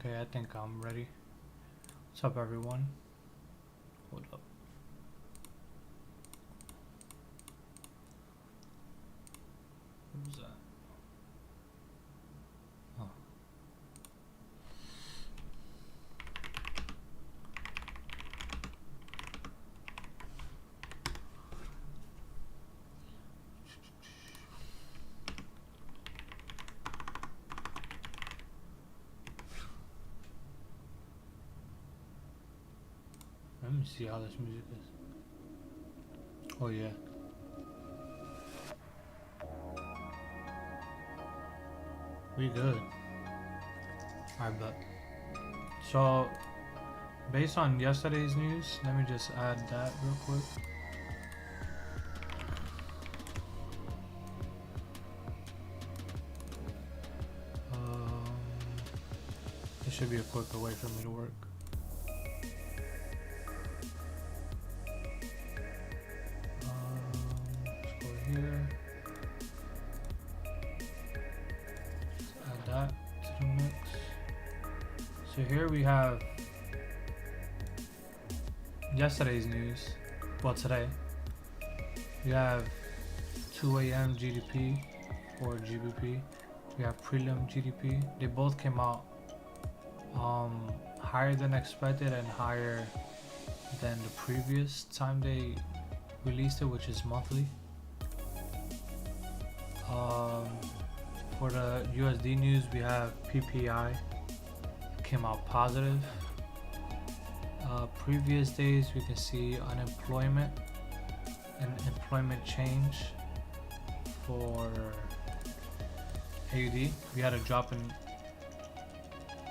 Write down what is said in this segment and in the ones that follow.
Okay, I think I'm ready. What's up, everyone? Hold up. What was that? Oh. Let me see how this music is. Oh yeah. We good. Alright, but so based on yesterday's news, let me just add that real quick. It should be a quicker way for me to work. Let's go here. Add that to the mix. So here we have yesterday's news. Well, today we have 2 a.m. GDP or GBP. We have prelim GDP. They both came out higher than expected and higher than the previous time they released it, which is monthly. For the USD news, we have PPI came out positive. Previous days, we can see unemployment and employment change for AUD. We had a drop in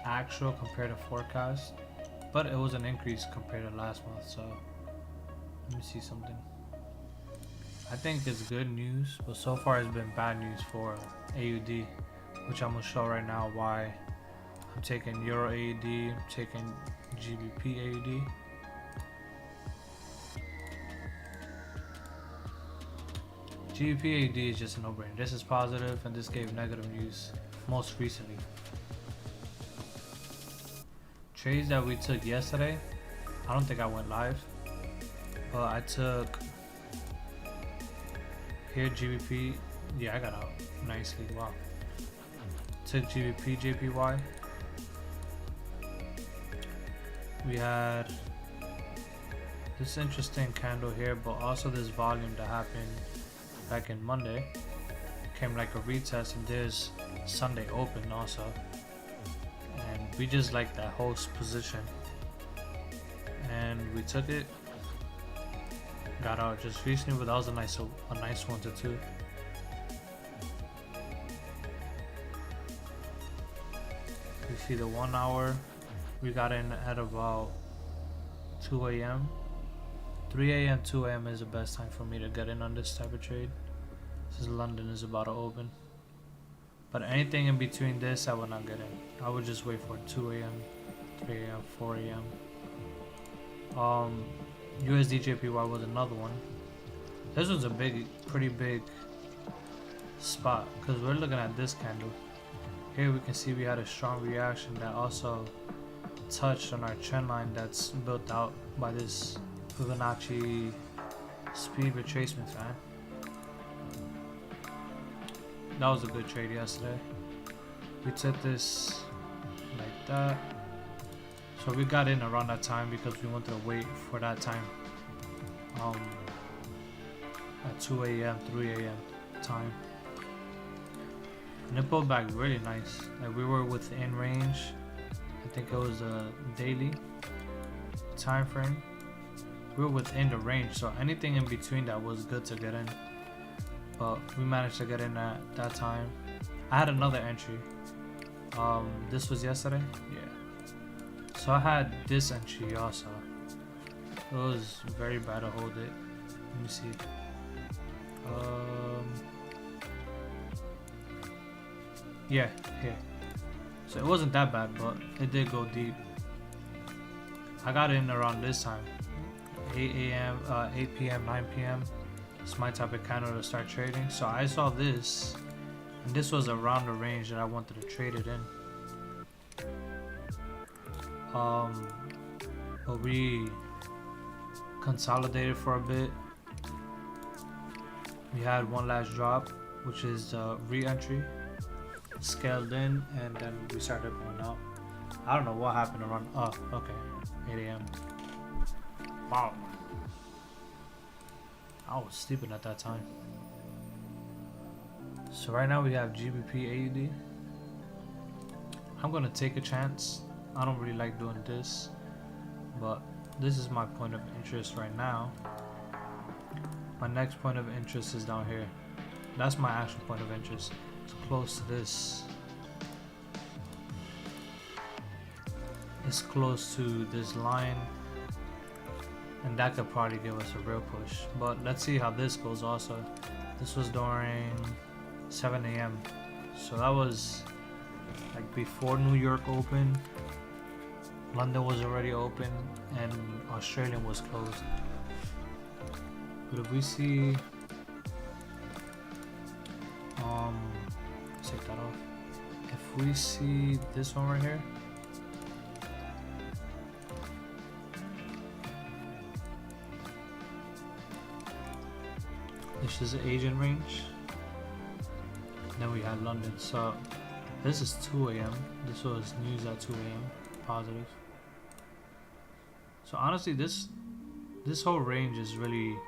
actual compared to forecast, but it was an increase compared to last month. So let me see something. I think it's good news, but so far it's been bad news for AUD, which I'm gonna show right now why I'm taking Euro AUD, I'm taking GBP AUD. GBP AUD is just a no-brainer. This is positive, and this gave negative news most recently. Trades that we took yesterday, I don't think I went live, but I took here GBP. Yeah, I got out nicely. Wow. Took GBP JPY. We had this interesting candle here, but also this volume that happened back in Monday came like a retest, and there's Sunday open also, and we just like that host position, and we took it, got out just recently, but that was a nice one to two. You see the 1 hour, we got in at about 2 a.m. 3 a.m. 2 a.m. is the best time for me to get in on this type of trade, since London is about to open. But anything in between this, I would not get in. I would just wait for 2 a.m., 3 a.m., 4 a.m. USD JPY was another one. This was a pretty big spot, because we're looking at this candle. Here we can see we had a strong reaction that also touched on our trend line that's built out by this Fibonacci speed retracement fan. That was a good trade yesterday. We took this like that. So we got in around that time because we wanted to wait for that time. At 2 a.m., 3 a.m. time. And it pulled back really nice. Like we were within range. I think it was a daily time frame. We were within the range, so anything in between that was good to get in. But we managed to get in at that time. I had another entry. This was yesterday? Yeah. So I had this entry also. It was very bad to hold it. Let me see. Yeah, here. So it wasn't that bad, but it did go deep. I got in around this time. 8 a.m., 8 p.m., 9 p.m. It's my type of candle to start trading. So I saw this, and this was around the range that I wanted to trade it in. but we consolidated for a bit. We had one last drop, which is re-entry, scaled in, and then we started going out. I don't know what happened around. Oh, okay, 8 a.m. Wow, I was sleeping at that time. So right now we have GBP AUD. I'm gonna take a chance. I don't really like doing this, but this is my point of interest right now. My next point of interest is down here. That's my actual point of interest. It's close to this. It's close to this line, and that could probably give us a real push. But let's see how this goes also. This was during 7 a.m. So that was like before New York opened. London was already open and Australian was closed. But if we see take that off. If we see this one right here, this is the Asian range. Then we had London. So this is 2 a.m. This was news at 2 a.m. Positive. So honestly, this whole range is really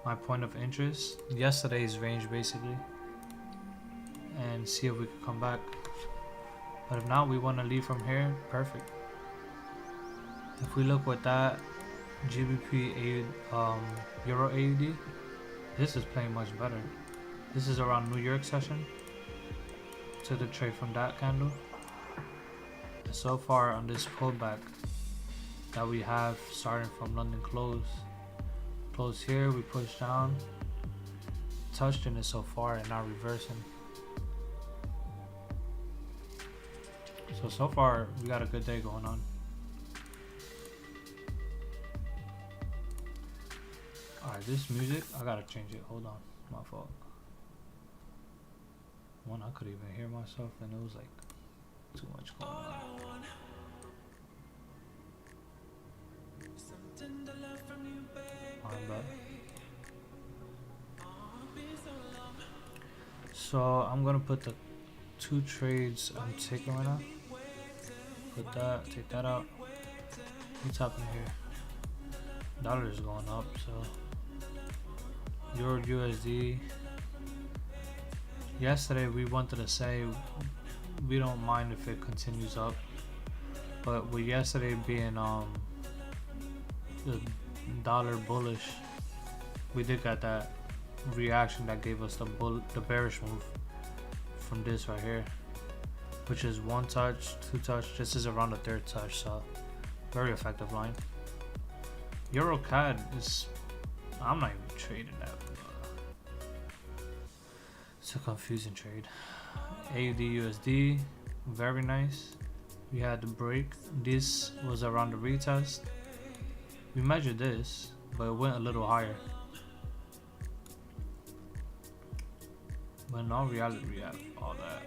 my point of interest. Yesterday's range basically, and see if we can come back. But if not, we want to leave from here. Perfect. If we look with that GBP Euro AUD, this is playing much better. This is around New York session. Took the trade from that candle. And so far on this pullback that we have starting from London close here, we pushed down, touched in it so far, and now reversing. So far we got a good day going on. Alright, this music, I gotta change it. Hold on, my fault. One, I could even hear myself, and it was like too much going on. I'm back. So I'm gonna put the 2 trades I'm taking right now. Put that, take that out. What's happening here? Dollar is going up, so Euro USD. Yesterday we wanted to say we don't mind if it continues up, but with yesterday being the dollar bullish, we did got that reaction that gave us the bearish move from this right here, which is 1 touch, 2 touch. This is around the 3rd touch, so very effective line. Euro CAD is, I'm not even trading that. It's a confusing trade. AUD USD, very nice. We had the break. This was around the retest. We measured this, but it went a little higher. But in all reality, we have all that.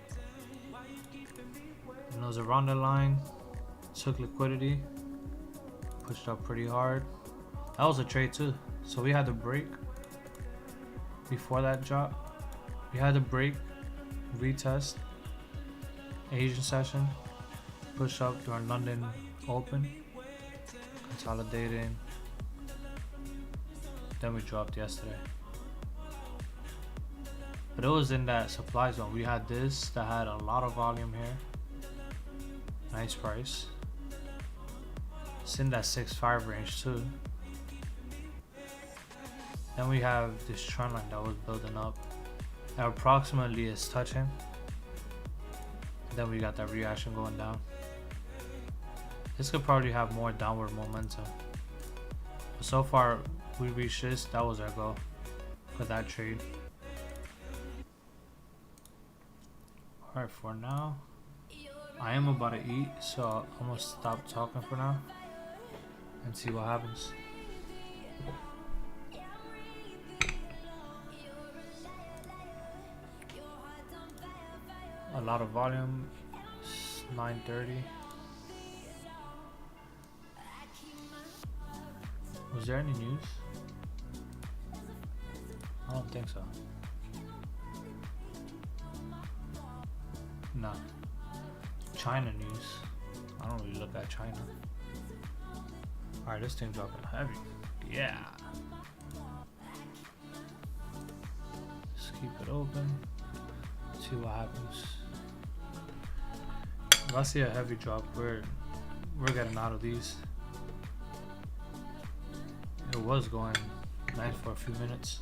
And it was around the line. Took liquidity. Pushed up pretty hard. That was a trade too. So we had the break before that drop. We had the break, retest, Asian session, push up during London open, consolidating. Then we dropped yesterday. But it was in that supply zone. We had this that had a lot of volume here. Nice price. It's in that 6.5 range too. Then we have this trend line that was building up. That approximately is touching. Then we got that reaction going down. This could probably have more downward momentum. But so far, we reached this. That was our goal for that trade. Alright, for now, I am about to eat, so I'm gonna stop talking for now and see what happens. A lot of volume. It's 9:30. Was there any news? I don't think so. No. China news. I don't really look at China. Alright, this thing dropping heavy. Yeah. Just keep it open. See what happens. If I see a heavy drop, we're getting out of these. It was going nice for a few minutes.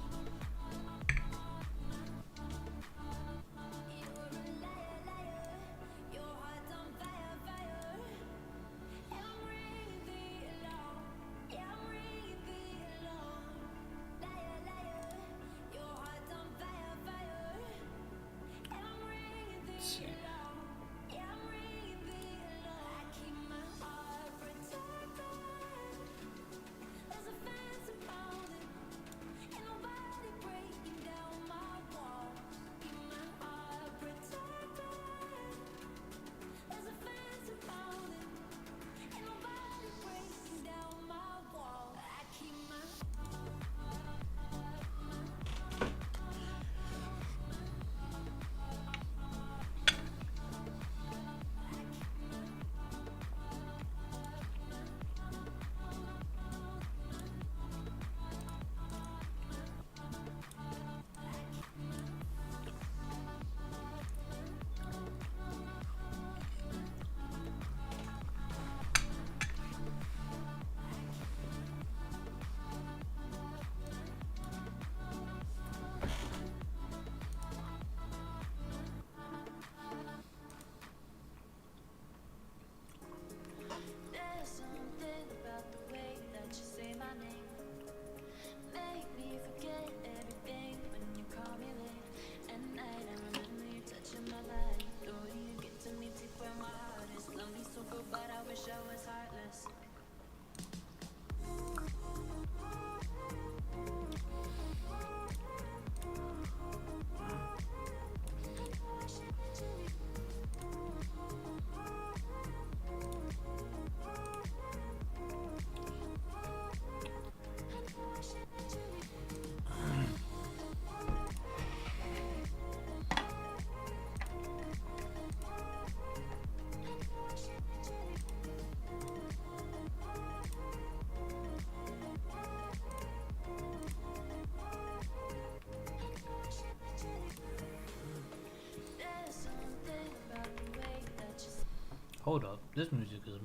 Hold up, this music is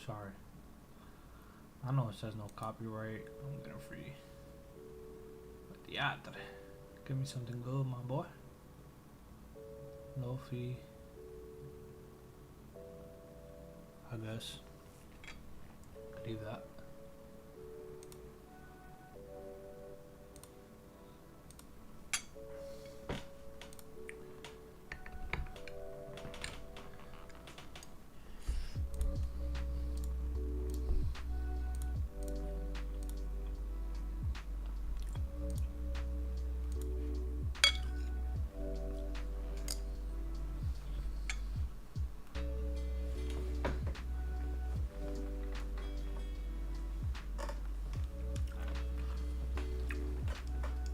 sorry. I know it says no copyright. I'm getting free. But theater, give me something good, my boy. No fee. I guess. Leave that.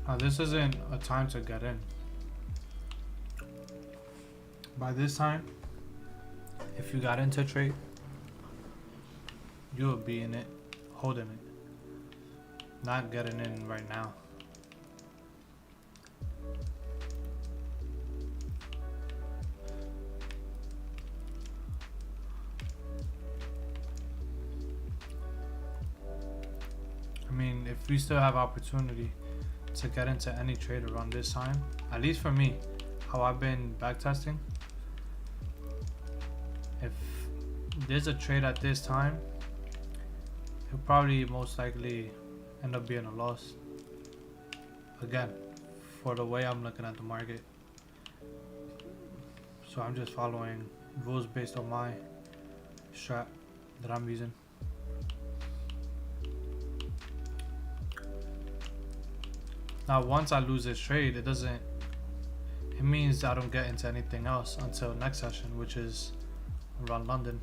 Now this isn't a time to get in. By this time, if you got into trade, you would be in it, holding it, not getting in right now. I mean, if we still have opportunity to get into any trade around this time, at least for me, how I've been backtesting, if there's a trade at this time, it'll probably most likely end up being a loss. Again, for the way I'm looking at the market. So I'm just following rules based on my strat that I'm using. Now once I lose this trade, it means I don't get into anything else until next session, which is around London.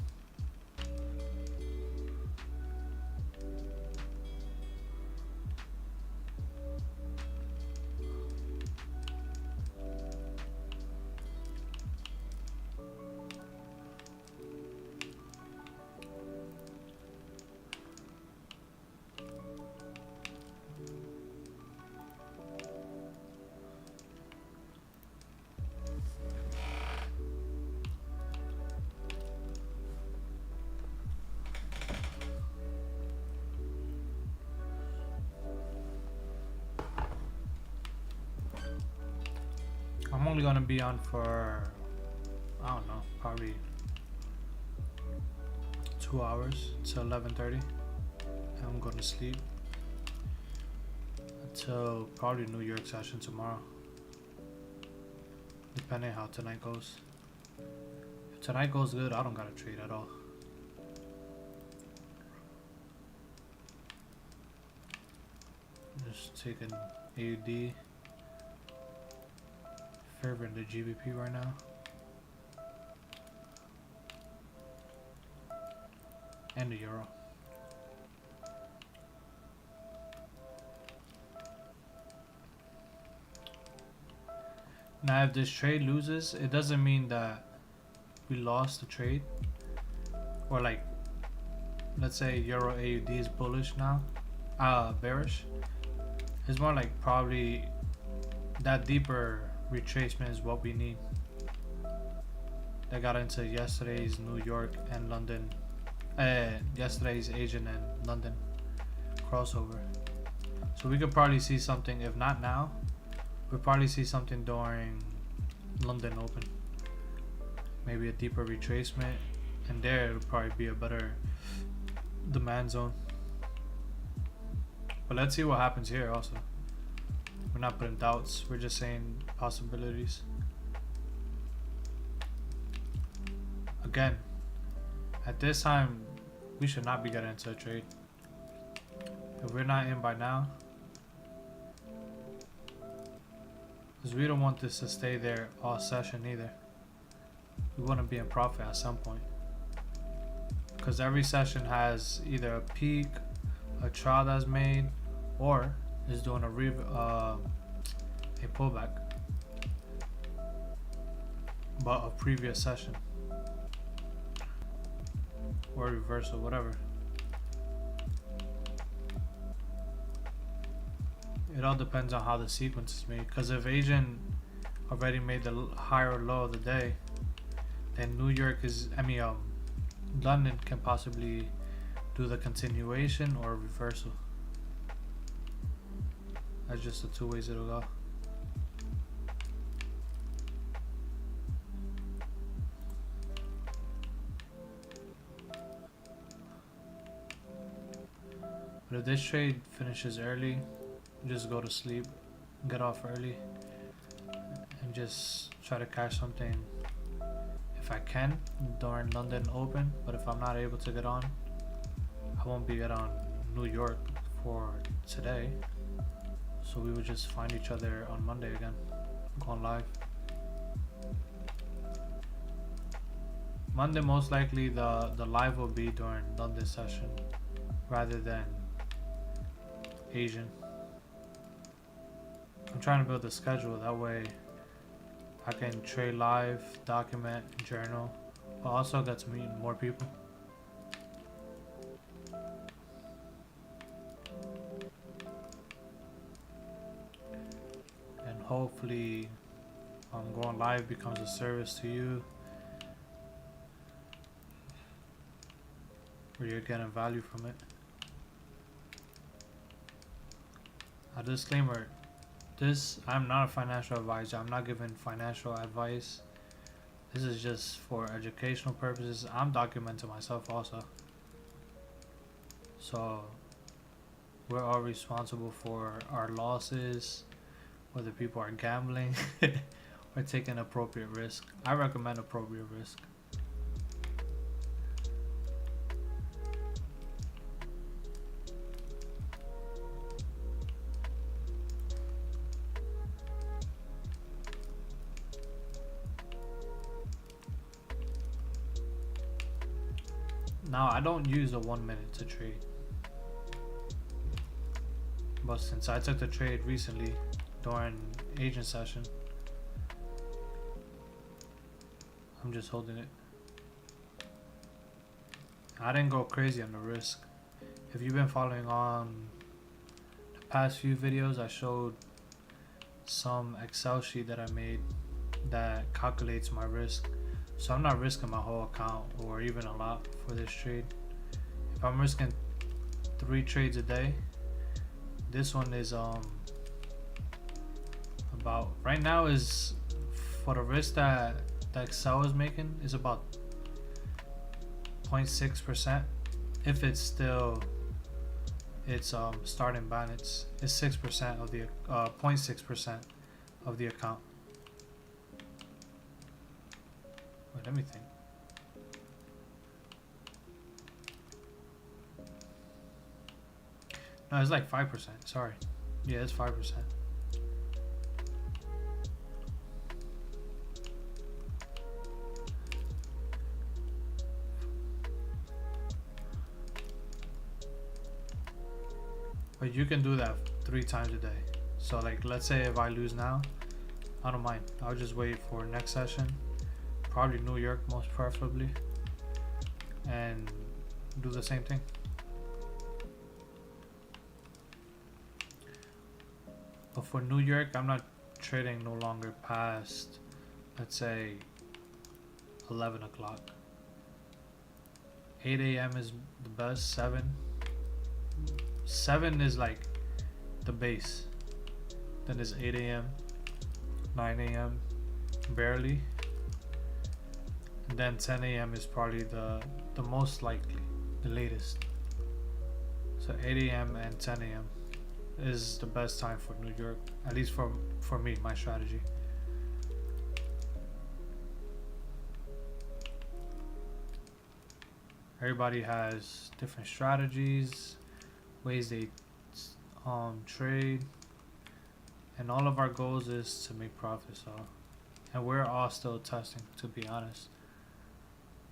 only gonna be on for, I don't know, probably 2 hours till 11:30. And I'm going to sleep until probably New York session tomorrow, depending how tonight goes. If tonight goes good, I don't gotta trade at all. Just taking AUD, favoring the GBP right now. And the euro. Now if this trade loses, it doesn't mean that we lost the trade. Or like, let's say euro AUD is bullish now, bearish. It's more like probably that deeper retracement is what we need. That got into yesterday's New York and London, yesterday's Asian and London crossover. So we could probably see something, if not now, we'll probably see something during London Open. Maybe a deeper retracement, and there it'll probably be a better demand zone. But let's see what happens here also. We're not putting doubts, we're just saying possibilities. Again, at this time, we should not be getting into a trade. If we're not in by now, because we don't want this to stay there all session either. We want to be in profit at some point. Because every session has either a peak, a trial that's made, or is doing a pullback, but a previous session or reversal, whatever. It all depends on how the sequence is made. Because if Asian already made the higher low of the day, then New York is, London can possibly do the continuation or reversal. That's just the two ways it'll go. But if this trade finishes early, just go to sleep, get off early, and just try to catch something if I can during London Open. But if I'm not able to get on, I won't be on New York for today. So we would just find each other on Monday again, going live. Monday most likely the live will be during London session rather than Asian. I'm trying to build a schedule, that way I can trade live, document, journal, but also get to meet more people. And hopefully going live becomes a service to you, where you're getting value from it. A disclaimer, I'm not a financial advisor. I'm not giving financial advice. This is just for educational purposes. I'm documenting myself also. So we're all responsible for our losses, whether people are gambling or taking appropriate risk. I recommend appropriate risk. Now, I don't use the 1 minute to trade, but since I took the trade recently during agent session, I'm just holding it. I didn't go crazy on the risk. If you've been following on the past few videos, I showed some Excel sheet that I made that calculates my risk. So I'm not risking my whole account or even a lot for this trade. If I'm risking 3 trades a day, this one is about, right now is for the risk that Excel is making is about 0.6%. If it's still its starting balance is 6% of the 0.6% of the account. Wait, let me think. No, it's like 5%. Sorry. Yeah, it's 5%. But you can do that 3 times a day. So like, let's say if I lose now, I don't mind. I'll just wait for next session. Probably New York most preferably. And do the same thing. But for New York, I'm not trading no longer past, let's say, 11 o'clock. 8 a.m. is the best. 7 is like the base. Then it's 8 a.m., 9 a.m. barely. And then 10 a.m. is probably the most likely, the latest. So 8 a.m. and 10 a.m. is the best time for New York, at least for me, my strategy. Everybody has different strategies, ways they trade, and all of our goals is to make profits. And we're all still testing, to be honest.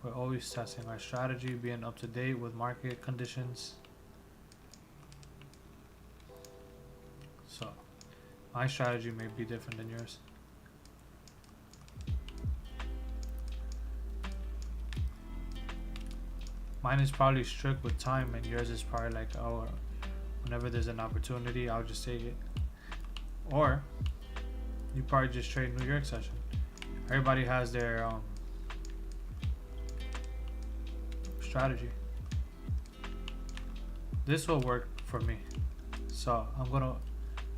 We're always testing our strategy, being up to date with market conditions. So my strategy may be different than yours. Mine is probably strict with time, and yours is probably like, oh, whenever there's an opportunity, I'll just take it. Or you probably just trade New York session. Everybody has their strategy. This will work for me, so I'm gonna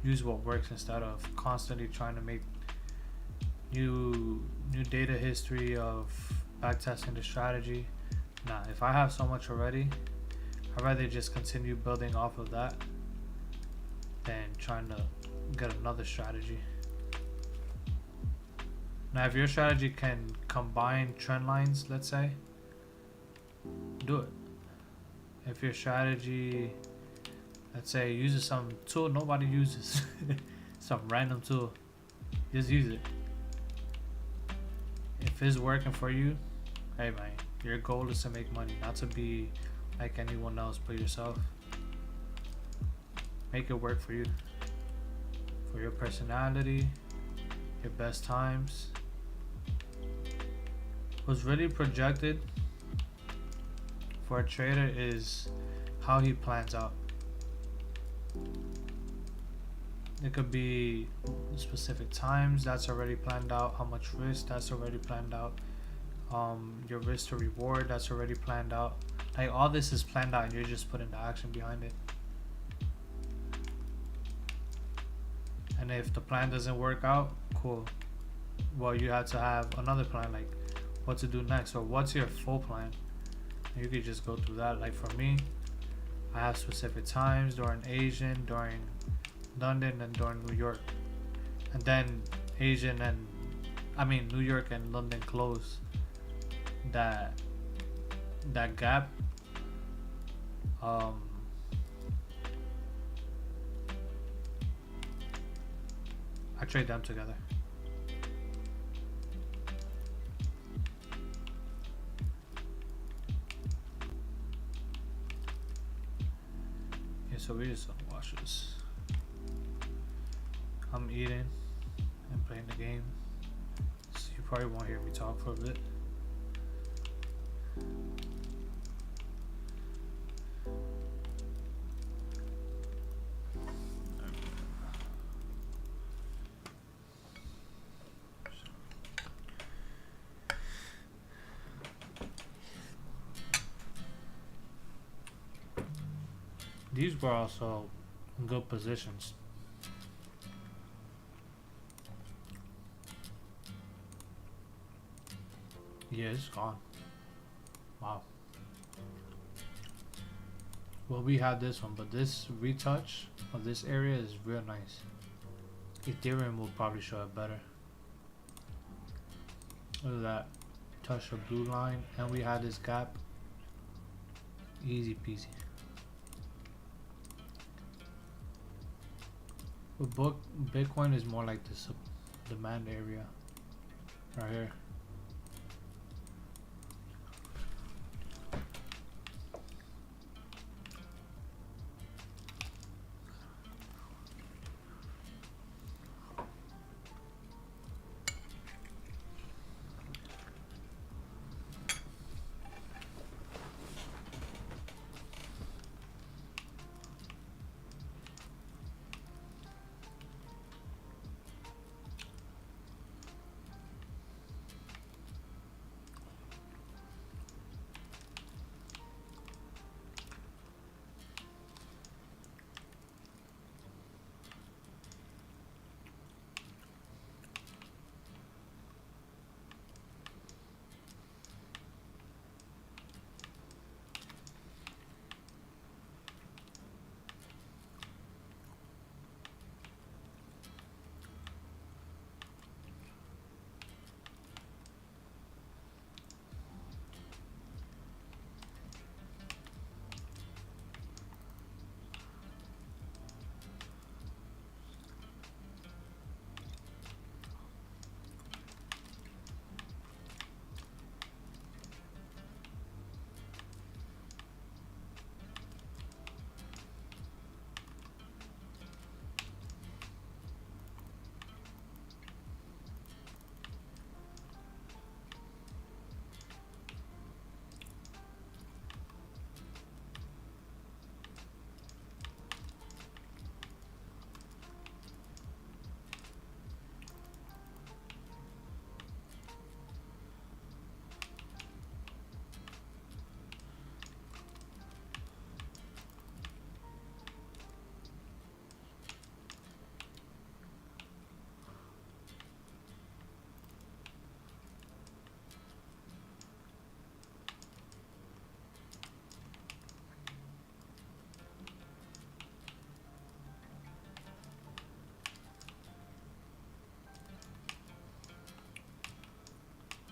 use what works instead of constantly trying to make new data history of backtesting the strategy. Nah, if I have so much already, I'd rather just continue building off of that than trying to get another strategy. Now, if your strategy can combine trend lines, let's say, do it. If your strategy, let's say, uses some tool nobody uses, some random tool, just use it. If it's working for you, hey man, your goal is to make money, not to be like anyone else but yourself. Make it work for you, for your personality, your best times. What's really projected for a trader is how he plans out. It could be specific times that's already planned out, how much risk that's already planned out, your risk to reward that's already planned out. Like, all this is planned out and you're just putting the action behind it. And if the plan doesn't work out, cool. Well, you have to have another plan, like what to do next, or what's your full plan. And you could just go through that. Like for me, I have specific times during Asian, during London, and during New York. And then New York and London close. That gap, I trade them together. Okay, so we just watch this. I'm eating and playing the game, so you probably won't hear me talk for a bit. These were also good positions. Yeah, it's gone. Wow. Well, we had this one, but this retouch of this area is real nice. Ethereum will probably show it better. Look at that. Touch the blue line, and we had this gap. Easy peasy. But Bitcoin is more like this demand area right here.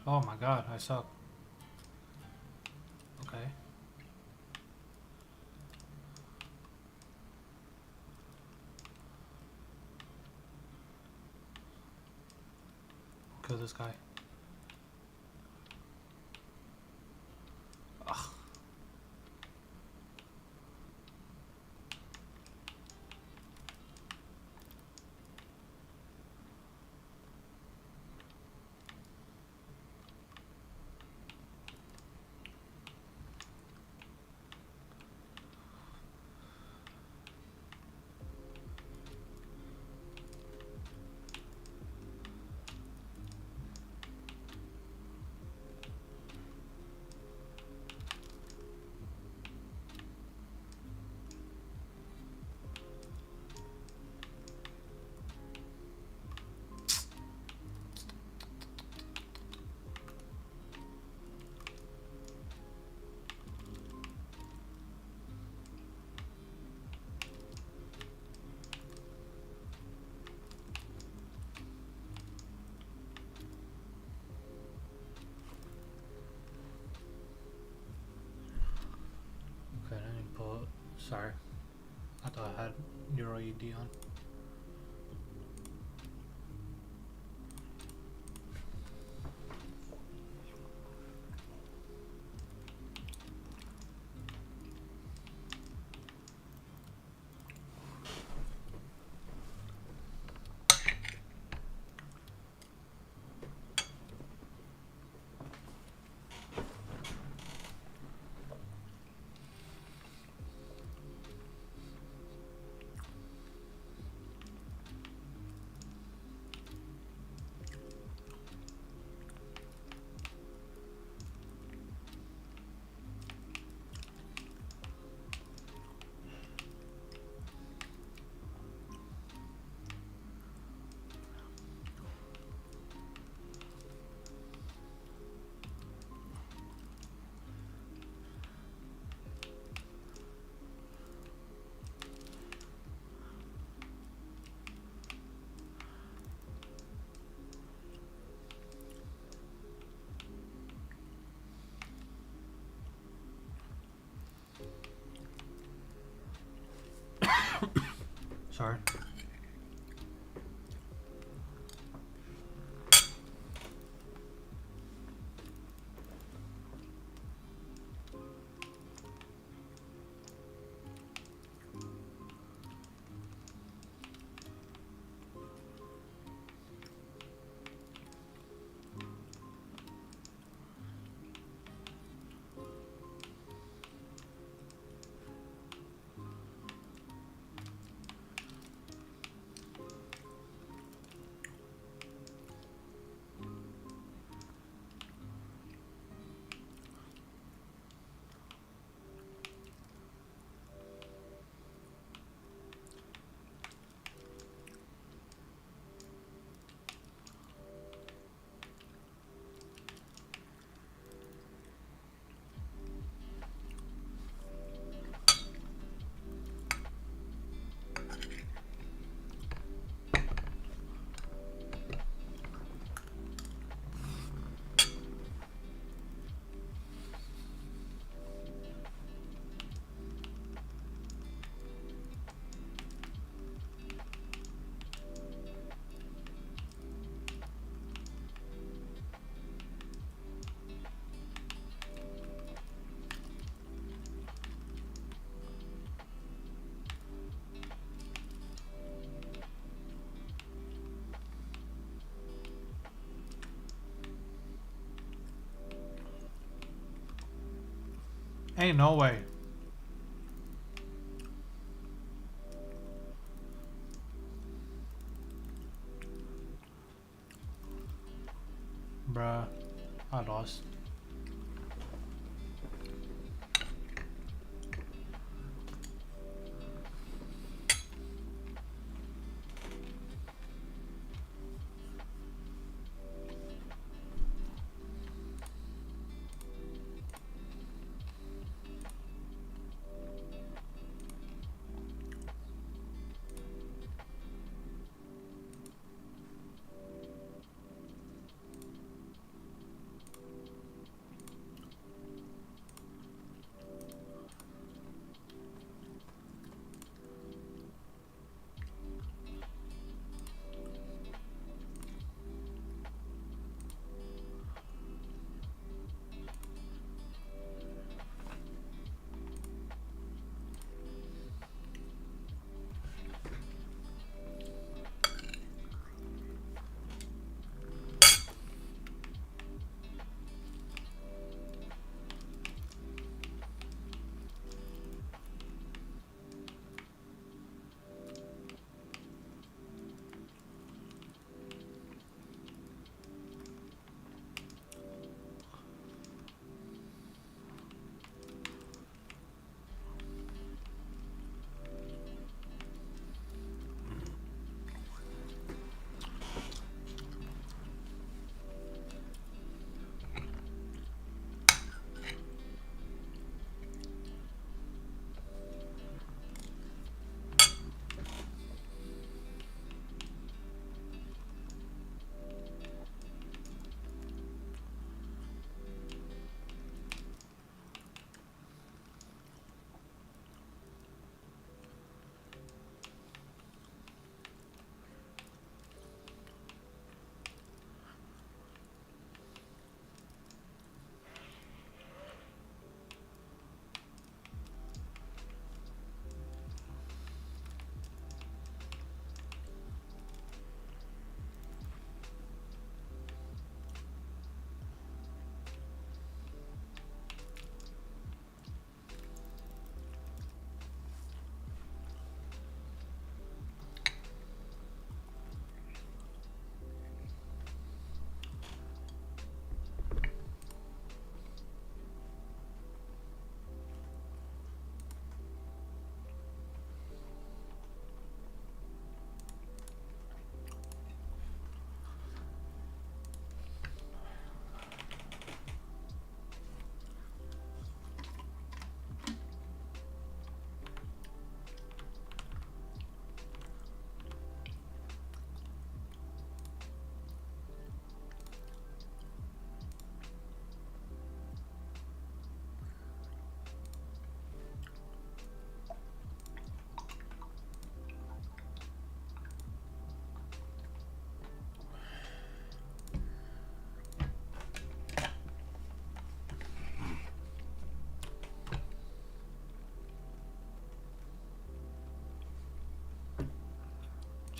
Oh my god, I suck. Okay. Kill this guy. Ugh. Okay, I didn't pull it. Sorry. I thought I had Euro ED on. card. Ain't no way. Bruh, I lost.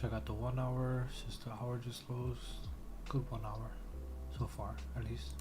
check out the 1 hour since the hour just closed. Good 1 hour so far, at least.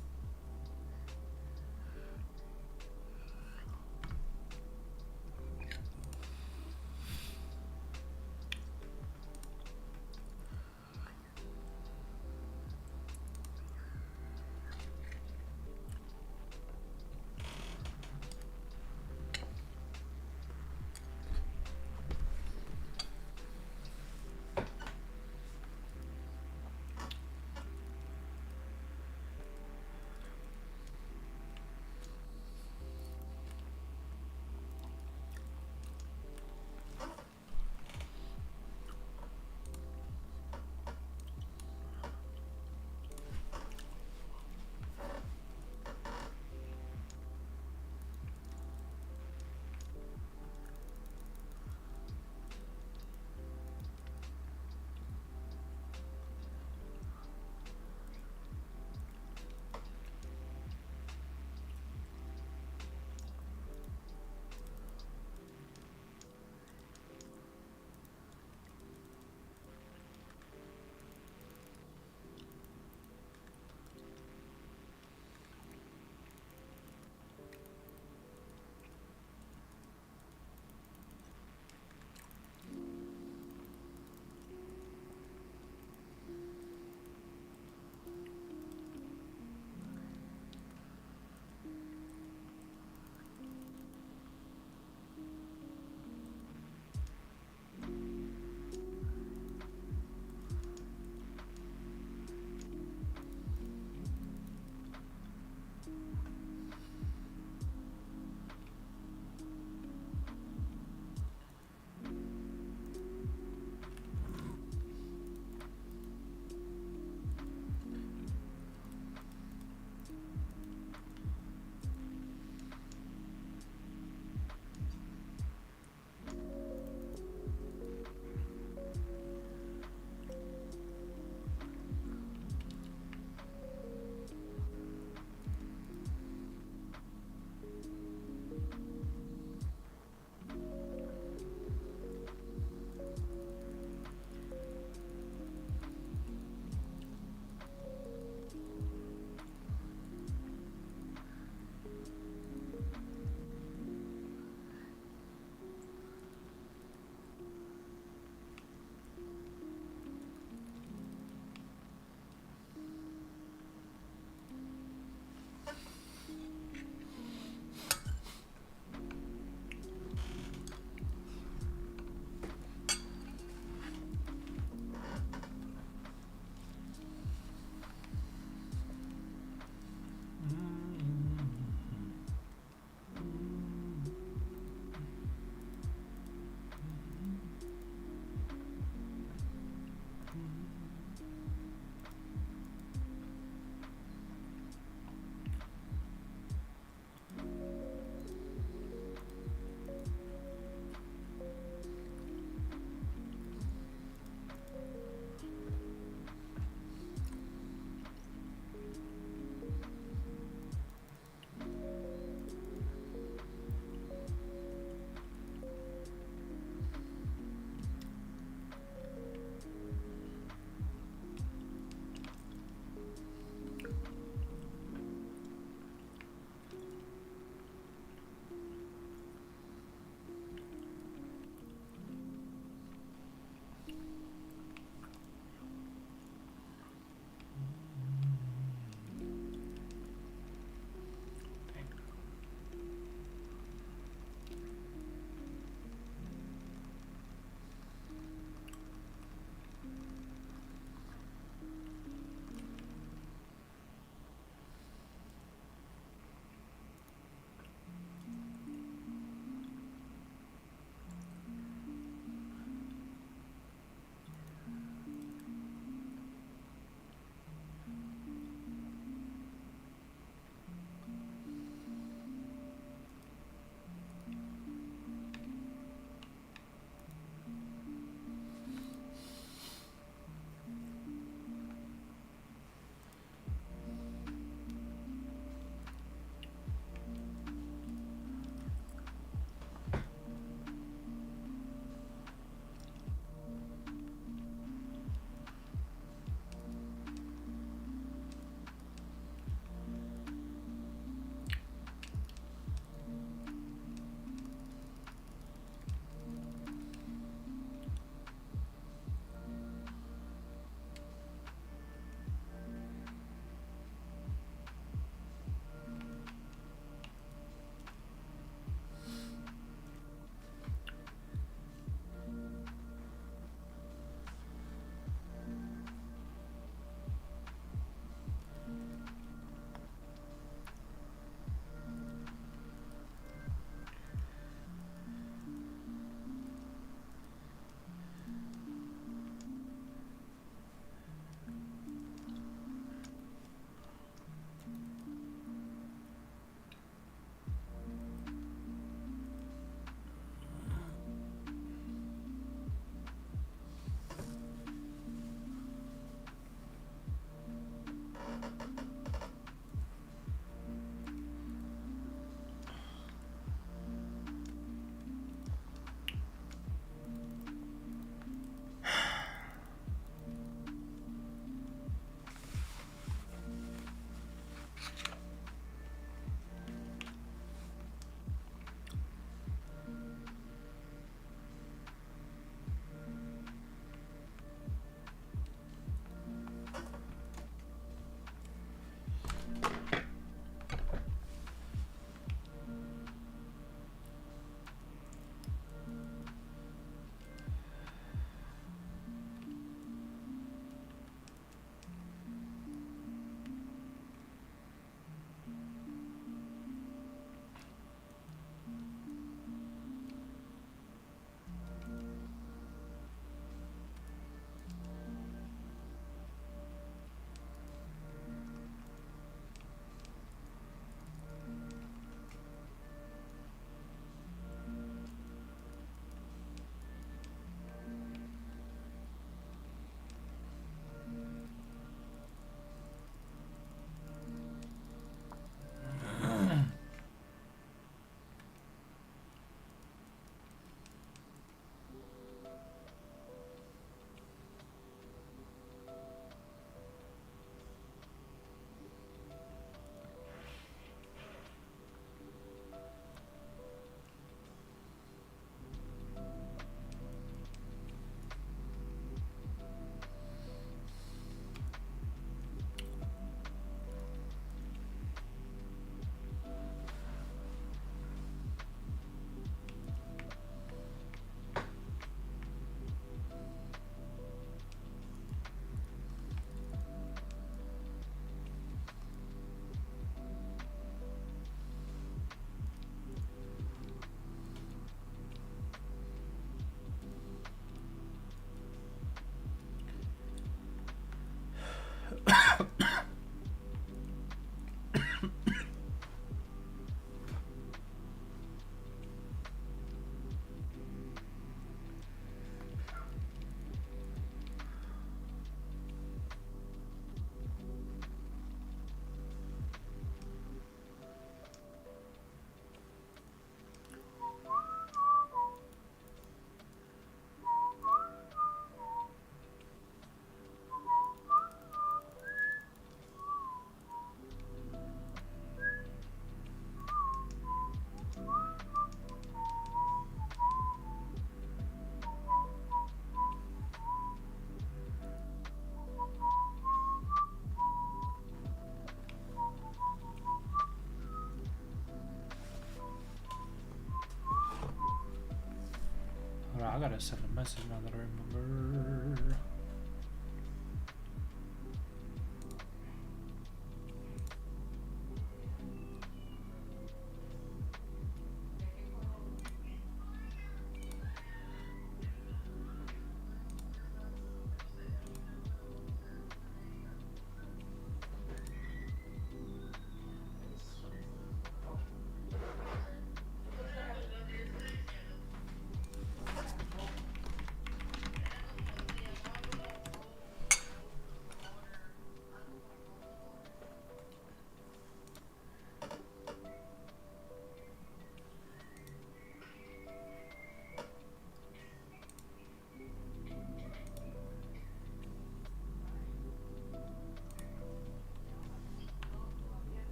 gotta send a message now that I remember.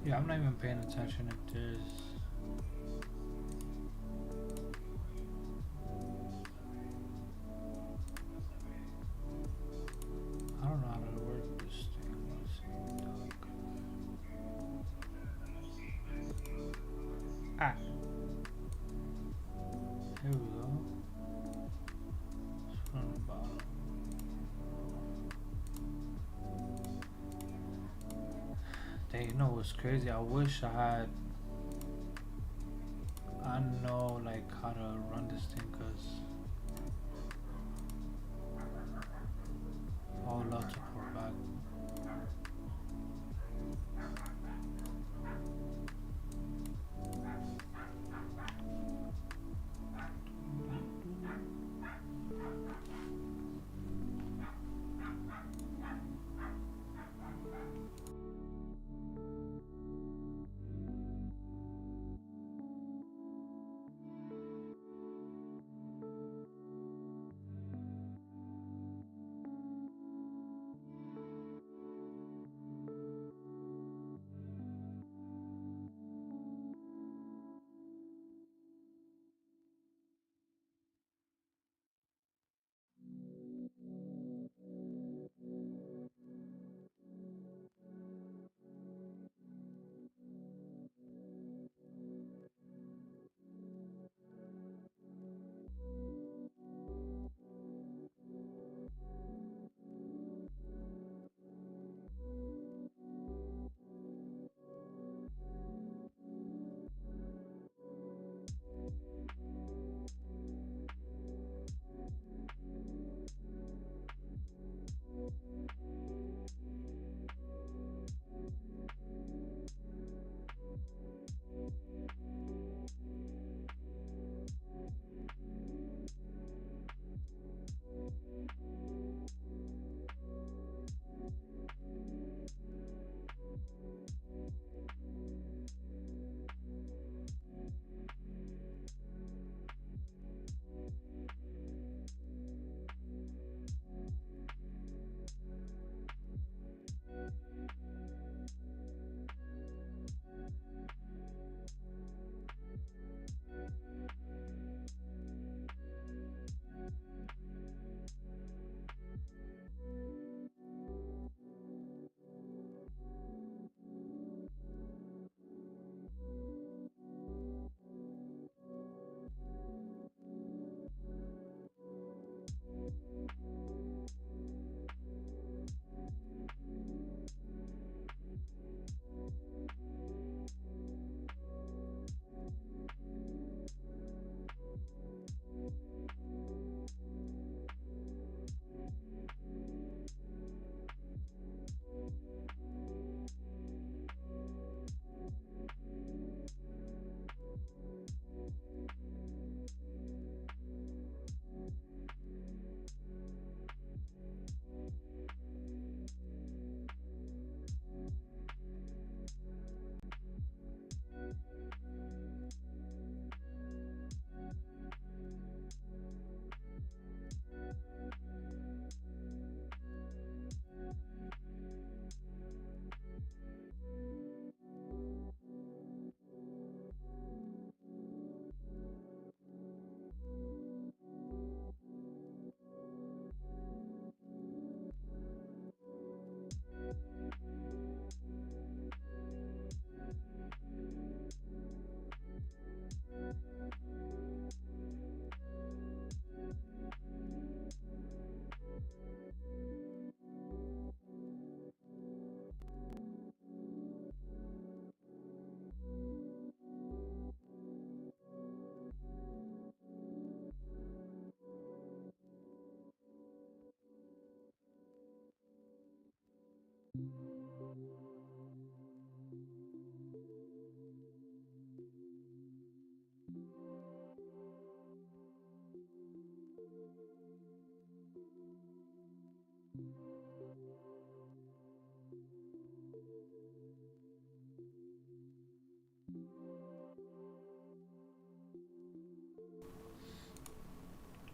Yeah, I'm not even paying attention if there's... I don't know how to work this thing. Let's see. Ah! Here we go. It's from the bottom. Dang, you know what's crazy? I wish I had... I know like how to run this thing, cause I would love to pour back.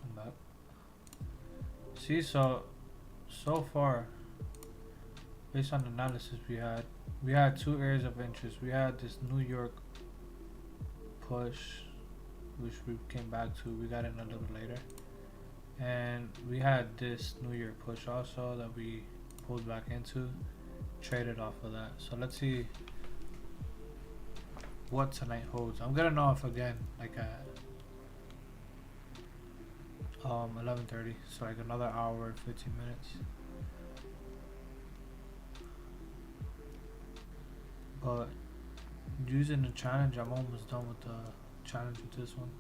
I'm back. See, so far, based on the analysis we had two areas of interest. We had this New York push, which we came back to. We got in a little later, and we had this New York push also that we pulled back into, traded off of that. So let's see what tonight holds. I'm gonna know if again like at 11:30, so like another hour and 15 minutes. But using the challenge, I'm almost done with the challenge with this one.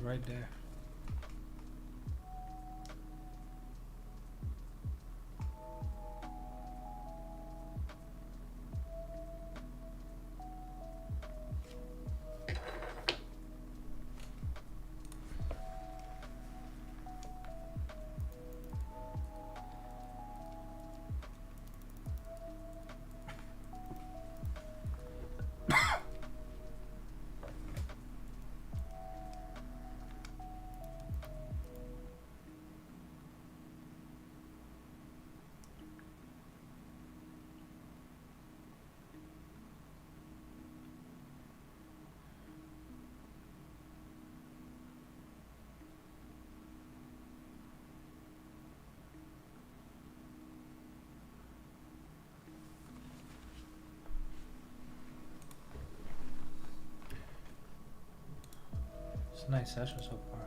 right there. It's a nice session so far.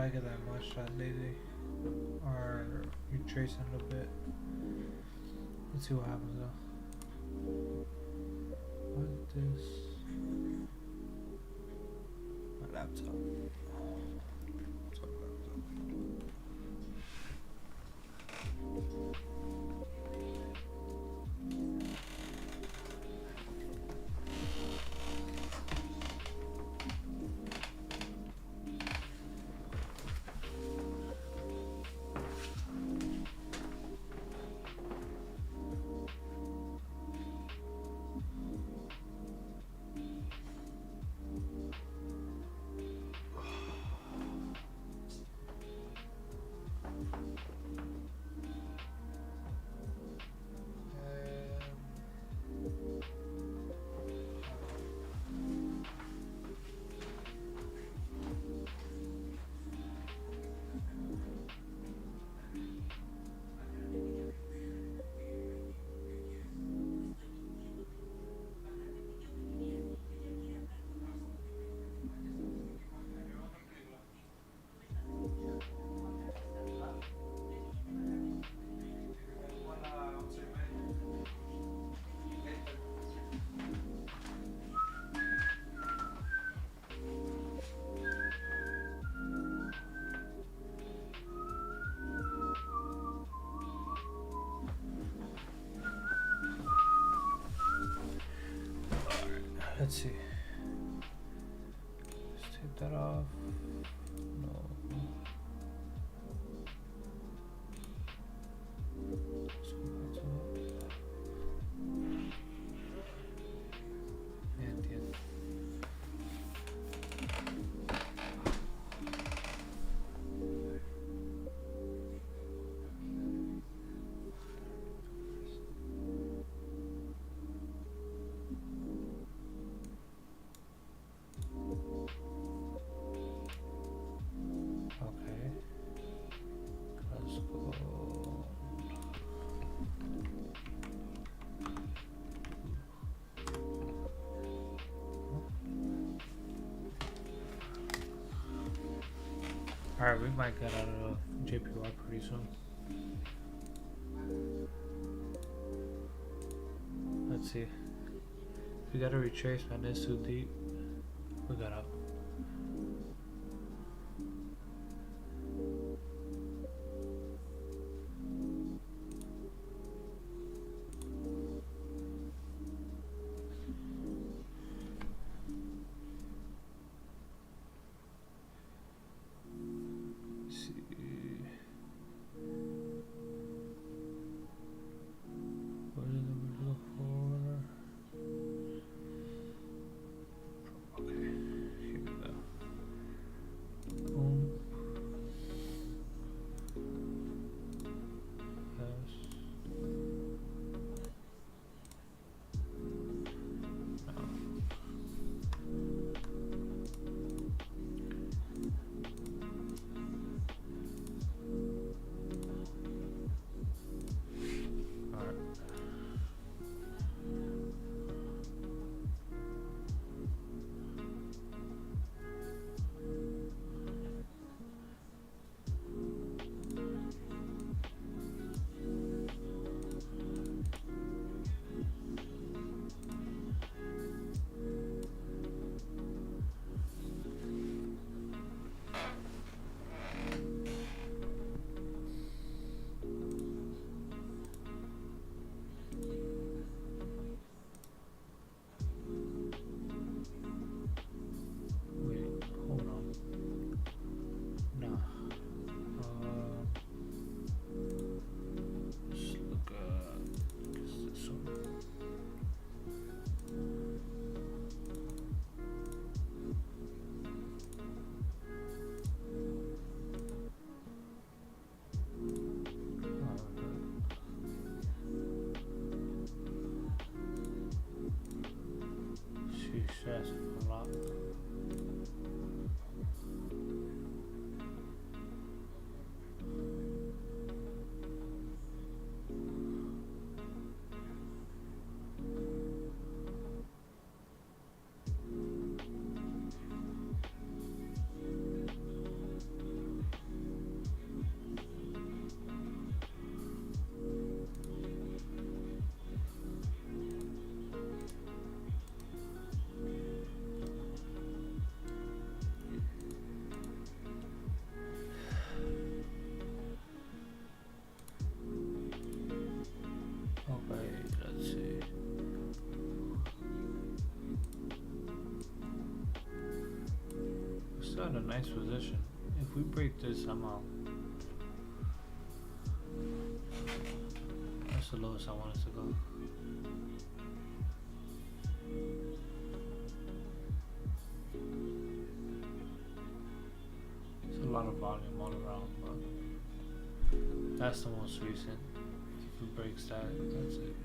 like it that much, that daily. Or you trace it a little bit. Let's see what happens though. What is this? My laptop. Let's see. Let's take that off. No. Let's go back to that. And yeah. Okay. Let's go. Alright, we might get out of JPY pretty soon. Let's see. If we gotta retrace, man, it's too deep. We got out. That's a lot. still in a nice position. If we break this, I'm out. That's the lowest I wanted to go. There's a lot of volume all around, but that's the most recent. If it breaks that, that's it.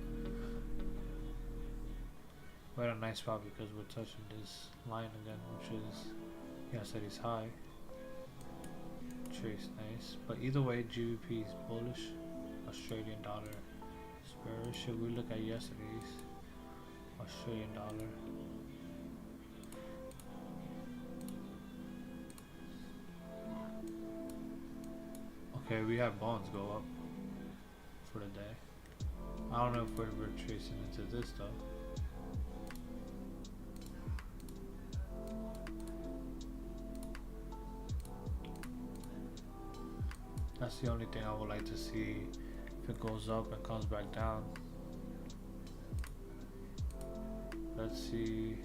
We're at a nice spot because we're touching this line again, which is, yeah, I said he's high. Trace nice, but either way, GBP is bullish. Australian dollar is bearish. Should we look at yesterday's Australian dollar? Okay, we have bonds go up for the day. I don't know if we're tracing into this though. That's the only thing I would like to see, if it goes up and comes back down. Let's see.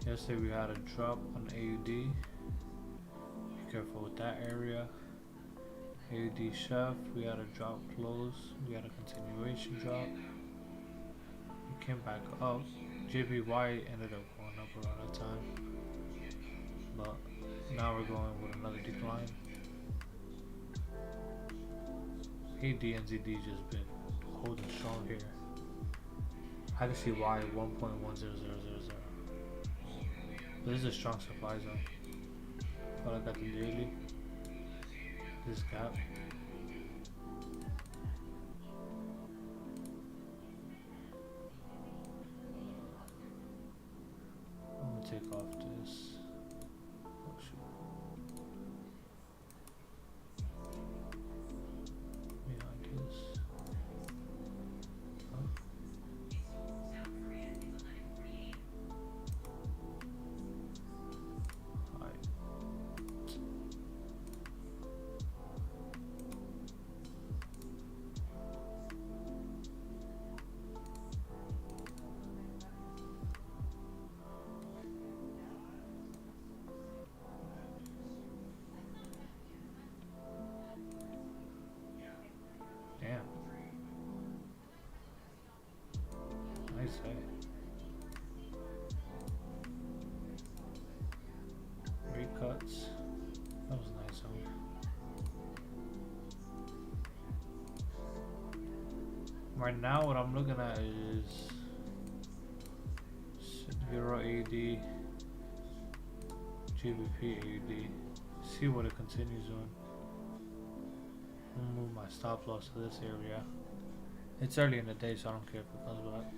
Yesterday we had a drop on AUD. Be careful with that area. AUD chef, we had a drop close. We had a continuation drop. We came back up. JPY ended up going up around that time. But now we're going with another decline. AD and ZD just been holding strong here. I can see why 1.10000. This is a strong supply zone. But I got the daily. This gap. I'm gonna take off this. Oh shoot. Damn. Nice hit. Rate cuts. That was a nice one. Right now what I'm looking at is Euro AUD, GBP AUD. See what it continues on. Move my stop loss to this area. It's early in the day, so I don't care if it comes back.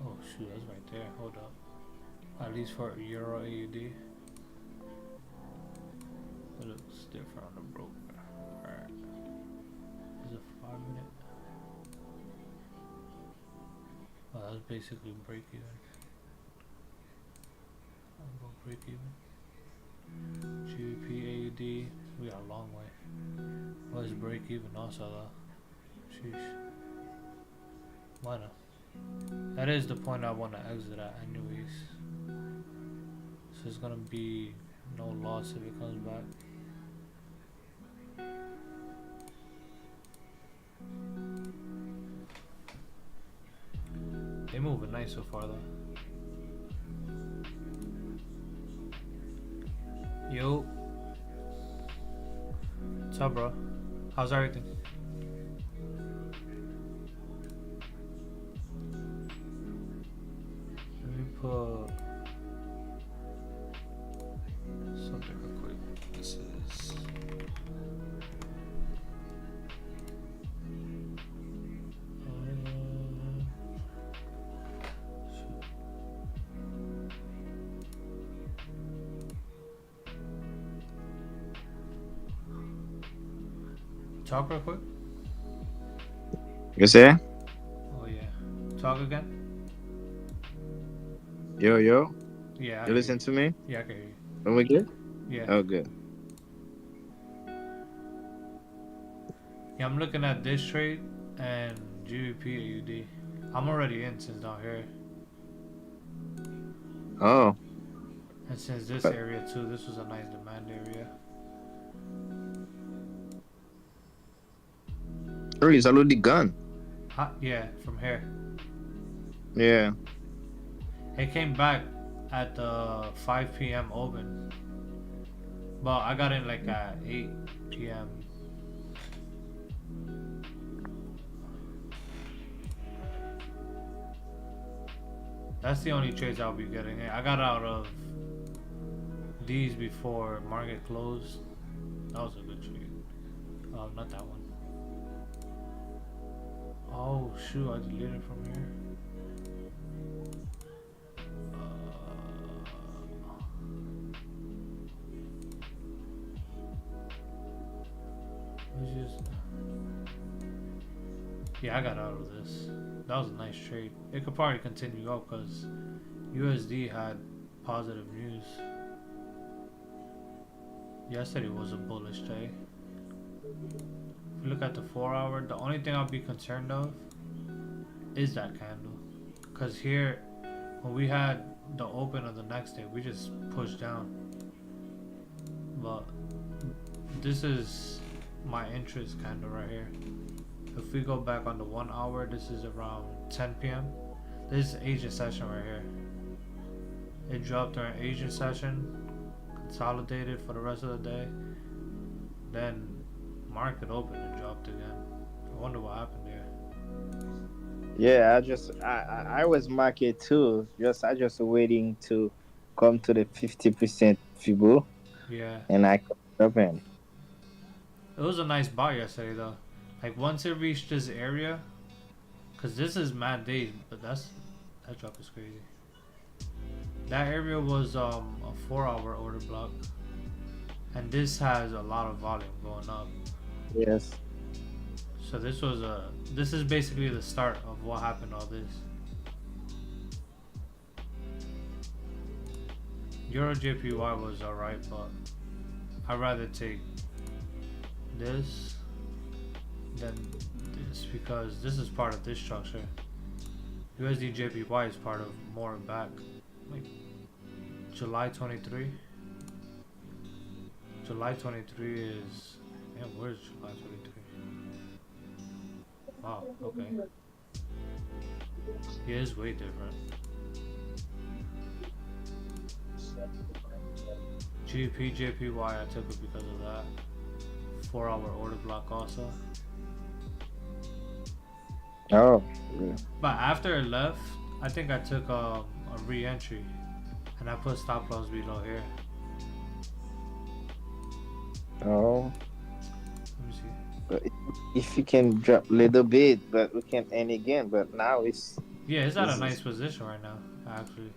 Oh shoot, that's right there. Hold up. At least for Euro AUD. It looks different on the broker. Alright. Is it 5 minute? Oh, that's basically break even. I'm going break even. GBP AUD, we got a long way. Well, it's break even also though. Sheesh. Why not? That is the point I want to exit at anyways. So it's gonna be no loss if it comes back. They moving nice so far though. Yo. What's up, bro? How's everything? Let me put something real quick. This is talk real quick. You say? Oh yeah. Talk again. Yo, yo. Yeah. You listen to me? Yeah, I can hear you. Are we good? Yeah. Oh, good. Yeah, I'm looking at this trade and GBP AUD. I'm already in since down here. Oh. And since this But area too, this was a nice demand area. oh, it's already gone. Yeah, from here. Yeah. It came back at the 5 p.m. open, but I got in like at 8 p.m. That's the only trades I'll be getting. Hey, I got out of these before market closed. That was a good trade. Oh, not that one. Oh shoot! I deleted from here. Let's just. Yeah, I got out of this. That was a nice trade. It could probably continue up because USD had positive news. Yesterday was a bullish day. If you look at the 4 hour, the only thing I'll be concerned of is that candle. Because here, when we had the open of the next day, we just pushed down. But this is my interest candle right here. If we go back on the 1 hour, this is around 10 p.m. This is Asian session right here. It dropped during Asian session, consolidated for the rest of the day. Then market opened and dropped again. I wonder what happened there. Yeah, I was market too. I just waiting to come to the 50% Fibo Yeah, and I come up in. it was a nice buy yesterday though. Like once it reached this area, cause this is mad days, but that drop is crazy. That area was a 4 hour order block, and this has a lot of volume going up. Yes. So this is basically the start of what happened. All this Euro JPY was alright, but I'd rather take this than this because this is part of this structure. USD JPY is part of more back. Like July 23. July 23 is. Man, where's July 23? Wow, okay. It is way different. GP JPY, I took it because of that. 4 hour order block also. Oh. Yeah. But after it left, I think I took a re-entry and I put stop loss below here. Oh. Let me see. But if you can drop a little bit, but we can end again. But now Yeah, it's at a this nice is position right now, actually.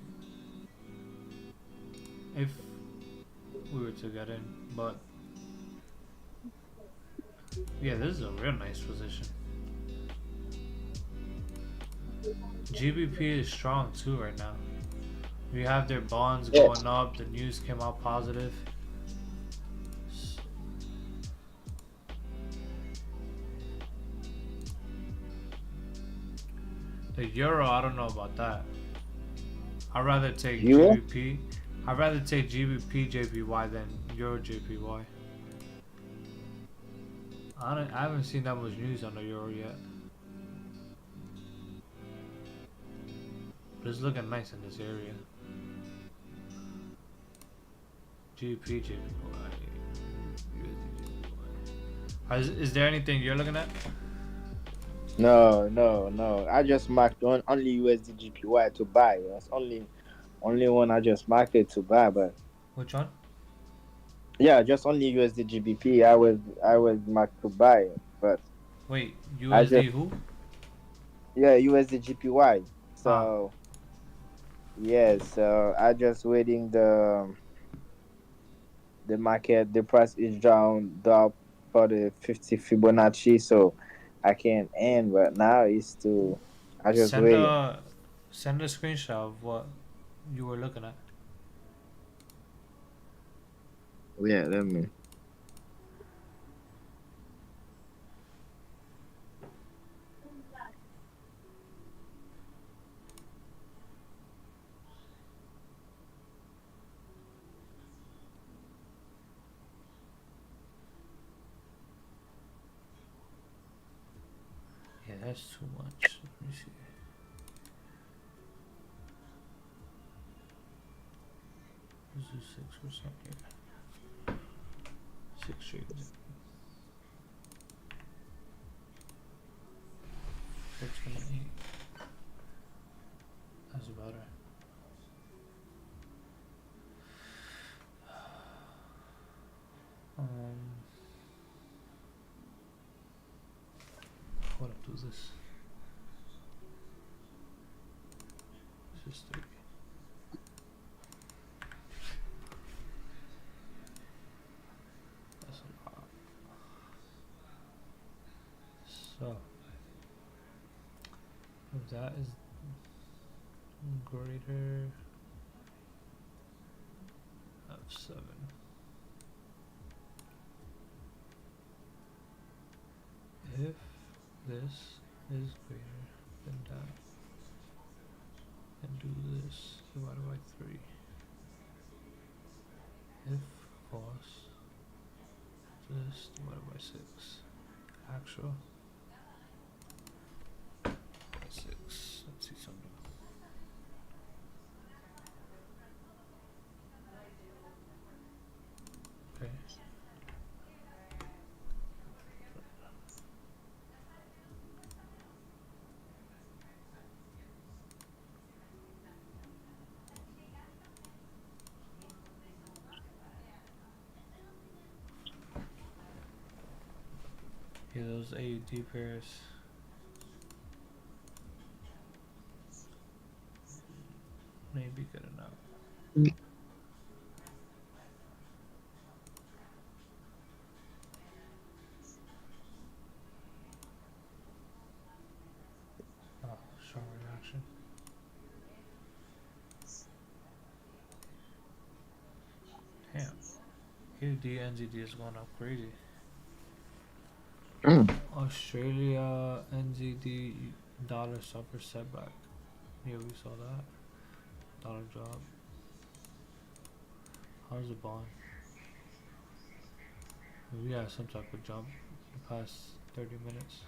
If we were to get in, but yeah, this is a real nice position. GBP is strong too right now. We have their bonds yeah. going up. The news came out positive. The euro, I don't know about that. I'd rather take You? GBP. I'd rather take GBP JPY than Euro JPY. I haven't seen that much news on the euro yet. But it's looking nice in this area. GBP JPY. Is there anything you're looking at? No, no, no. I just marked on only USD GPY to buy. That's only one I just marked it to buy. But Which one? yeah, just only USD GBP. I was marked to buy, but Wait, I just USD who? yeah USD GPY. Ah, So yeah, so I just waiting the market. The price is down for the 50 Fibonacci, so I can end. But now it's to I just send waiting. a send a screenshot of what you were looking at. Yeah, let me. That's too much. Let me see. This is 6% here. 6 trades. 6.8. That's better. What up to this? This is 3. That's a lot. So, if that is greater of 7. If this is greater than that, then do this divided by 3. If false, this divided by 6. Actual. 6. Let's see something. Okay. Yeah, those AUD pairs. Maybe good enough. Oh, short reaction. Damn. AUD NZD is going up crazy. Australia NZD dollar suffer setback. Yeah, we saw that. Dollar drop. How's the bond? We had some type of jump in the past 30 minutes.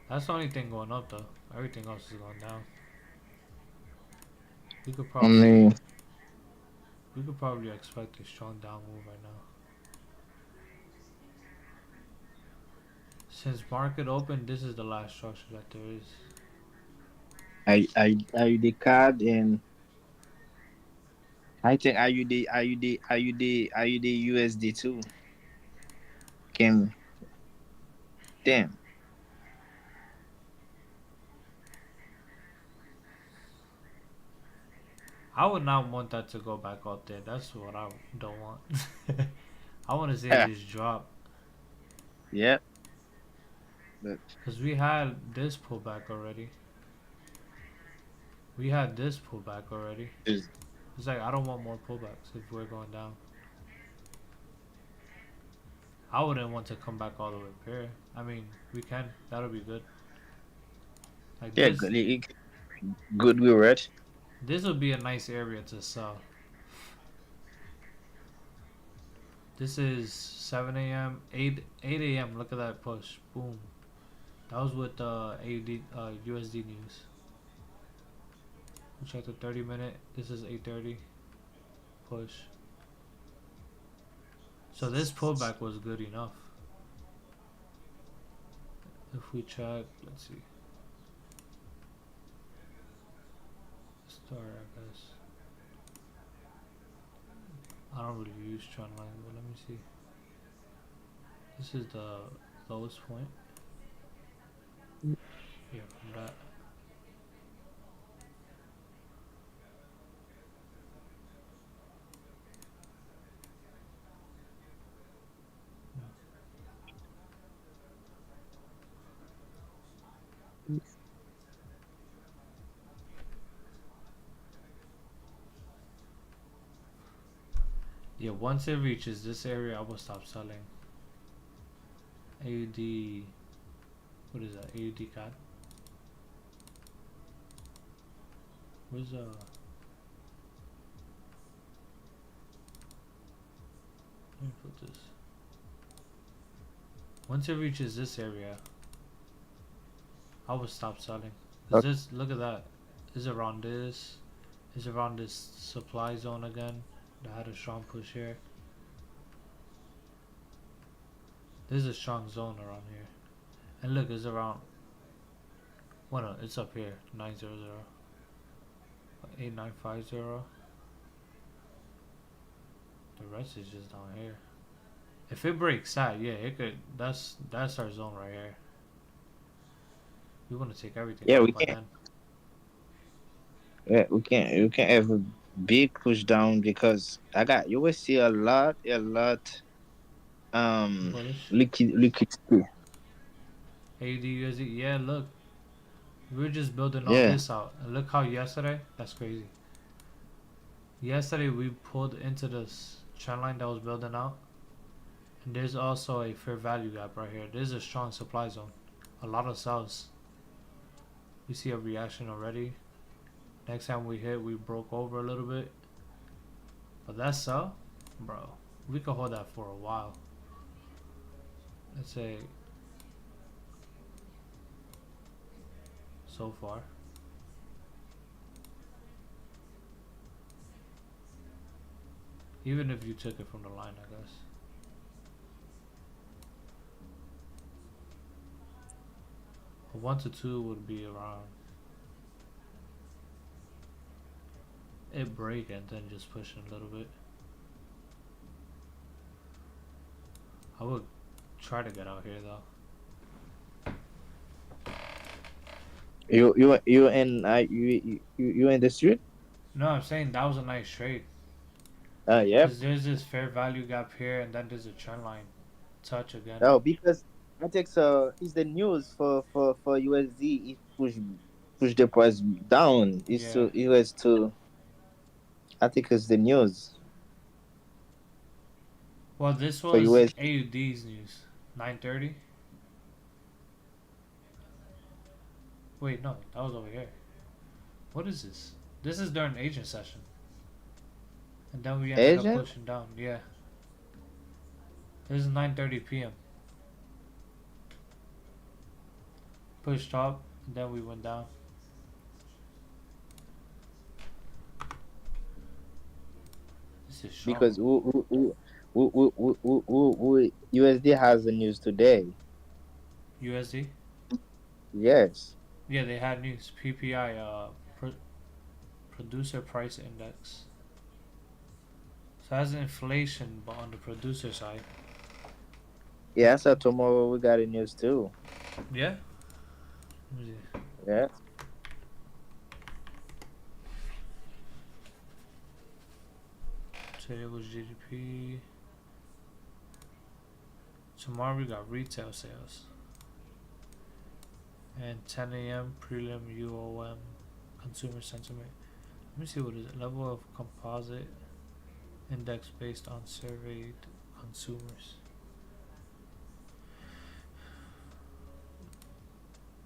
That's the only thing going up though. Everything else is going down. We could probably expect a strong down move right now. Since market open, this is the last structure that there is. IUD card and I think IUD USD too. Can damn. I would not want that to go back out there. That's what I don't want. I want to see it just drop. Yep. But Because we had this pullback already. it's It's like, I don't want more pullbacks if we're going down. I wouldn't want to come back all the way up here. I mean, we can. That'll be good. Like yeah, this. good we read. This would be a nice area to sell. This is 7 a.m. 8 a.m. Look at that push. Boom. That was with AUD USD news. We check the 30-minute. This is 8:30. Push. So this pullback was good enough. If we check, let's see. Star, I guess. I don't really use trend line, but let me see. This is the lowest point. Yeah, from that. Yeah, once it reaches this area, I will stop selling. AUD, what is that? AUD CAD? Where's let me put this. Once it reaches this area, I would stop selling. Cause Okay. this, look at that. Is around this. Is around this supply zone again. That had a strong push here. This is a strong zone around here. And look, it's around. Well, no, it's up here. 900, 8950. The rest is just down here. If it breaks that, yeah, it could. That's our zone right here. We want to take everything Yeah, out we by can't. then. Yeah, we can't have a big push down because I got you will see a lot Bullish. liquidity. AUD. Yeah, look, we're just building all Yeah. this out. And look how yesterday. That's crazy. Yesterday we pulled into this trend line that was building out, and there's also a fair value gap right here. There's a strong supply zone. A lot of sells. We see a reaction already. Next time we hit, we broke over a little bit. But that sell, bro, we could hold that for a while. Let's say so far. Even if you took it from the line, I guess. A 1 to 2 would be around it break and then just pushing a little bit. I would try to get out here though. You in the street? No, I'm saying that was a nice trade. Yep. Because there's this fair value gap here and then there's a trend line touch again. Oh, because I think so. It's the news for USD. It push the price down. It's Yeah. to US to. I think it's the news Well, this for was US. AUD's news. 9:30. Wait, no, that was over here. What is this? This is during agent session. And then we ended up Agent pushing down. Yeah. This is 9:30 p.m. Pushed up, and then we went down. This is strong. because USD has the news today. USD. Yes. Yeah, they had news. PPI, producer price index. So that's inflation, but on the producer side. Yeah. So tomorrow we got a news too. Yeah. Let me see. Yeah. Today was GDP. Tomorrow we got retail sales. And 10 a.m. prelim UOM consumer sentiment. Let me see what is it. Level of composite index based on surveyed consumers.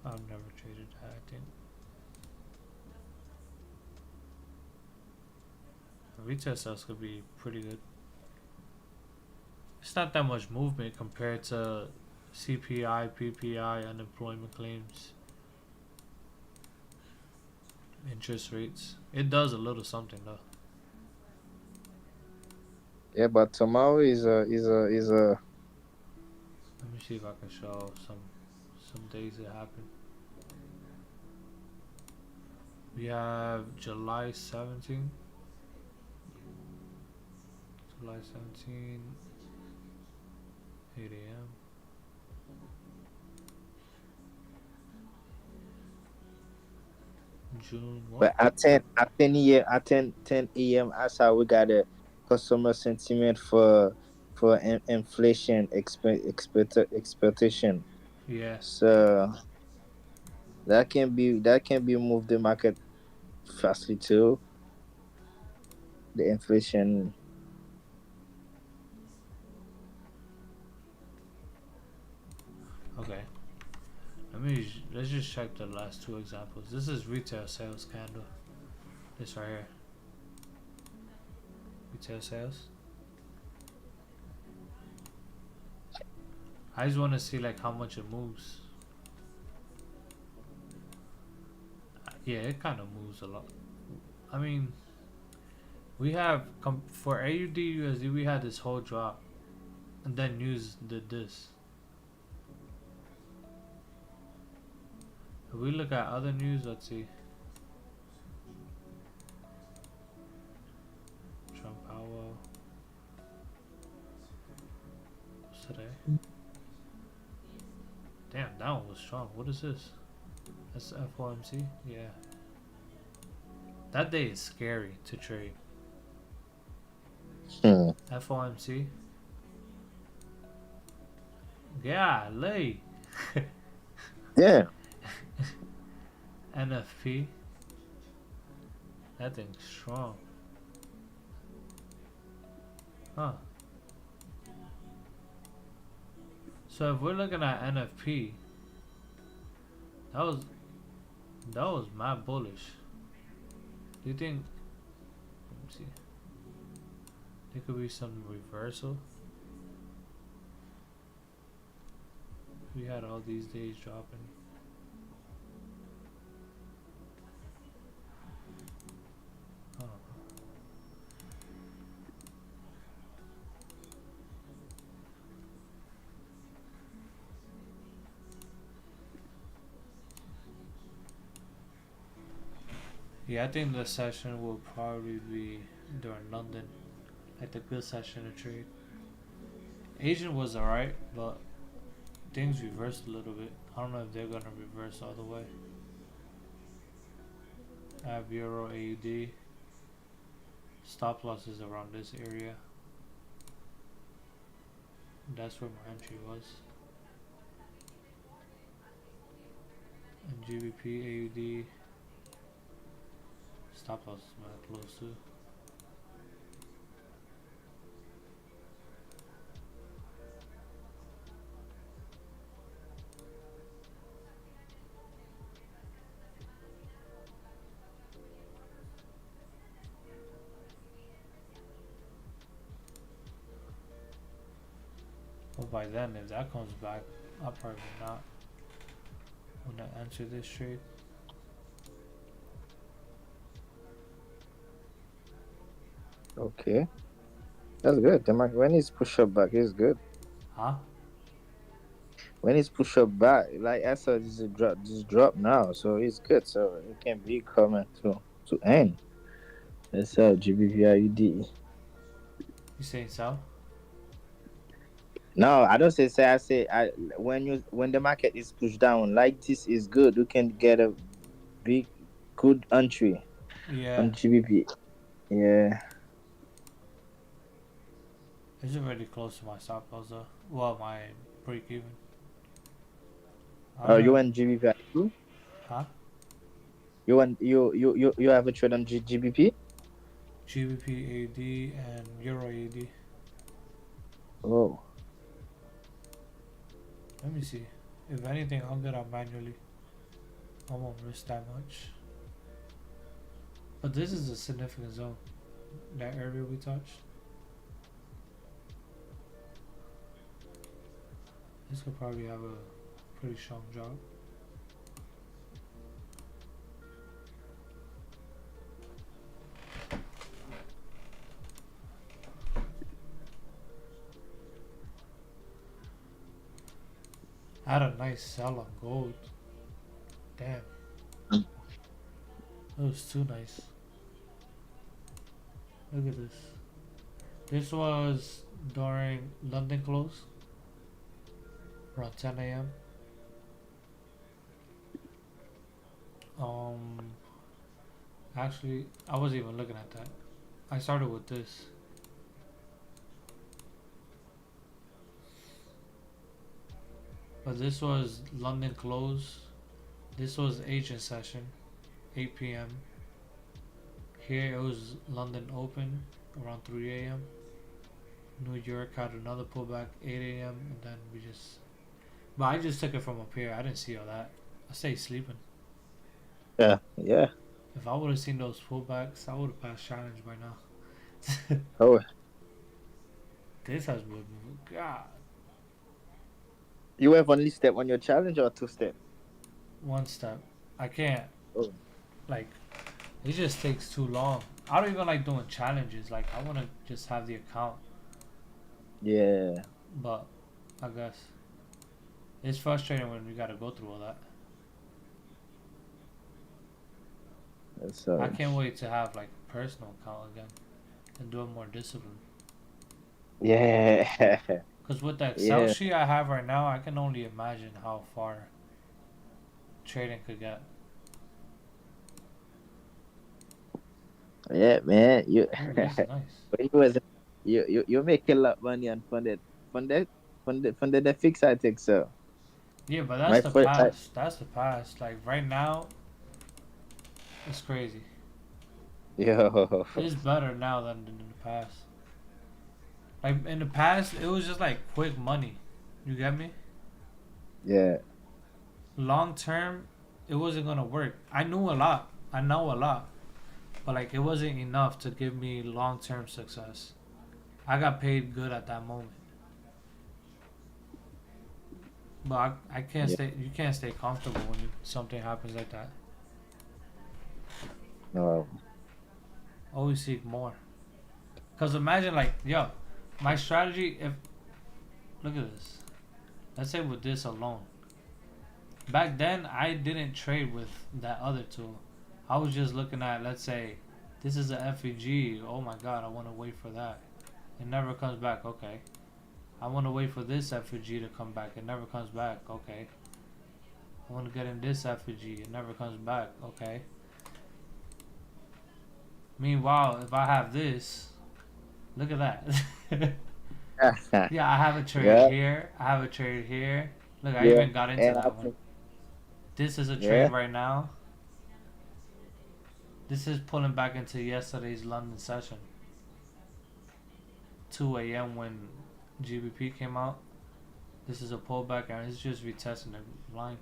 I've never traded that, I think. Retail sales could be pretty good. It's not that much movement compared to CPI, PPI, unemployment claims, interest rates. It does a little something though. Yeah. But tomorrow is a. Let me see if I can show some days it happened. We have July 17th. July 17, 8 a.m. June what? But at 10 a.m. I saw we got a customer sentiment for inflation expectation. Yeah. So that can be move the market fastly too. The inflation. Okay. Let's just check the last two examples. This is retail sales candle. This right here. Retail sales. I just want to see like how much it moves. Yeah, it kind of moves a lot. I mean, we have for AUD USD we had this whole drop, and then news did this. If we look at other news, let's see. Trump Powell. What's today? Damn, that one was strong. What is this? That's FOMC? Yeah. That day is scary to trade. FOMC. Yeah, lay. Yeah. NFP. That thing's strong. Huh. So if we're looking at NFP, that was mad bullish. Do you think? Let me see. There could be some reversal. We had all these days dropping. I don't know. Yeah, I think the session will probably be during London, like the good session to trade. Asian was alright, but things reversed a little bit. I don't know if they're gonna reverse all the way. I have Euro AUD. Stop loss is around this area. That's where my entry was. And GBP AUD. Stop loss is mad close too. But by then, if that comes back, I'll probably not want to enter this trade. Okay. That's good. When he's push up back, he's good. Huh? When he's push up back, like I said, this drop now, so it's good. So it can be coming to end. That's how GBVIUD. You saying so? No, I don't say. I say when the market is pushed down like this is good. You can get a big good entry Yeah. on GBP. Yeah. It's already close to my stop loss though. Well, my break even. I Oh, don't you know. want GBP too? Huh? You have a trade on GBP? GBP AD and Euro AD. Oh. Let me see. If anything, I'll get out manually. I won't risk that much. But this is a significant zone. That area we touched. This could probably have a pretty strong drop. I had a nice sell on gold. Damn. That was too nice. Look at this. This was during London close. Around 10 a.m. Actually, I wasn't even looking at that. I started with this. But this was London close. This was Asian session, 8 p.m. Here it was London open around 3 a.m. New York had another pullback 8 a.m. and then we just. But I just took it from up here. I didn't see all that. I stayed sleeping. Yeah. Yeah. If I would have seen those pullbacks, I would have passed challenge by now. Oh. This has been God. You have only step on your challenge or two step? One step. I can't. Oh. Like it just takes too long. I don't even like doing challenges. Like I want to just have the account, Yeah. but I guess it's frustrating when we gotta go through all that. I So can't wait to have like a personal account again and do it more disciplined. yeah. Cause with the Excel Yeah. sheet I have right now, I can only imagine how far trading could get. Yeah, man. You Oh, this is nice. when you was you make a lot of money on funded the fix I think so. Yeah, but that's My the first past. That's the past. Like right now, it's crazy. yo. It's better now than in the past. Like in the past, it was just like quick money. You get me? Yeah. Long term, it wasn't gonna work. I knew a lot. I know a lot, but like it wasn't enough to give me long term success. I got paid good at that moment, but I can't Yeah. stay. You can't stay comfortable when something happens like that. No. Always seek more. Cause imagine like yo, my strategy. If look at this. Let's say with this alone. Back then, I didn't trade with that other tool. I was just looking at, let's say, this is a FEG. Oh my god, I want to wait for that. It never comes back. Okay. I want to wait for this FEG to come back. It never comes back. Okay. I want to get in this FEG. It never comes back. Okay. Meanwhile, if I have this, look at that. Yeah, I have a trade Yeah. here. I have a trade here. Look, I Yeah. even got into And I that one. think This is a trade yeah. right now. This is pulling back into yesterday's London session. 2 a.m. when GBP came out. This is a pullback and it's just retesting the line.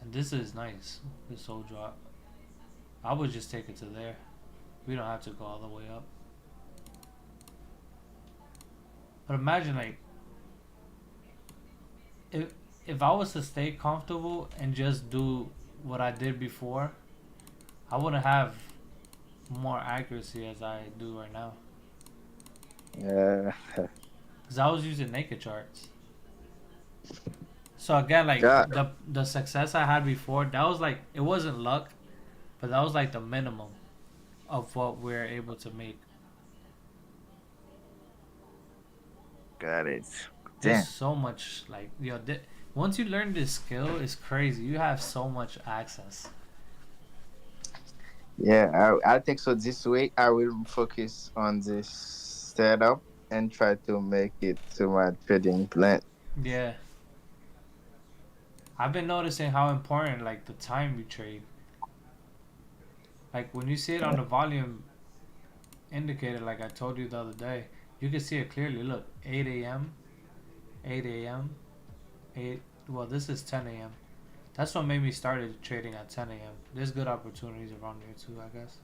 And this is nice. This whole drop. I would just take it to there. We don't have to go all the way up. But imagine like if if I was to stay comfortable and just do what I did before, I wouldn't have more accuracy as I do right now. Yeah. Cause I was using naked charts. So again, like God. the success I had before, that was like it wasn't luck, but that was like the minimum of what we're able to make. Got it. There's Damn. so much like once you learn this skill, it's crazy. You have so much access. Yeah, I think so. This week I will focus on this setup and try to make it to my trading plan. Yeah, I've been noticing how important like the time you trade. Like when you see it on the volume indicator, like I told you the other day, you can see it clearly. Look, 8 a.m., 8 a.m., 8. Well, this is 10 a.m. That's what made me started trading at 10 a.m. There's good opportunities around here too, I guess.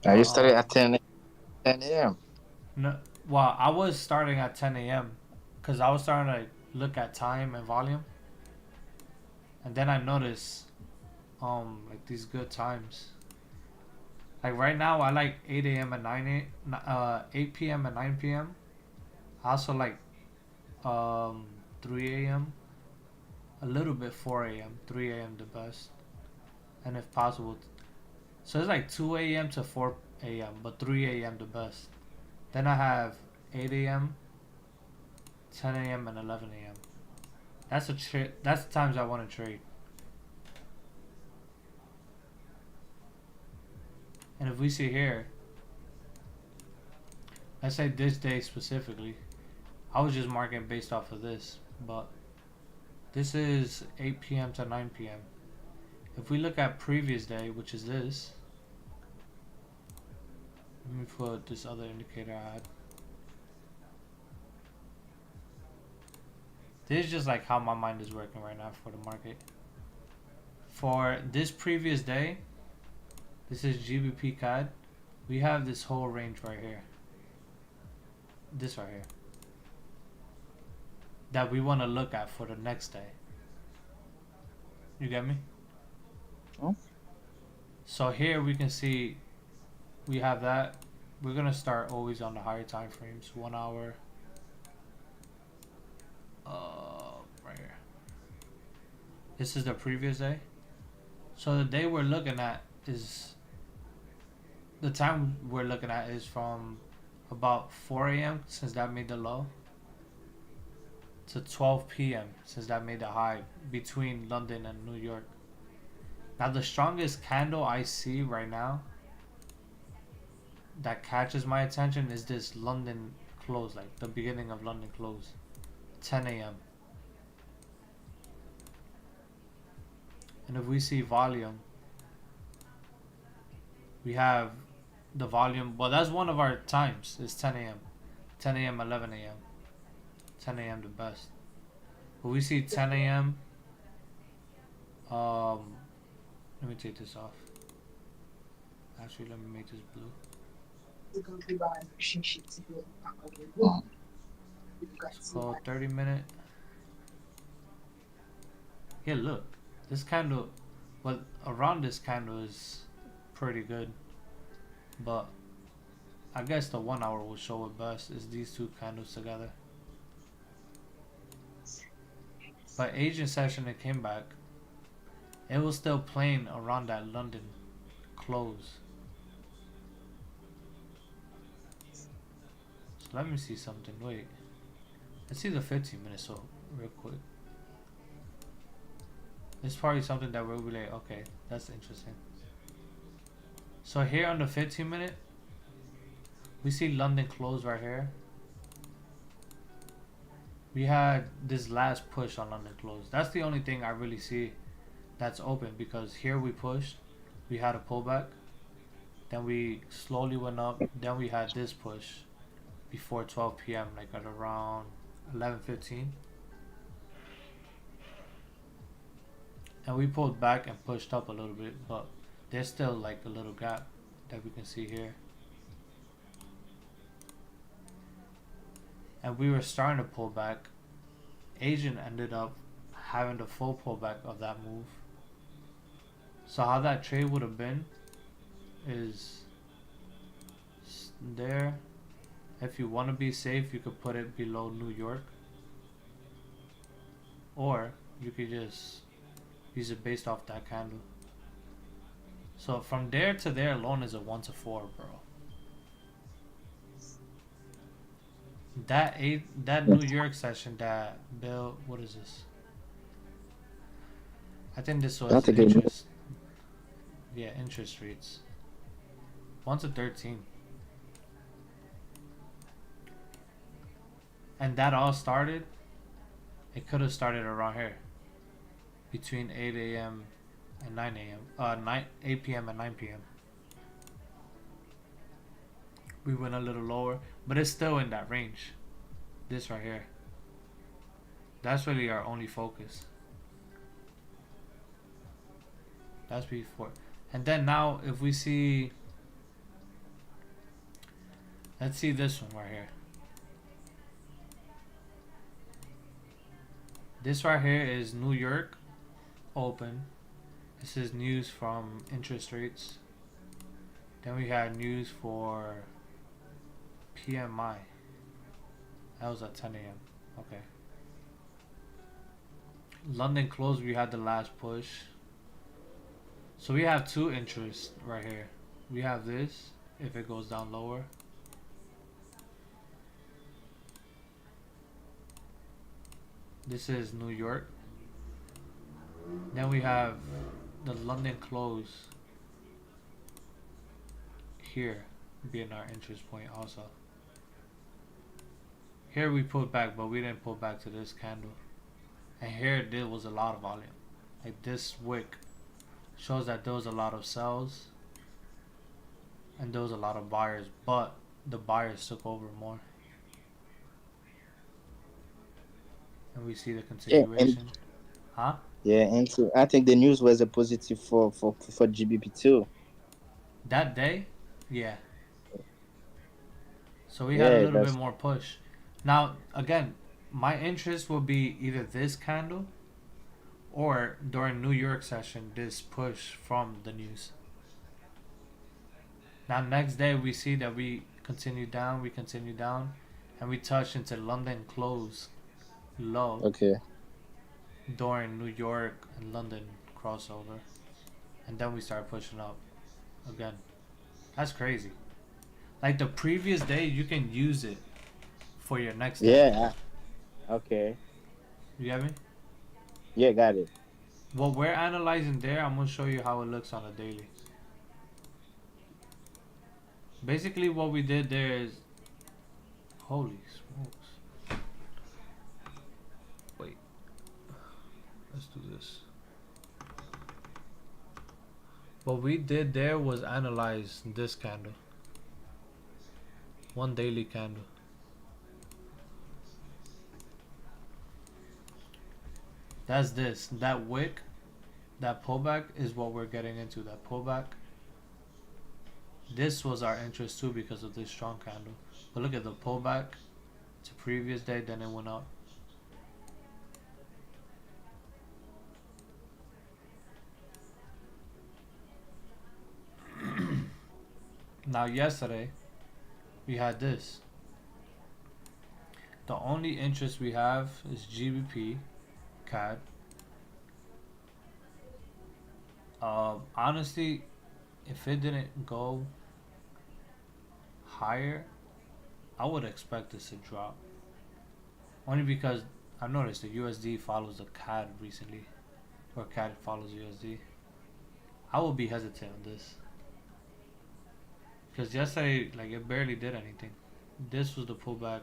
I But used to at 10 a.m. no, well, I was starting at 10 a.m. because I was starting to look at time and volume, and then I noticed like these good times. Like right now, I like 8 a.m. and 8 p.m. and 9 p.m. I also like 3 a.m. a little bit 4 a.m. 3 a.m. the best, and if possible, so it's like 2 a.m. to 4 a.m. but 3 a.m. the best. Then I have 8 a.m., 10 a.m. and 11 a.m. That's the times I want to trade. And if we see here, let's say this day specifically, I was just marking based off of this, but this is 8 p.m. to 9 p.m. If we look at previous day, which is this, let me put this other indicator I had. This is just like how my mind is working right now for the market. For this previous day, this is GBP CAD. We have this whole range right here. This right here. That we want to look at for the next day. You get me? Oh, So here we can see we have that. We're gonna start always on the higher time frames. 1 hour. Right here. This is the previous day. So the day we're looking at is the time we're looking at is from about 4 a.m. since that made the low to 12 p.m. since that made the high between London and New York. Now the strongest candle I see right now that catches my attention is this London close, like the beginning of London close, 10 a.m. And if we see volume, we have the volume. Well, that's one of our times. It's 10 a.m., 10 a.m., 11 a.m., 10 a.m. the best. But we see 10 a.m. Um, let me take this off. Actually, let me make this blue. So 30-minute. Yeah, look, this candle. Well, around this candle is pretty good, but I guess the 1 hour will show it best. Is these two candles together? But Asian session it came back. It was still playing around that London close. So let me see something. Wait. Let's see the 15 minutes so real quick. It's probably something that we'll be like, okay, that's interesting. So here on the 15-minute, we see London close right here. We had this last push on London close. That's the only thing I really see that's open, because here we pushed, we had a pullback, then we slowly went up, then we had this push before 12 p.m. like at around 11:15, and we pulled back and pushed up a little bit, but there's still like a little gap that we can see here, and we were starting to pull back. Asian ended up having the full pullback of that move. So how that trade would have been is there. If you want to be safe, you could put it below New York, or you could just use it based off that candle. So from there to there alone is a 1 to 4, bro. That New York session, that Bill, what is this? I think this I was think it. interest. Yeah, interest rates. 1 to 13. And that all started, it could have started around here. Between 8 a.m. and 9 a.m. 8 p.m. and 9 p.m. We went a little lower, but it's still in that range. This right here. That's really our only focus. That's before. And then now if we see, let's see this one right here. This right here is New York open. This is news from interest rates. Then we had news for PMI. That was at 10 a.m. Okay. London closed, we had the last push. So we have two interests right here. We have this, if it goes down lower. This is New York. Then we have the London close here being our interest point also. Here we pulled back, but we didn't pull back to this candle. And here there was a lot of volume. Like this wick shows that there was a lot of sells and there was a lot of buyers, but the buyers took over more. And we see the Yeah, continuation. Huh? and so I think the news was a positive for GBP too. That day? Yeah. So we had a Yeah, little bit that's more push. Now, again, my interest will be either this candle or during New York session, this push from the news. Now next day we see that we continue down, and we touch into London close low Okay. during New York and London crossover, and then we start pushing up again. That's crazy. Like the previous day, you can use it for your next day. Yeah. Okay. You get me? Yeah, got it. What we're analyzing there, I'm gonna show you how it looks on a daily. Basically, what we did there is, holy smokes! Wait, let's do this. What we did there was analyze this candle, one daily candle. That's this. That wick, that pullback is what we're getting into. That pullback. This was our interest too because of this strong candle. But look at the pullback to previous day, then it went up. Now yesterday we had this. The only interest we have is GBP, CAD. Honestly, if it didn't go higher, I would expect this to drop. Only because I've noticed the USD follows the CAD recently, or CAD follows USD. I will be hesitant on this because yesterday, like it barely did anything. This was the pullback,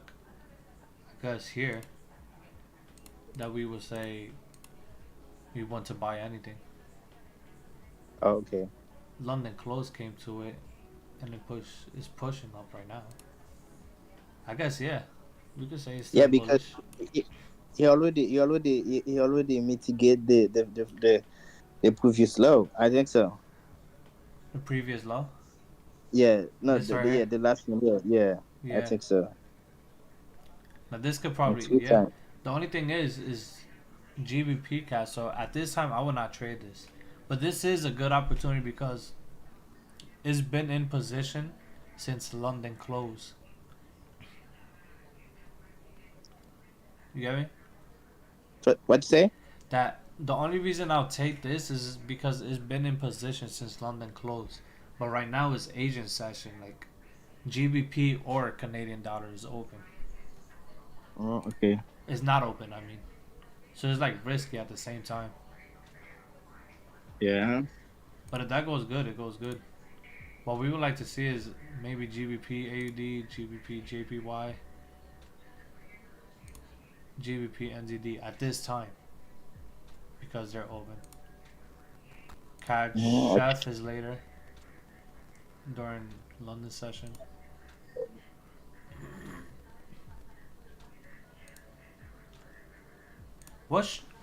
I guess here, that we would say we want to buy anything. Okay. London close came to it, and it is pushing up right now. I guess yeah, we could say it's Yeah, still because bullish. he, he already mitigate the previous low. I think so. The previous low, Yeah. No. this right here, The last one. Yeah. Yeah. I yeah. think so. Now this could And probably two yeah. times. The only thing is GBP cash. So at this time, I would not trade this, but this is a good opportunity because it's been in position since London close. You get me? What you say? That the only reason I'll take this is because it's been in position since London closed. But right now it's Asian session, like GBP or Canadian dollar is open. Oh, okay. It's not open, I mean. So it's like risky at the same time. Yeah. But if that goes good, it goes good. What we would like to see is maybe GBP AUD, GBP JPY, GBP NZD at this time because they're open. CAD Oh, okay. Chef is later during London session.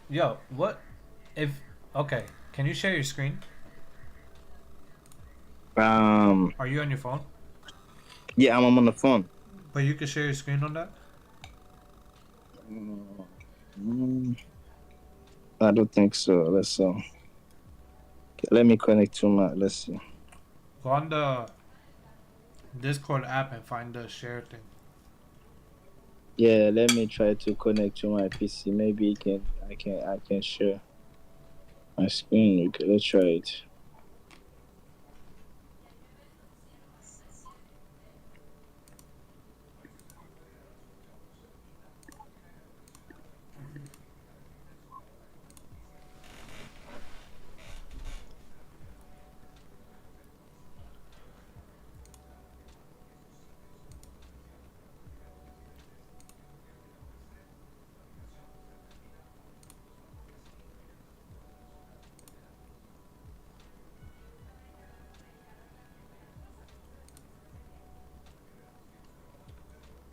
Yo, what if okay, can you share your screen? Um. Are you on your phone? Yeah, I'm on the phone. But you can share your screen on that? Mm, I don't think so. Let's see. Let me connect to my. Let's see. Go on the Discord app and find the share thing. Yeah, let me try to connect to my PC. Maybe I can share my screen. Okay, let's try it.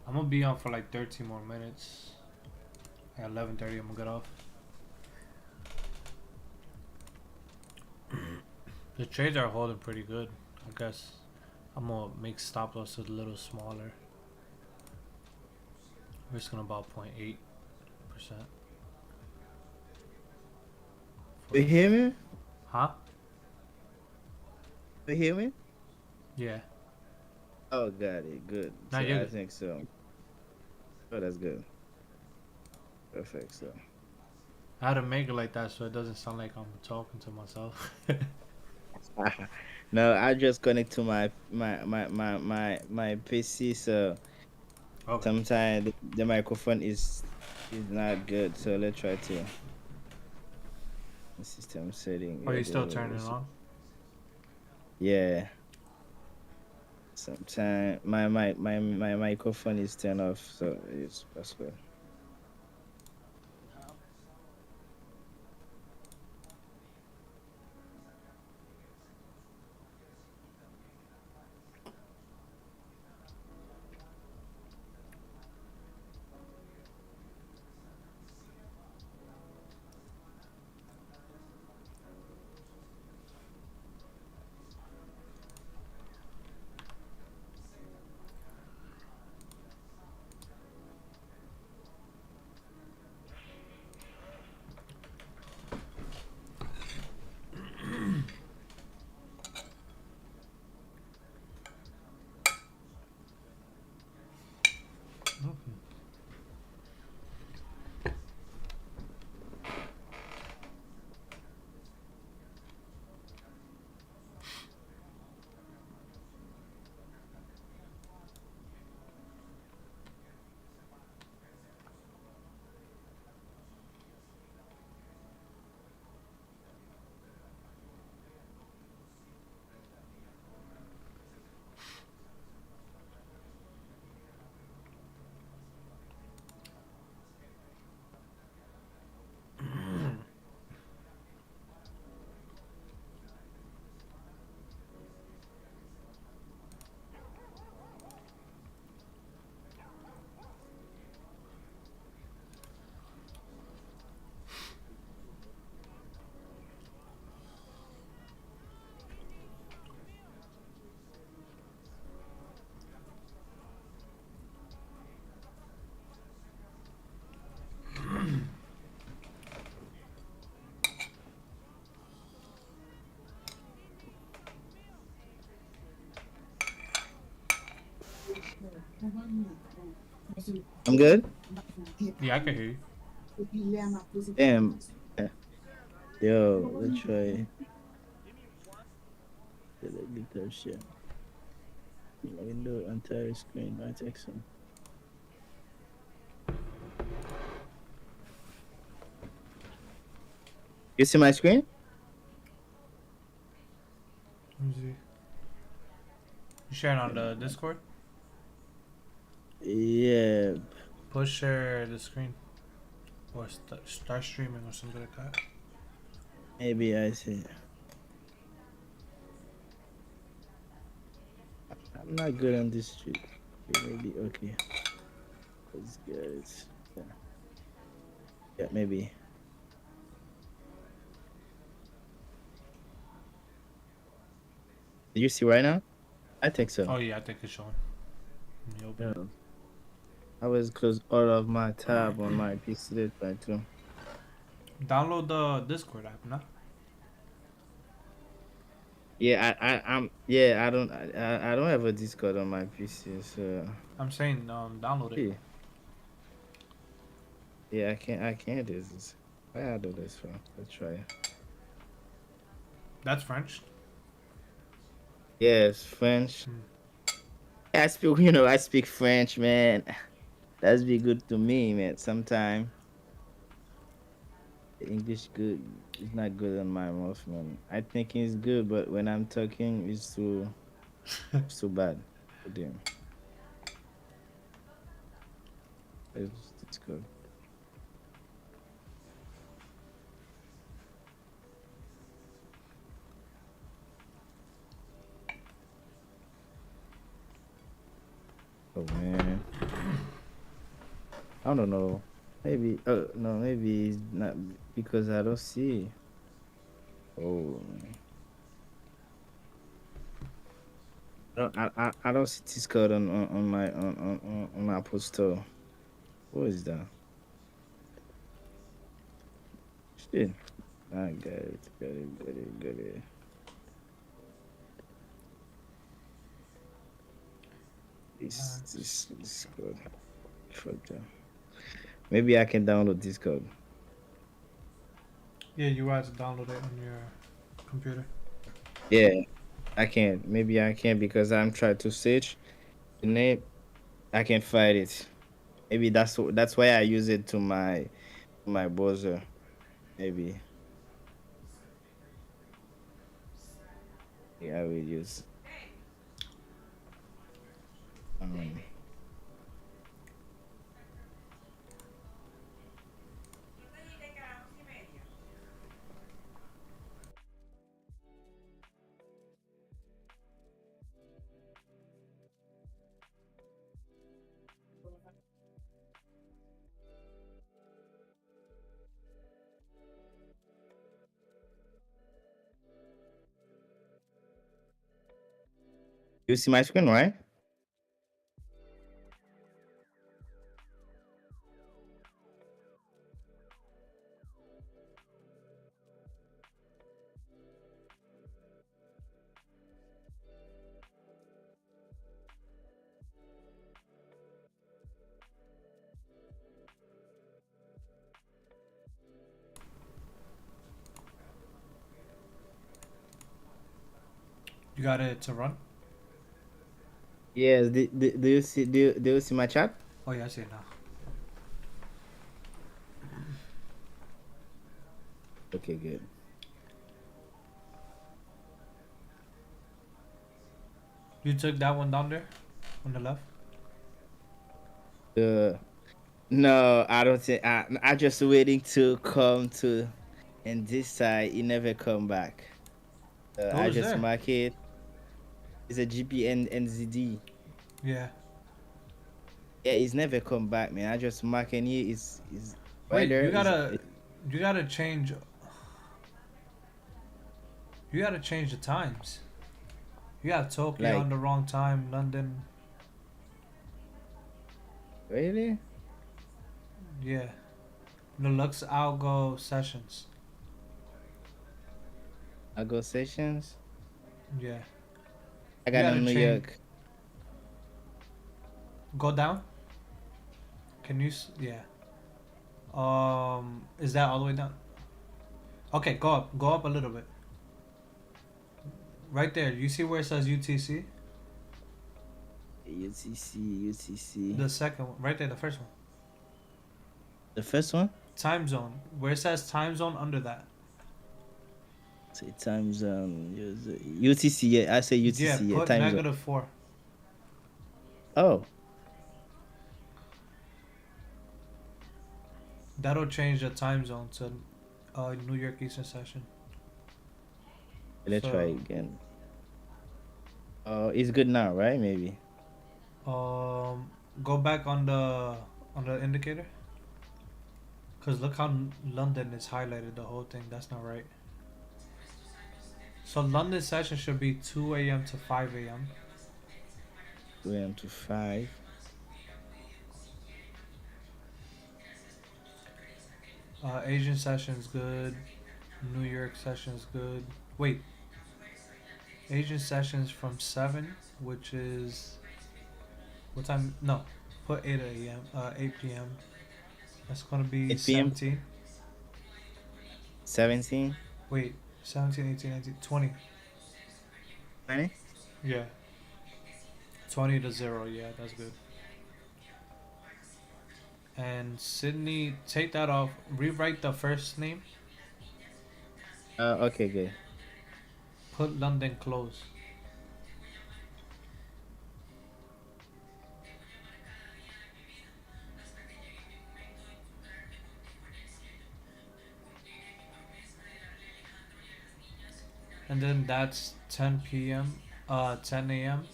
I'm gonna be on for like 13 more minutes. At 11:30, I'm gonna get off. The trades are holding pretty good. I guess I'm gonna make stop loss a little smaller. Risking about 0.8%. You hear me? Huh? You hear me? Yeah. Oh, got it. Good. Now So you're I good. think so. Oh, that's good. Perfect. So. I had to make it like that so it doesn't sound like I'm talking to myself. No, I just connect to my PC. So Okay. sometimes the microphone is not good. So let's try to the system setting. Are Yeah, you still turning it on? yeah. Sometimes my microphone is turned off, so it's that's good. Okay. I'm good. Yeah, I can hear you. Damn. Yeah. Yo, let's try the share. Window entire screen. I take some. You see my screen? Let me see. You sharing on the Discord? Yeah, Push share the screen or start streaming or something like that. maybe I see. I'm not good on this street. Okay, maybe okay. Let's get it. Yeah, yeah, maybe. Do you see right now? I think so. Oh yeah, I think it's showing. Let me open Yeah. it. I always close all of my tab on my PC that time too. Download the Discord app, no? Yeah, yeah, I don't have a Discord on my PC, so I'm saying download it. yeah, yeah, I can't do this. Why I do this for? Let's try. That's French. Yes, French. Hmm. I speak French, man. That's be good to me, man. Sometime the English good is not good on my mouth, man. I think it's good, but when I'm talking, it's too bad for them. It's good. Oh man, I don't know. Maybe no, maybe it's not because I don't see. Oh man, I don't see this code on my on my Apple Store. What is that? Shit. I got it. Got it. Got it. Got it. This Max. Discord. Photo. Maybe I can download Discord. Yeah, you have to download it on your computer. Yeah, I can't. Maybe I can because I'm trying to search the name. I can find it. Maybe that's why I use it to my browser. Maybe yeah, I will use. Um, you see my screen, right? You got it to run? Yes. Do you see do you see my chat? Oh yeah, I see it now. Okay, good. You took that one down there on the left? Uh, no, I don't think. I just waiting to come to, and this side he never come back. Oh, I it's just there. mark it. It's a GP and NZD. Yeah. Yeah, he's never come back, man. I just marking here is right Wait, there. you Is gotta you gotta change you gotta change the times. You got Tokyo like on the wrong time, London. really? Yeah. The Lux Algo sessions. I go sessions. Yeah. I You got gotta in New change. York. Go down. Can you? Yeah. Is that all the way down? Okay, go up. Go up a little bit. Right there. You see where it says UTC? UTC, UTC. The second one. Right there. The first one. The first one. Time zone. Where it says time zone under that. Say time zone. UTC. Yeah, I say Yeah. UTC. Yeah, Put time zone. -4. Oh, That'll change the time zone to New York Eastern Session. let's try So again. Oh, it's good now, right? Maybe. go back on the indicator. Cause look how London is highlighted. The whole thing. That's not right. So London session should be 2 a.m. to 5 a.m. 2 a.m. to 5. Asian session's good. New York session's good. Wait, Asian session's from 7, which is what time? No, put 8 a.m. 8 p.m. That's gonna be 8 p.m. 17. 17. Wait, 17, 18, 19, 20. 20. Yeah, 20 to 0. Yeah, that's good. And Sydney, take that off. Rewrite the first name. Okay, good. Put London close. And then that's 10 p.m. 10 a.m.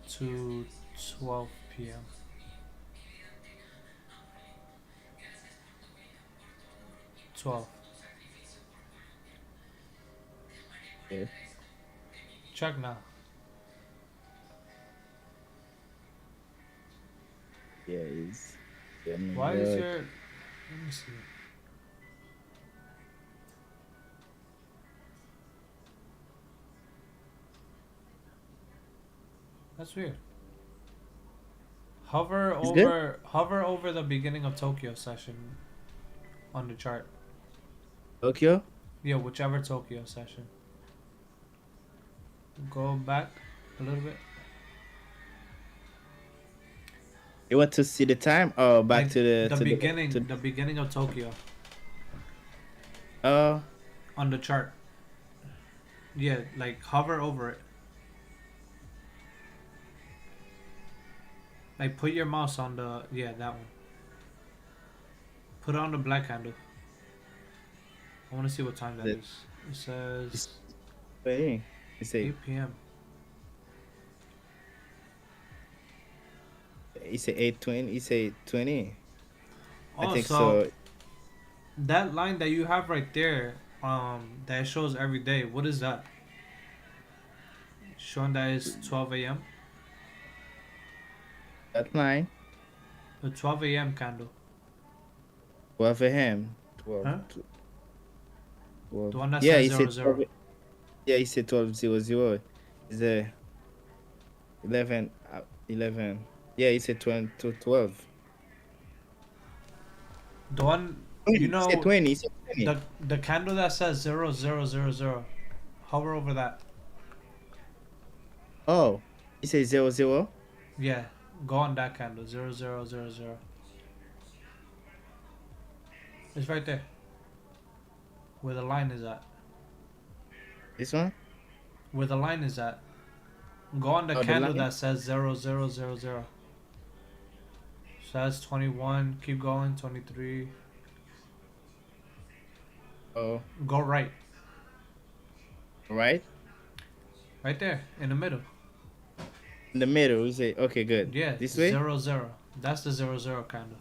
to 12 p.m. 12. Yeah, Check now. yeah, it's yeah, New Why is York. your? Let me see. That's weird. It's good. Hover over the beginning of Tokyo session on the chart. Tokyo. Yeah, whichever Tokyo session. Go back a little bit. You want to see the time? Oh, back Like to the to the beginning of Tokyo oh on the chart. Yeah, like hover over it. Like put your mouse on the yeah that one. Put it on the black handle. I want to see what time that the is. It says it's hey, you say 8 p.m. you say 8:20. You say 20. I Oh, think so so. that line that you have right there, that shows every day. What is that? Showing that it's 12 a.m. That line. The 12 a.m. candle, 12 a.m. 12, huh? 12. The one that Yeah, says you zero said 12. zero. Yeah, you said 12:00. Is a 11 11. Yeah, you said 20 to 12. The one you 20. You said know 20. You said 20. the candle that says 0000. Hover over that. Oh, you say 00. Yeah, go on that candle 0000. It's right there where the line is at. This one? Where the line is at. Go on the Oh, the candle line? that says 0000. So that's 21. Keep going. 23. Oh, Go right. right? Right there in the middle. In the middle, you say, okay, good. Yeah, This way? 00. That's the 00 candle.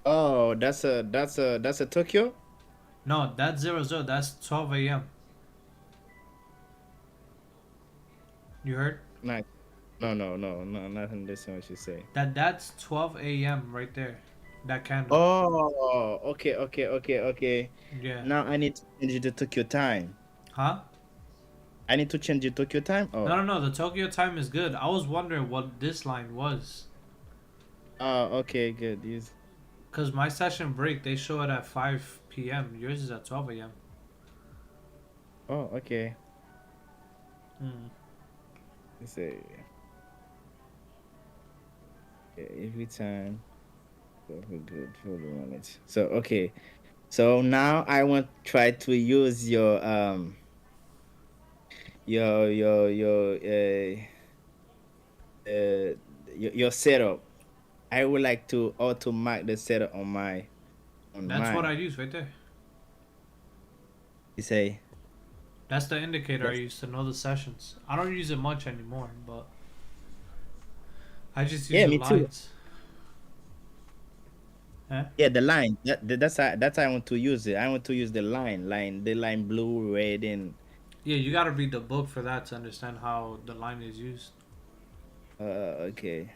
Oh, that's a Tokyo? No, that's 00. That's 12 a.m. You heard? Nice. No, no, no, no, nothing listen what you say. That's 12 a.m. right there. That candle. Oh, okay, okay, okay, okay. Yeah. Now I need to change it to Tokyo time. Huh? I need to change it to Tokyo time? No, Oh. no, no. The Tokyo time is good. I was wondering what this line was. Oh, okay, good. Use Because my session break, they show it at 5 p.m. Yours is at 12 a.m. Oh, okay. Mm. Let's say okay, every time. Okay, good. Hold on a minute. So okay. So now I want to try to use uh your setup. I would like to auto mark the setup on That's what I mine. use right there. You say That's the indicator I that's use to know the sessions. I don't use it much anymore, but I just use yeah, the me too. lines. Huh? Yeah, the line. That's how I want to use it. I want to use the line blue, red, and Yeah, you gotta read the book for that to understand how the line is used. okay.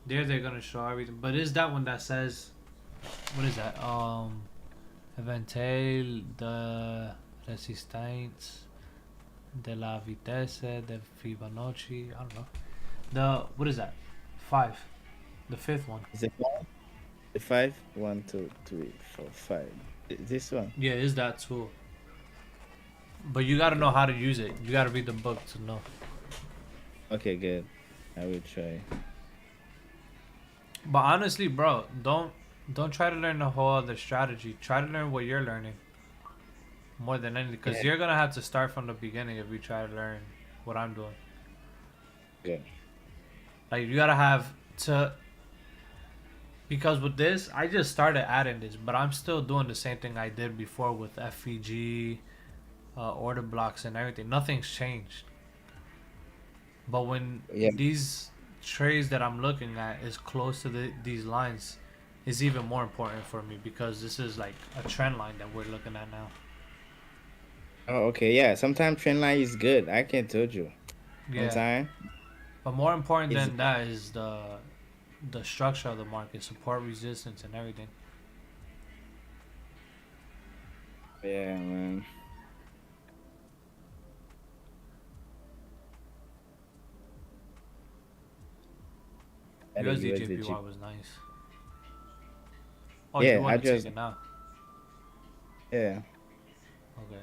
There, they're gonna show everything. But is that one that says what is that? Eventuel de resistance de la vitesse de Fibonacci. I don't know. The what is that? 5. The fifth one. Is it five? The five? 1, 2, 3, 4, 5. This one. Yeah, is that tool. But you gotta know Okay. how to use it. You gotta read the book to know. Okay, good. I will try. But honestly, bro, don't try to learn the whole other strategy. Try to learn what you're learning more than anything, because Yeah, you're gonna have to start from the beginning if you try to learn what I'm doing. good. Like you gotta have to, because with this, I just started adding this, but I'm still doing the same thing I did before with FEG, order blocks, and everything. Nothing's changed. But when Yeah. these trays that I'm looking at is close to these lines, is even more important for me because this is like a trend line that we're looking at now. Oh, okay. Yeah. Sometimes trend line is good. I can told you. Yeah, Sometimes but more important it's than that is the structure of the market, support, resistance, and everything. yeah, man. Yeah, the USD USD JPY G. was nice. Oh, you Yeah, I want to take just it now? yeah. Okay.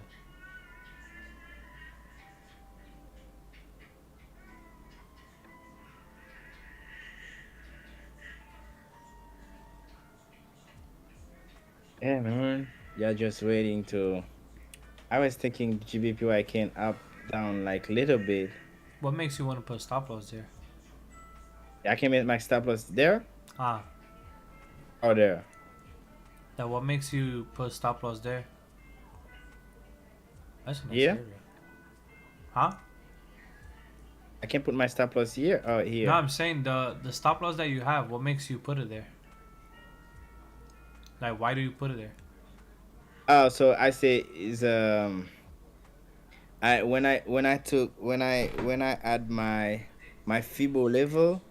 Yeah, man. Yeah, just waiting to. I was thinking GBPY can up down like little bit. What makes you want to put stop loss there? I can make my stop loss there Ah, or there. that what makes you put stop loss there? That's a nice Yeah, area. Huh? I can put my stop loss here or No, here. I'm saying the stop loss that you have. What makes you put it there? Like, why do you put it there? Oh, so I say is I when I add my FIBO level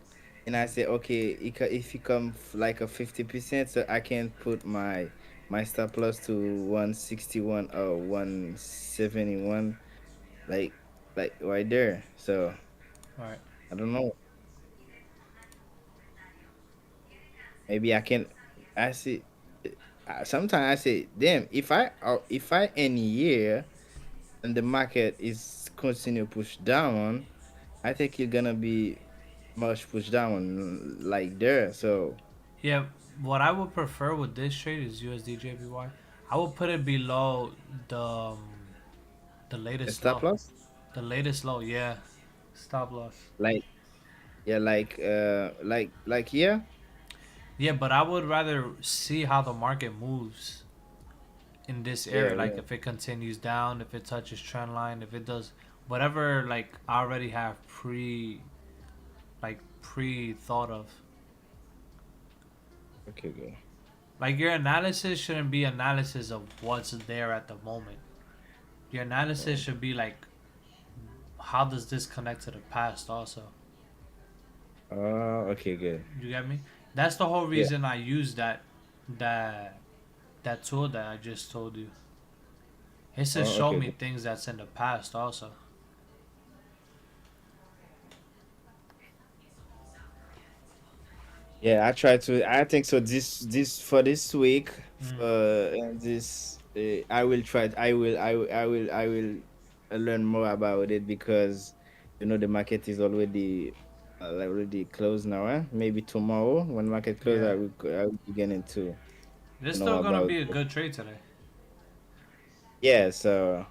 and I say okay if it come like a 50%, so I can put my stop loss to 161 or 171 like right there. So All right. I don't know. Maybe I can. I see. Sometimes I say, damn. If I end year and the market is continue push down, I think you're gonna be much push down like there. So Yeah, what I would prefer with this trade is USD JPY. I would put it below the um, the a latest stop low. loss, The latest low, yeah. Stop loss. like yeah, yeah, Yeah, but I would rather see how the market moves in this area. yeah, Like yeah. if it continues down, if it touches trend line, if it does whatever. Like I already have pre thought of. Okay, good. Like your analysis shouldn't be analysis of what's there at the moment. Your analysis Oh, should be like how does this connect to the past also. okay, good. You get me? That's the whole Yeah. reason I use that that tool that I just told you. It's to Oh, show okay, me good. things that's in the past also. Yeah, I try to. I think so. This for this week. Mm, And this, I will try. I will learn more about it because the market is already closed now. Maybe tomorrow when market close, yeah. I will begin to It's know still gonna about be a it. good trade today. Yeah. So.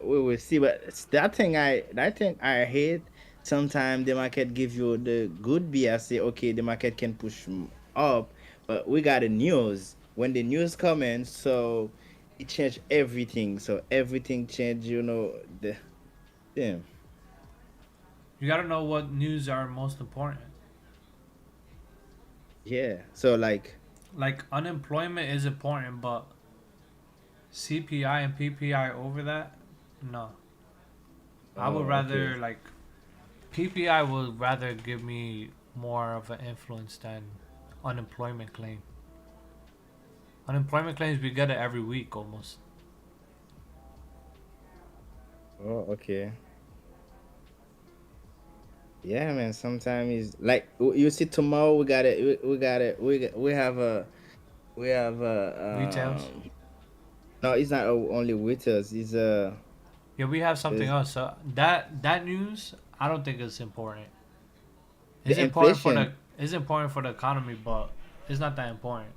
We will see, but that thing I hate. Sometimes the market give you the good beer. Say okay, the market can push up, but we got the news. When the news come in, so it change everything. So everything change. The damn. You gotta know what news are most important. Yeah. So like, Like unemployment is important, but CPI and PPI over that, no. I would oh okay. rather like PPI would rather give me more of an influence than unemployment claim. Unemployment claims we get it every week almost. Oh okay. Yeah, man. Sometimes it's like you see tomorrow we got it. We got it. We have Retails. a. No, it's not only with us. Yeah, we have something It's else. So that news, I don't think it's important. the It's important for inflation. the economy, but it's not that important.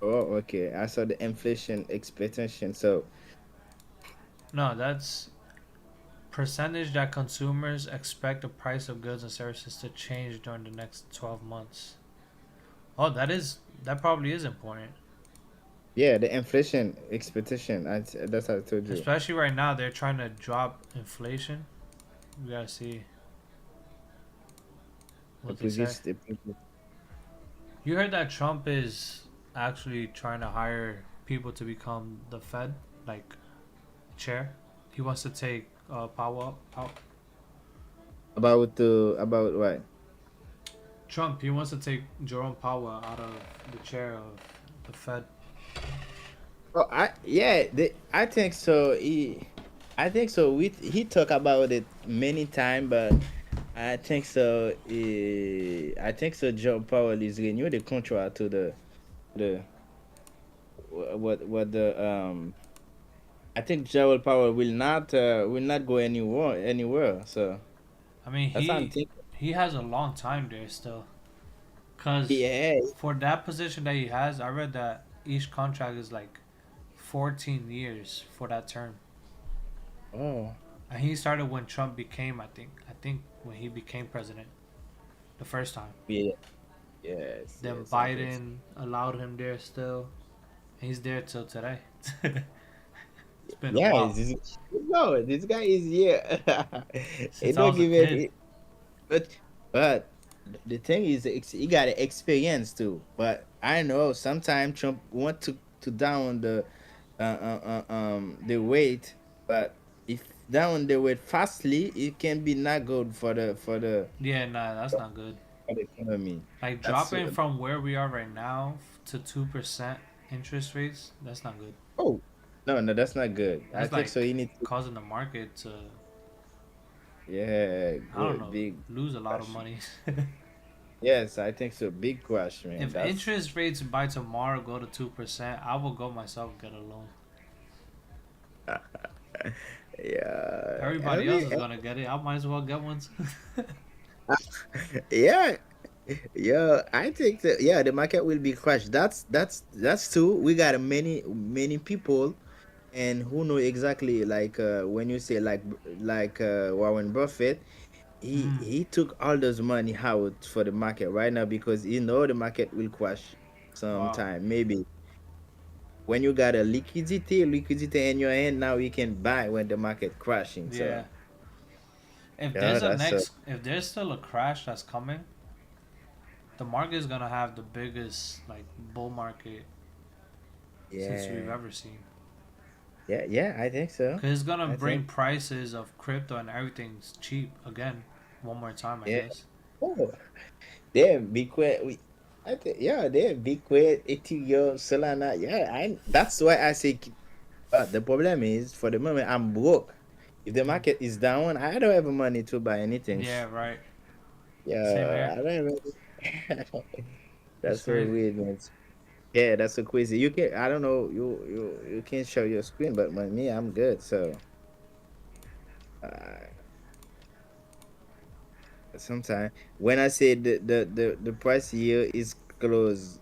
Oh, okay. I saw the inflation expectation. So, No, that's percentage that consumers expect the price of goods and services to change during the next 12 months. Oh, that probably is important. yeah, the inflation expectation. That's how I told you. Especially right now, they're trying to drop inflation. We gotta see The what they say. previous, the previous. You heard that Trump is actually trying to hire people to become the Fed, like chair. He wants to take Powell out. About what? Trump, he wants to take Jerome Powell out of the chair of the Fed. Oh, I think so. I think so. He talked about it many times, but I think so. I think so. Joe Powell is renew the contract to the what the I think Joel Powell will not go anywhere. So I mean, that's what I'm thinking. he has a long time there still. Cause Yeah. for that position that he has, I read that each contract is like 14 years for that term. Oh. And he started when Trump became, I think when he became president the first time. Yeah. Yes. Then Yes. I think so. Biden allowed him there still. He's there till today. It's been a Yeah. while No, this guy is here. He since I don't was a give kid. it. But the thing is, he got experience too. But I know sometimes Trump want to down the weight, but if down the weight fastly, it can be not good Yeah, nah, that's not good. for the economy. Like That's dropping from where we are right now to 2% interest rates, that's not good. oh no, that's not good. I That's think so. like You need to causing the market to, yeah, I don't good know, big lose a lot of crash. money. Yes, I think so. Big crash, man. If That's interest rates by tomorrow go to 2%, I will go myself get a loan. yeah. Everybody else is gonna get it. I might as well get one too. Yeah, yeah, I think that yeah, the market will be crashed. That's true. We got a many people and who know exactly like when you say like Warren Buffett, Mm, he took all those money out for the market right now because he know the market will crash wow. sometime. Maybe when you got a liquidity in your hand, now you can buy when the market crashing. Yeah. So yeah, that's If there's still a crash that's coming, the market is gonna have the biggest like bull market since we've yeah, ever seen. yeah. I think so. Cause it's gonna I bring think prices of crypto and everything's cheap again, one more time, I yeah. guess. Oh, damn, Bitcoin. I think yeah, damn, Bitcoin, Ethereum, Solana. Yeah, I. That's why I say. The problem is, for the moment, I'm broke. If the Mm. market is down, I don't have money to buy anything. Yeah, right. Same Yeah, here. I don't have. It's That's so crazy. weird, man. Yeah, that's so crazy. You can. I don't know. You can show your screen, but with me, I'm good. So uh, sometimes when I say the price here is close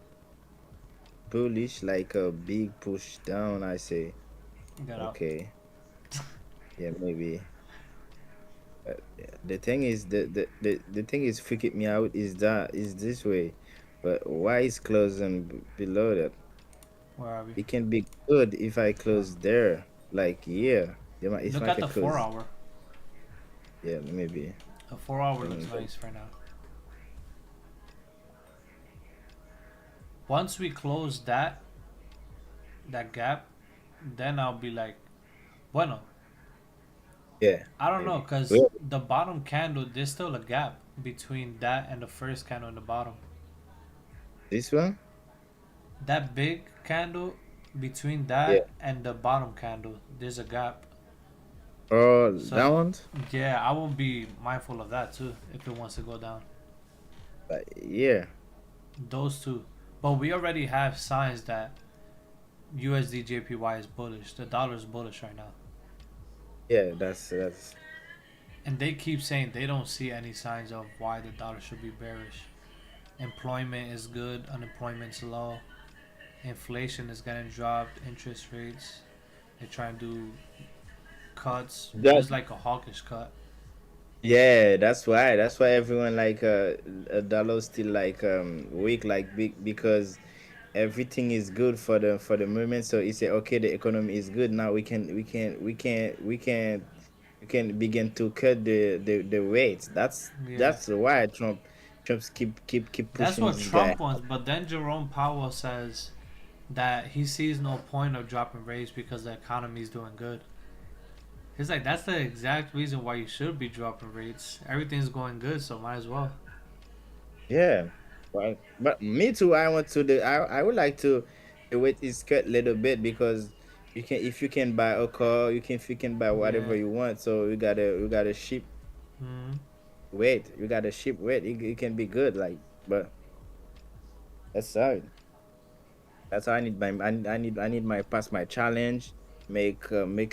bullish, like a big push down, I say Get out. okay, yeah, maybe. Yeah, the thing is the thing is freaking me out is this way, but why is closing below that? Where are we? It can be good if I Oh. close there, like here. If Look I at can the four close, hour. yeah, maybe. The 4 hour Let me looks go. nice right now. Once we close that gap, then I'll be like, bueno. Yeah, I don't know, maybe. cause Well, the bottom candle, there's still a gap between that and the first candle in the bottom. this one, That big candle between yeah. that and the bottom candle, there's a gap. Oh, that So one, yeah, I will be mindful of that too if it wants to go down. yeah, Those two, but we already have signs that USD JPY is bullish. The dollar is bullish right now. yeah. That's And they keep saying they don't see any signs of why the dollar should be bearish. Employment is good, unemployment's low, inflation is getting dropped, interest rates. They're trying to do cuts, but that. it's like a hawkish cut. Yeah, that's why everyone like a dollar still like weak like big because everything is good for the moment. So he said, okay, the economy is good now. We can begin to cut the rates. Yeah. That's why Trump's keep That's pushing what this guy. Trump wants, but then Jerome Powell says that he sees no point of dropping rates because the economy is doing good. He's like, that's the exact reason why you should be dropping rates. Everything's going good, so might as well. Yeah, but me too. I want to I would like to the weight is cut a little bit because you can if you can buy a car, you can buy whatever Yeah. you want. So we gotta ship. Hmm. weight. You got to ship weight. It can be good, like, but that's hard. That's how I need my I need my pass my challenge, make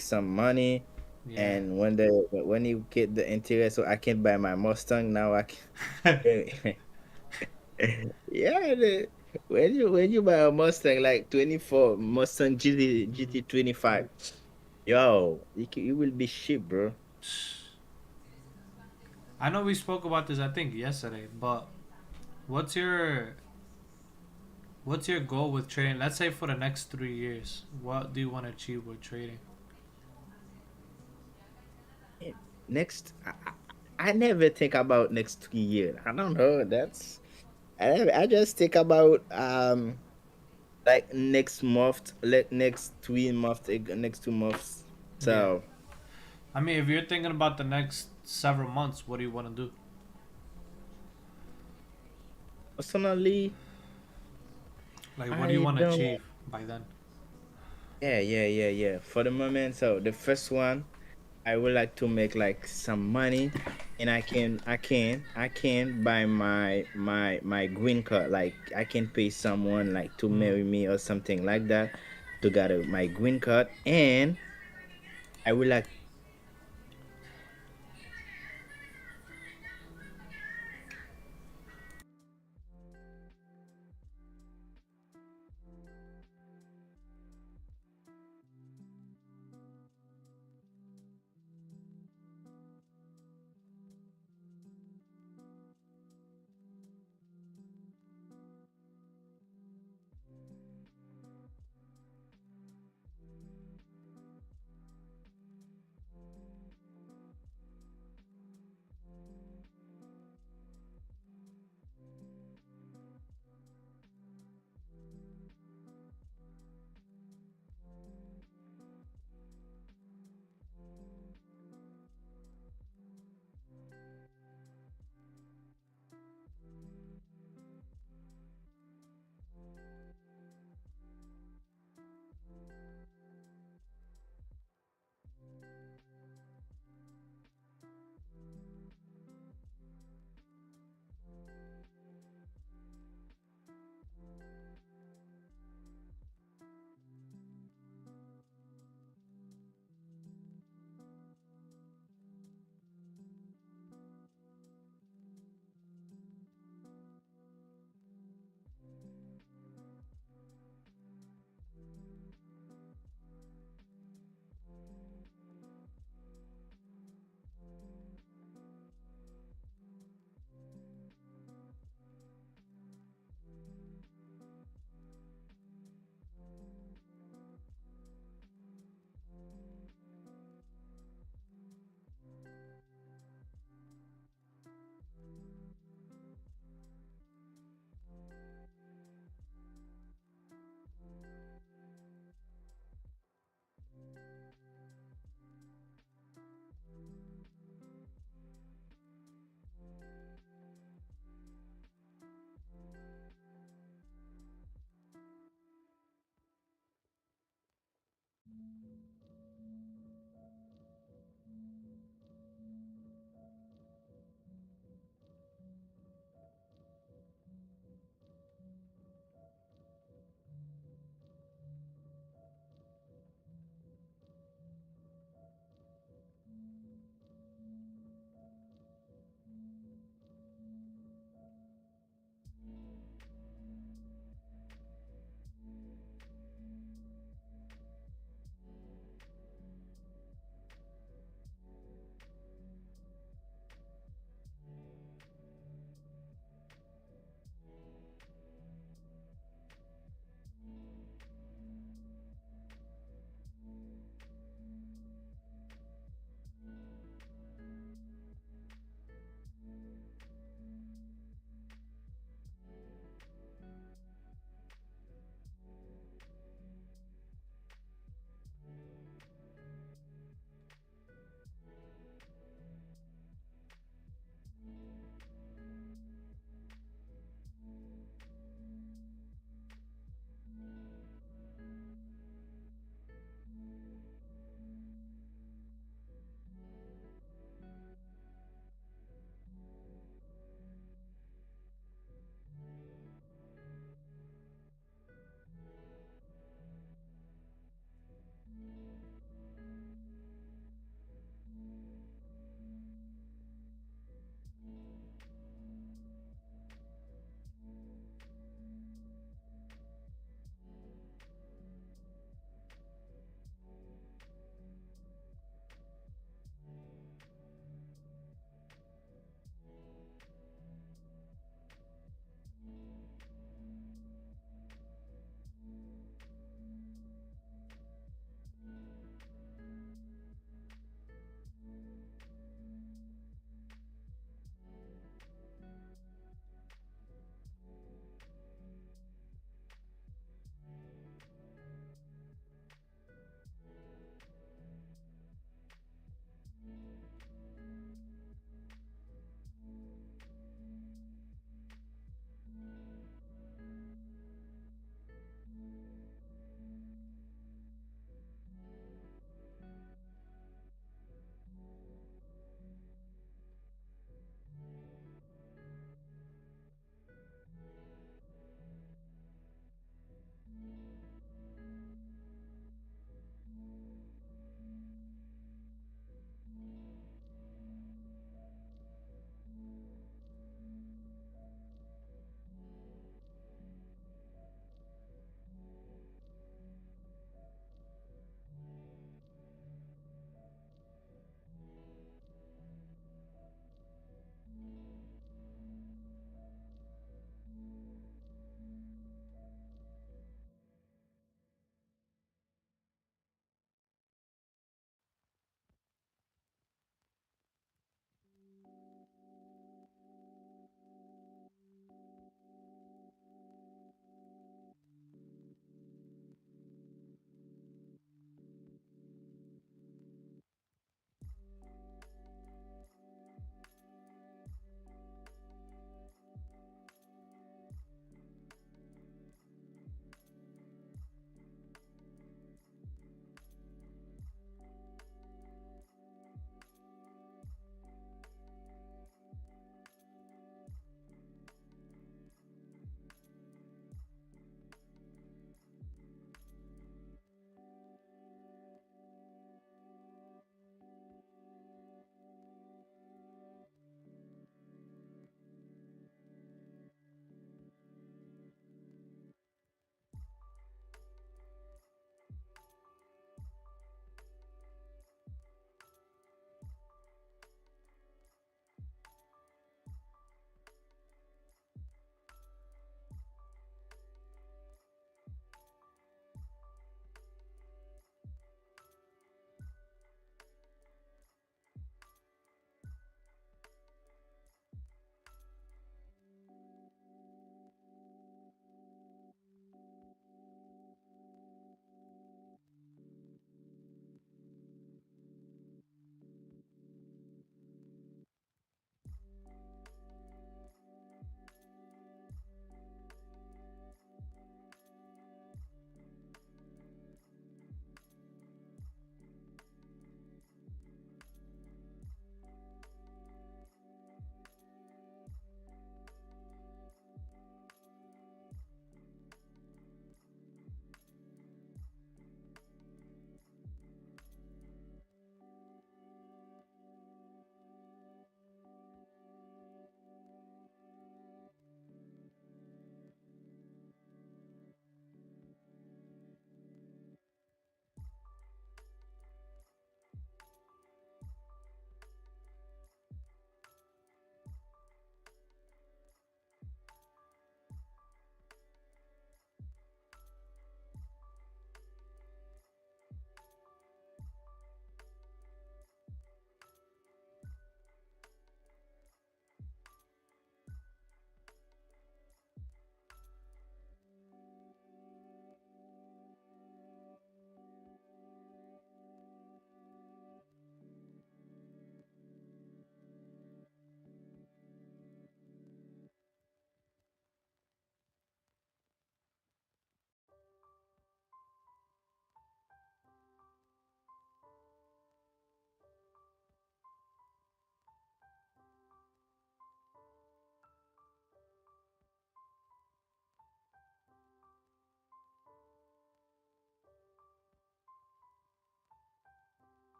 some money, Yeah. and when you get the interest, so I can buy my Mustang now. I can. Yeah, when you buy a Mustang like 24 Mustang GT 25, yo, you will be cheap, bro. I know we spoke about this I think yesterday, but what's your what's your goal with trading? Let's say for the next 3 years, what do you want to achieve with trading? Eh, Next, I never think about next 2 years. I don't know. I just think about like next month, like next 3 months, next 2 months. Yeah. So I mean, if you're thinking about the next several months, what do you want to do? personally, Like, what do you I want to don't. achieve by then? Yeah. For the moment, so the first one, I would like to make like some money, and I can buy my green card. Like I can pay someone like to Mm. marry me or something like that to get my green card, and I would like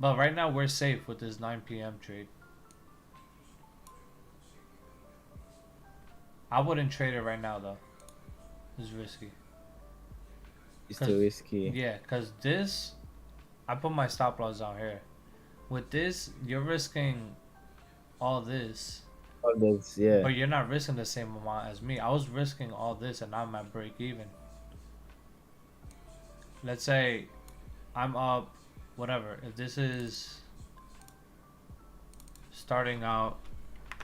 But right now we're safe with this 9 p.m. trade. I wouldn't trade it right now though. It's risky. It's Cause too risky. yeah, cause this I put my stop loss down here. With this, you're risking all this, All those, yeah. but you're not risking the same amount as me. I was risking all this, and I'm at break even. Let's say I'm up, whatever. If this is starting out,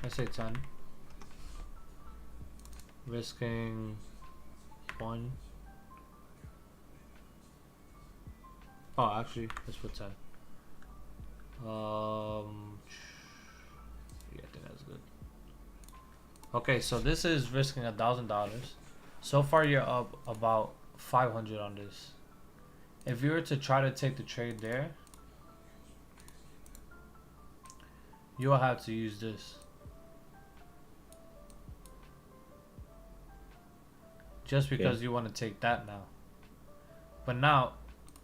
let's say 10, risking 1. Oh, actually, let's put 10. Yeah, I think that's good. Okay, so this is risking $1,000. So far, you're up about 500 on this. If you were to try to take the trade there, you'll have to use this. Just because Okay. you want to take that now. But now,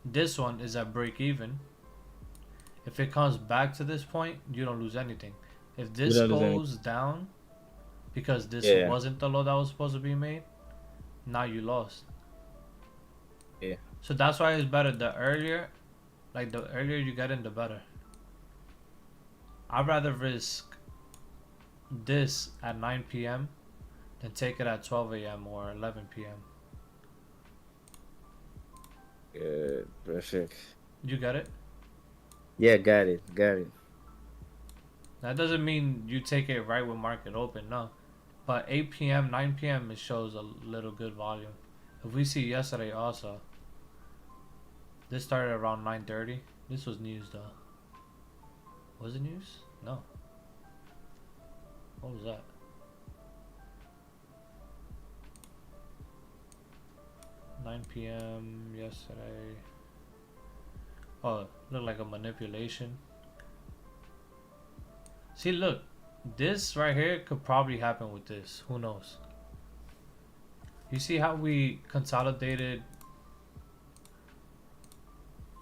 this one is at break even. If it comes back to this point, you don't lose anything. If We this don't lose any. goes down, because this Yeah. wasn't the low that was supposed to be made, now you lost. Yeah. So that's why it's better the earlier, like the earlier you get in, the better. I'd rather risk this at 9 p.m. than take it at 12 a.m. or 11 p.m. Good. Perfect. You get it? Yeah, got it. Got it. That doesn't mean you take it right when market open, no. But 8 p.m., 9 p.m. it shows a little good volume. If we see yesterday also, this started around 9:30. This was news though. Was it news? No. What was that? 9 p.m. yesterday. Oh, looked like a manipulation. See, look, this right here could probably happen with this. Who knows? You see how we consolidated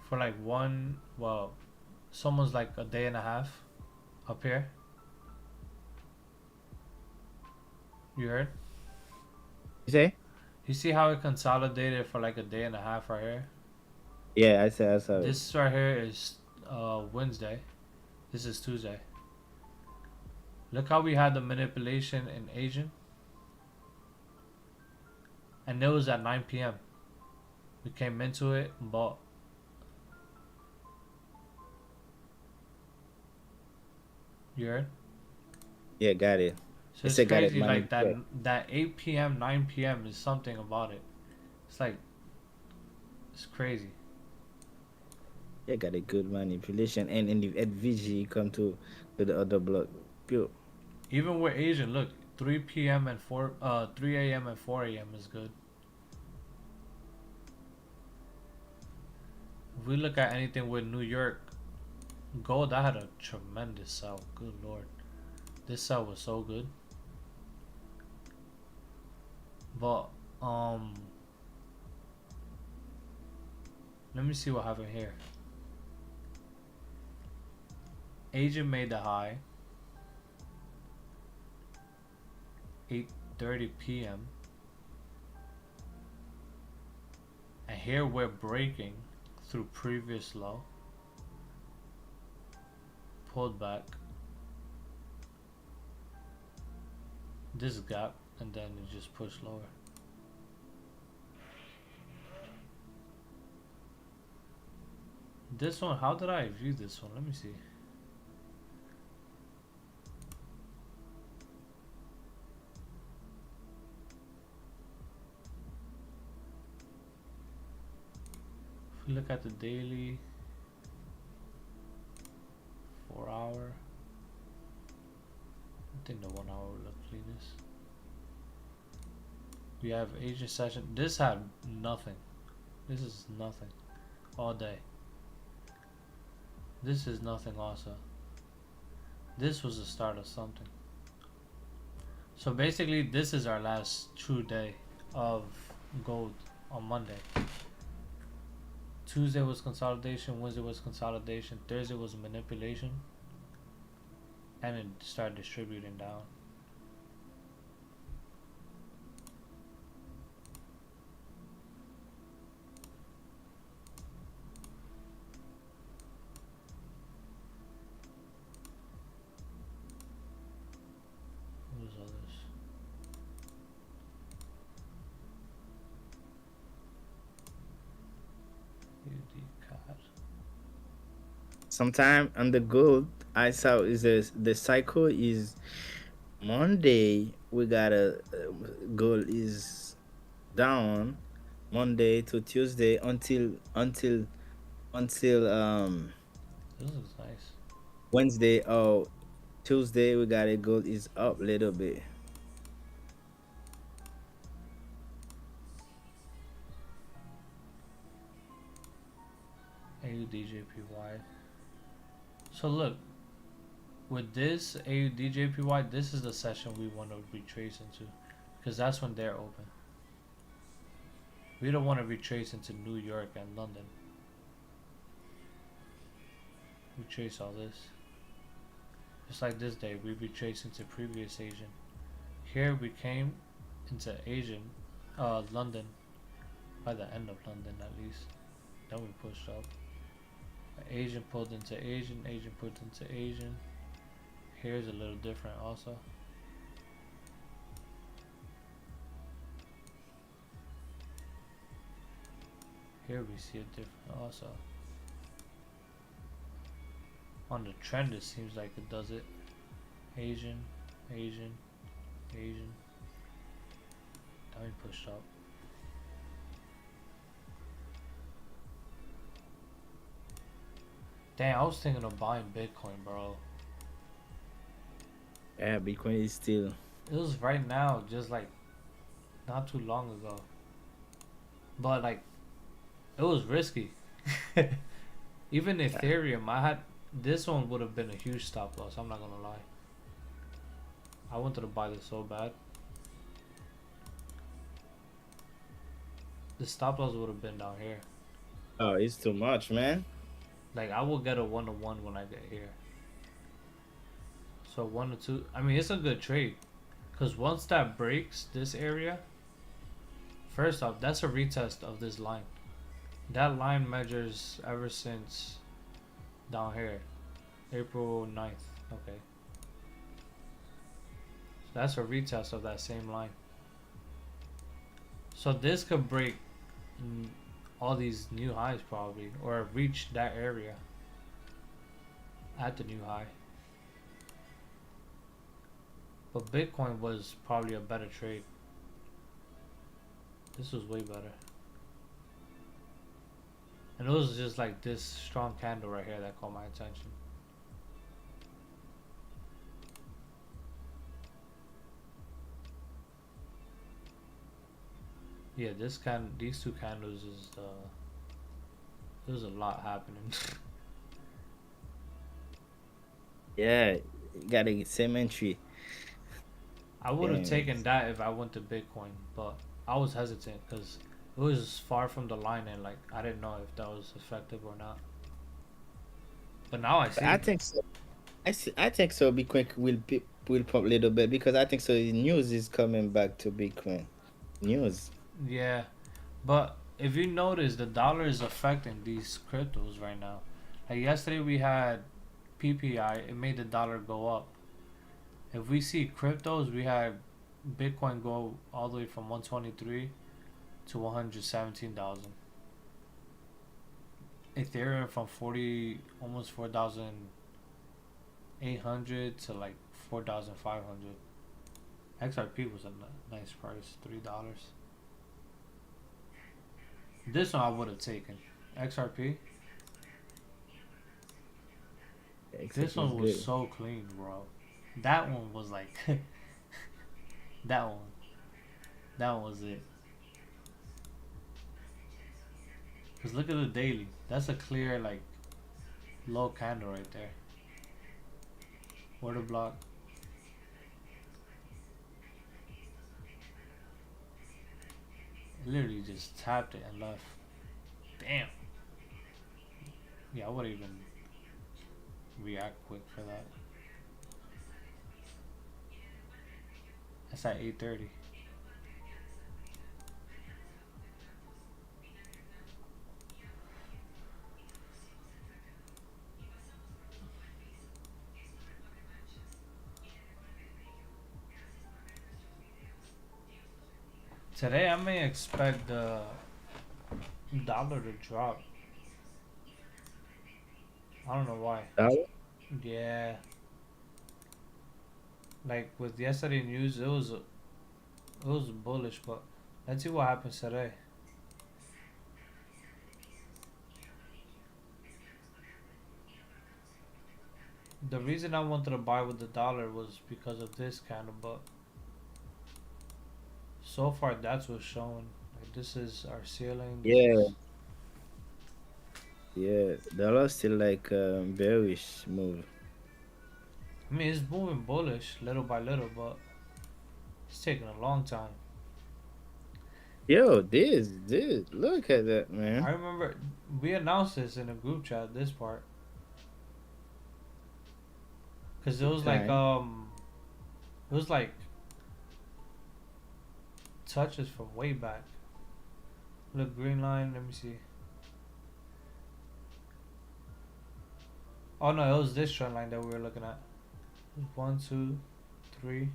for like one, well, someone's like a day and a half up here? You heard? You say? You see how it consolidated for like a day and a half right here? Yeah, I saw it. This right here is Wednesday. This is Tuesday. Look how we had the manipulation in Asian. And it was at 9 p.m. We came into it and bought. You heard? Yeah, got it. So It it's said got it crazy like that manipulated. that 8 p.m., 9 p.m. is something about it. It's like it's crazy. Yeah, got a good manipulation. And in the at VG come to the other block. Pure. Even with Asian, look, 3 p.m. and 3 a.m. and 4 a.m. is good. If we look at anything with New York, gold, I had a tremendous sell. Good lord. This sell was so good. But let me see what happened here. Asian made the high 8:30 p.m. and here we're breaking through previous low, pulled back this gap, and then it just pushed lower. This one, how did I view this one? Let me see. If we look at the daily, 4 hour, I think the 1 hour will look cleanest. We have Asian session. This had nothing. This is nothing all day. This is nothing also. This was the start of something. So basically this is our last true day of gold on Monday. Tuesday was consolidation. Wednesday was consolidation. Thursday was manipulation, and it started distributing down. What was all this? UD card. Sometime on the gold, I saw is the cycle is Monday. We got a gold is down Monday to Tuesday until This is nice. Wednesday or Tuesday. We got a gold is up a little bit. AUDJPY. So look, with this AUDJPY, this is the session we want to retrace into, because that's when they're open. We don't want to retrace into New York and London. Retrace all this. Just like this day, we retrace into previous Asian. Here we came into Asian, London, by the end of London at least. Then we pushed up. Asian pulled into Asian, Asian pulled into Asian. Here's a little different also. Here we see it different also. On the trend it seems like it does it. Asian, Asian, Asian. Then we pushed up. Damn, I was thinking of buying Bitcoin, bro. Yeah, Bitcoin is still. It was right now, just like not too long ago. But like, it was risky. Even Ethereum, I had this one would have been a huge stop loss. I'm not gonna lie. I wanted to buy this so bad. The stop loss would have been down here. Oh, it's too much, man. Like I will get a 1-to-1 when I get here. So 1 to 2. I mean, it's a good trade, cause once that breaks this area, first off, that's a retest of this line. That line measures ever since down here, April 9th. Okay. So that's a retest of that same line. So this could break all these new highs probably, or reach that area at the new high. But Bitcoin was probably a better trade. This was way better. And it was just like this strong candle right here that caught my attention. Yeah, these two candles is there's a lot happening. Yeah, you gotta get same entry. I would have Damn. taken that if I went to Bitcoin, but I was hesitant because it was far from the line and like I didn't know if that was effective or not. But now I see. I think so. I think so. Bitcoin will pump a little bit because I think so. News is coming back to Bitcoin. News. Yeah, but if you notice, the dollar is affecting these cryptos right now. Like yesterday, we had PPI. It made the dollar go up. If we see cryptos, we had Bitcoin go all the way from 123 to 117,000. Ethereum from 40, almost 4,800 to like 4,500. XRP was a nice price, $3. This one I would have taken. XRP. This one was so clean, bro. That one was like that one. That one was it. Cause look at the daily. That's a clear like low candle right there. Order block. Literally just tapped it and left. Damn. Yeah, I wouldn't even react quick for that. That's at 8:30. Today I may expect the dollar to drop. I don't know why. Dollar? Yeah, like with yesterday news, it was bullish, but let's see what happens today. The reason I wanted to buy with the dollar was because of this kind of, but so far that's what's showing. Like this is our ceiling. This Yeah, is. yeah. Dollar still like bearish move. I mean, it's moving bullish little by little, but it's taking a long time. Yo, this, look at that, I man. remember we announced this in a group chat. This part, because Good time. it was like touches from way back. Look, green line. Let me see. Oh no, it was this trend line that we were looking at. One, two, three.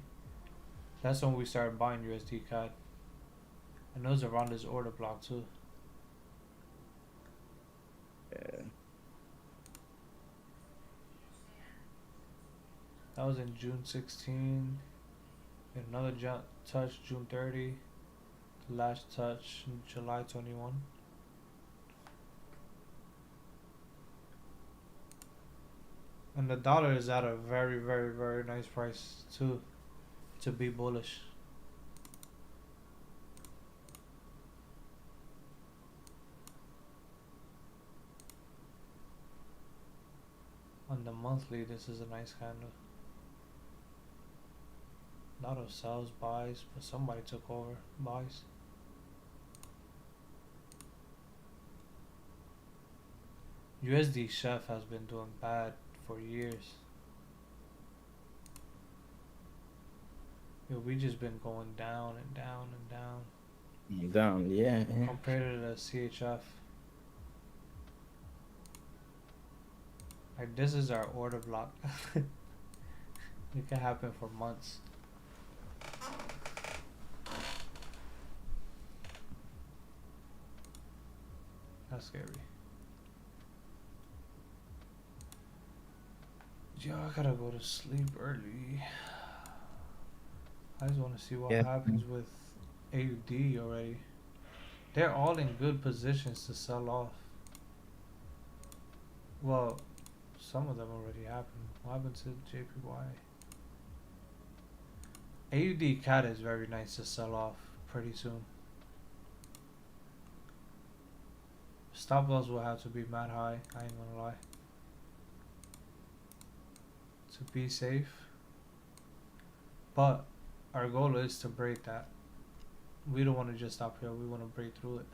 That's when we started buying USD CAD. And those around this order block too. Yeah. That was in June 16. Another touch June 30. The last touch in July 21. And the dollar is at a very, very, very nice price too to be bullish. On the monthly, this is a nice candle. Lot of sells, buys, but somebody took over buys. USD Chef has been doing bad for years. Yo, we just been going down and down and down Down, yeah, yeah. compared to the CHF. Like this is our order block. It can happen for months. That's scary. Yo, I gotta go to sleep early. I just want to see what Yeah. happens with AUD already. They're all in good positions to sell off. Well, some of them already happened. What happened to JPY? AUD CAD is very nice to sell off pretty soon. Stop loss will have to be mad high. I ain't gonna lie. To be safe. But our goal is to break that. We don't want to just stop here. We want to break through it.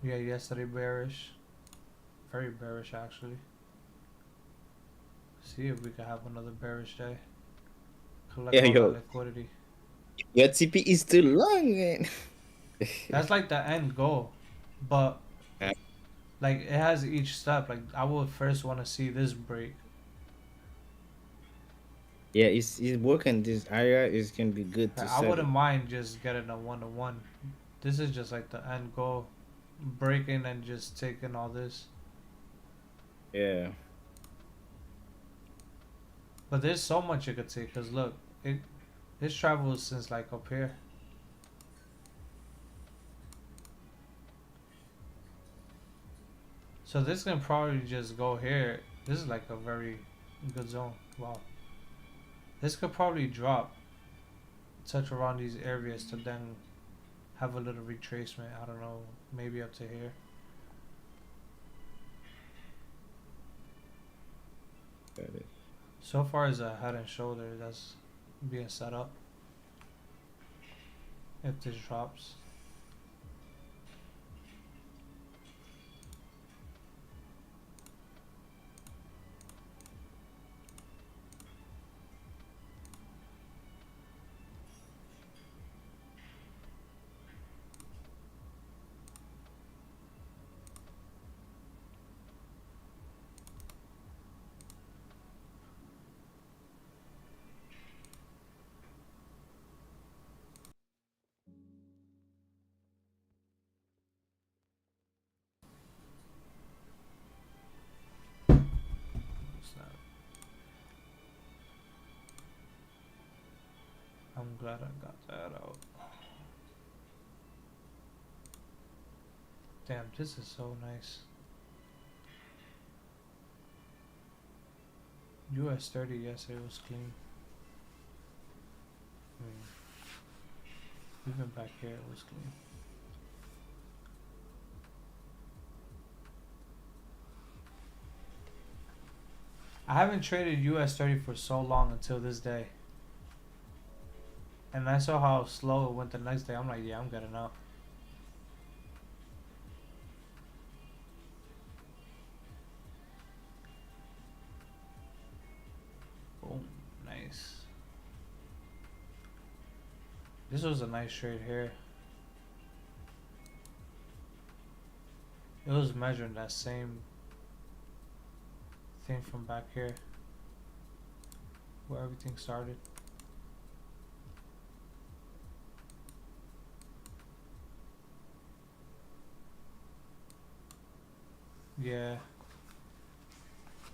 Yeah, yesterday bearish. Very bearish actually. See if we can have another bearish day. Collect Yeah, all that yo. liquidity. Your TP is too long, man. That's like the end goal. But Yeah, like it has each step. Like I would first want to see this break. it's working this area is gonna be good to Like, I sell wouldn't it. mind just getting a 1-to-1. This is just like the end goal. Breaking and just taking all this. Yeah. But there's so much you could take. Cause look, it travels since like up here. So this can probably just go here. This is like a very good zone. Wow. This could probably drop, touch around these areas to then have a little retracement. I don't know, maybe up to here. Got it. So far as a head and shoulder that's being set up. If this drops. I'm glad I got that out. Damn, this is so nice. US 30 yesterday was clean. Even back here it was clean. I haven't traded US 30 for so long until this day. And I saw how slow it went the next day. I'm like, yeah, I'm getting out. Boom. Nice. This was a nice trade here. It was measuring that same thing from back here where everything started. Yeah.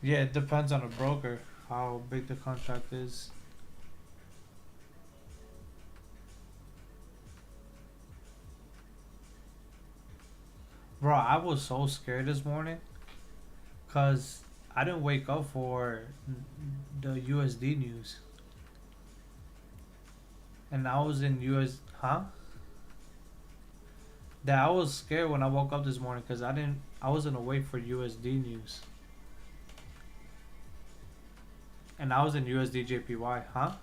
Yeah, it depends on the broker how big the contract is. Bro, I was so scared this morning because I didn't wake up for the USD news. And I was in huh? That I was scared when I woke up this morning because I wasn't awake for USD news. And I was in USD JPY, huh?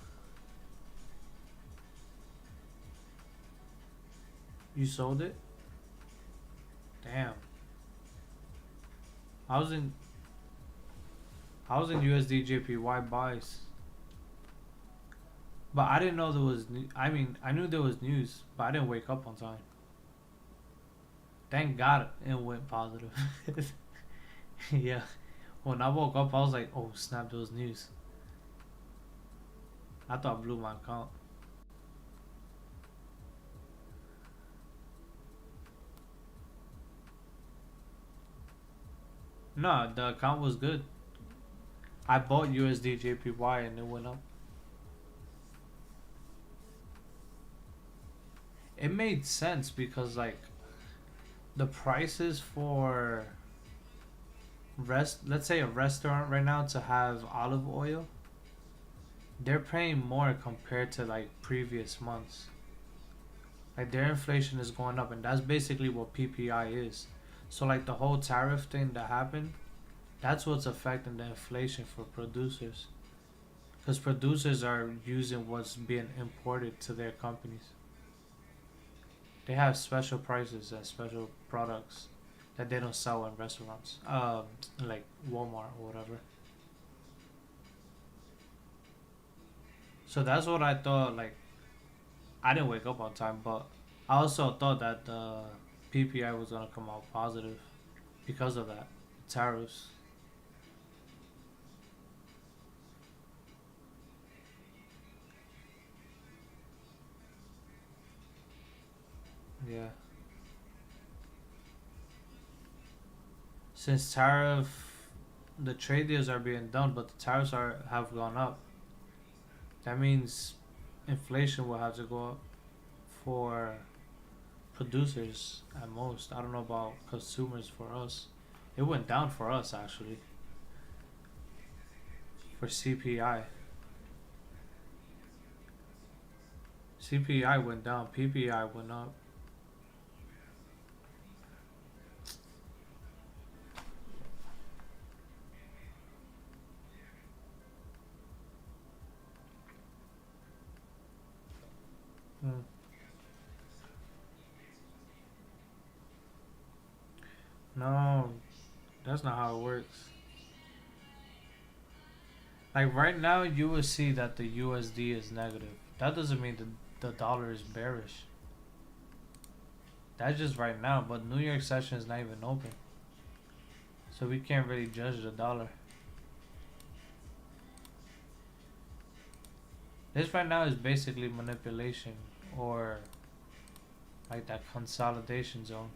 You sold it? Damn. I was in USD JPY buys. But I didn't know there was I mean, I knew there was news, but I didn't wake up on time. Thank God it went positive. Yeah. When I woke up, I was like, oh snap, there was news. I thought I blew my account. No, the account was good. I bought USD JPY and it went up. It made sense because like the prices for let's say a restaurant right now to have olive oil, they're paying more compared to like previous months. Like their inflation is going up and that's basically what PPI is. So like the whole tariff thing that happened, that's what's affecting the inflation for producers. Because producers are using what's being imported to their companies. They have special prices and special products that they don't sell in restaurants, like Walmart or whatever. So that's what I thought. Like, I didn't wake up on time, but I also thought that the PPI was gonna come out positive because of that tariffs. Yeah. Since the trade deals are being done, but the tariffs have gone up. That means inflation will have to go up for producers at most. I don't know about consumers for us. It went down for us actually. For CPI. CPI went down, PPI went up. Hmm. No, that's not how it works. Like right now, you will see that the USD is negative. That doesn't mean the dollar is bearish. That's just right now, but New York session is not even open. So we can't really judge the dollar. This right now is basically manipulation or like that consolidation zone.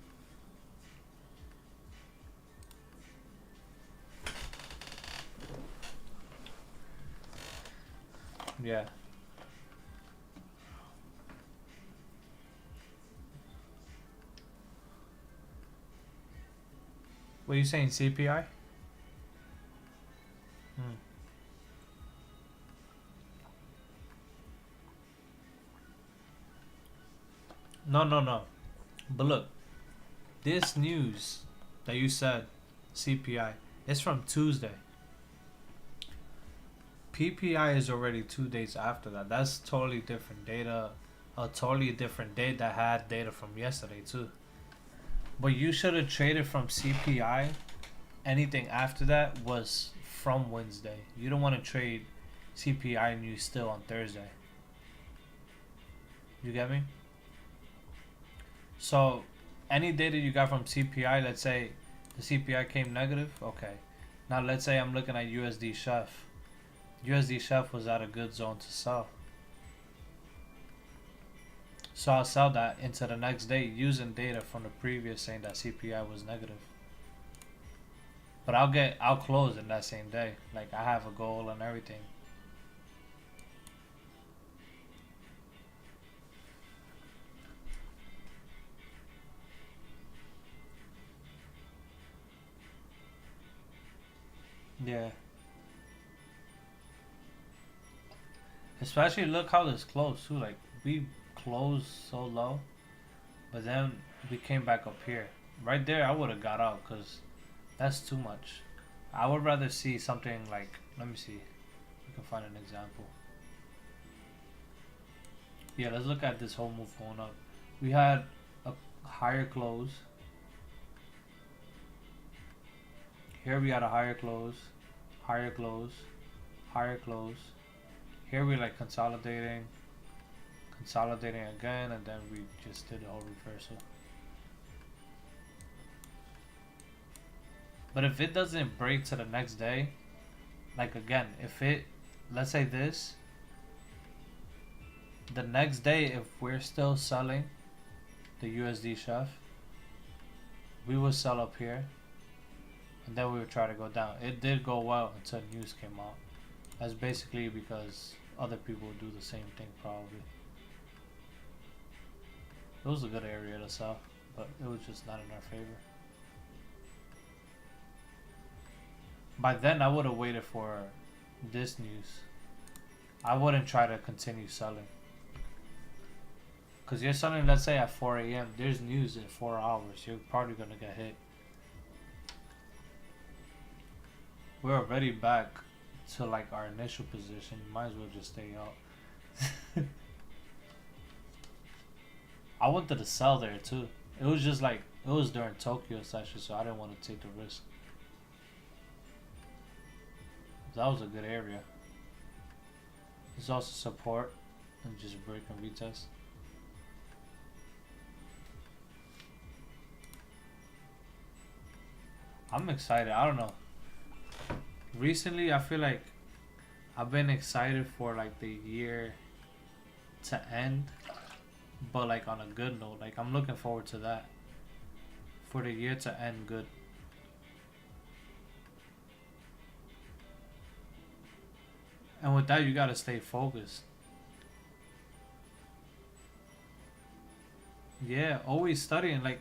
Yeah. What are you saying, CPI? Hmm. No, no, no. But look, this news that you said, CPI, it's from Tuesday. PPI is already 2 days after that. That's totally different data. A totally different date that had data from yesterday too. But you should have traded from CPI. Anything after that was from Wednesday. You don't want to trade CPI news still on Thursday. You get me? So, any data you got from CPI, let's say the CPI came negative, okay. Now let's say I'm looking at USD Chef. USD Chef was at a good zone to sell. So I'll sell that into the next day using data from the previous saying that CPI was negative. But I'll close in that same day. Like I have a goal and everything. Yeah. Especially look how this closed too. Like we closed so low, but then we came back up here. Right there, I would have got out because that's too much. I would rather see something like. Let me see. We can find an example. Yeah, let's look at this whole move going up. We had a higher close. Here we had a higher close, higher close, higher close. Here we like consolidating, consolidating again, and then we just did a whole reversal. But if it doesn't break to the next day, like again, if it, let's say this, the next day, if we're still selling the USD Chef, we will sell up here, and then we would try to go down. It did go well until news came out. That's basically because other people do the same thing probably. It was a good area to sell, but it was just not in our favor. By then, I would have waited for this news. I wouldn't try to continue selling. Because you're selling, let's say, at 4 a.m. There's news in 4 hours. You're probably going to get hit. We're already back to like our initial position. You might as well just stay out. I wanted to sell there too. It was just like, it was during Tokyo session, so I didn't want to take the risk. That was a good area. There's also support and just break and retest. I'm excited. I don't know. Recently, I feel like I've been excited for like the year to end, but like on a good note. Like I'm looking forward to that. For the year to end good. And with that, you gotta stay focused. Yeah, always studying. Like,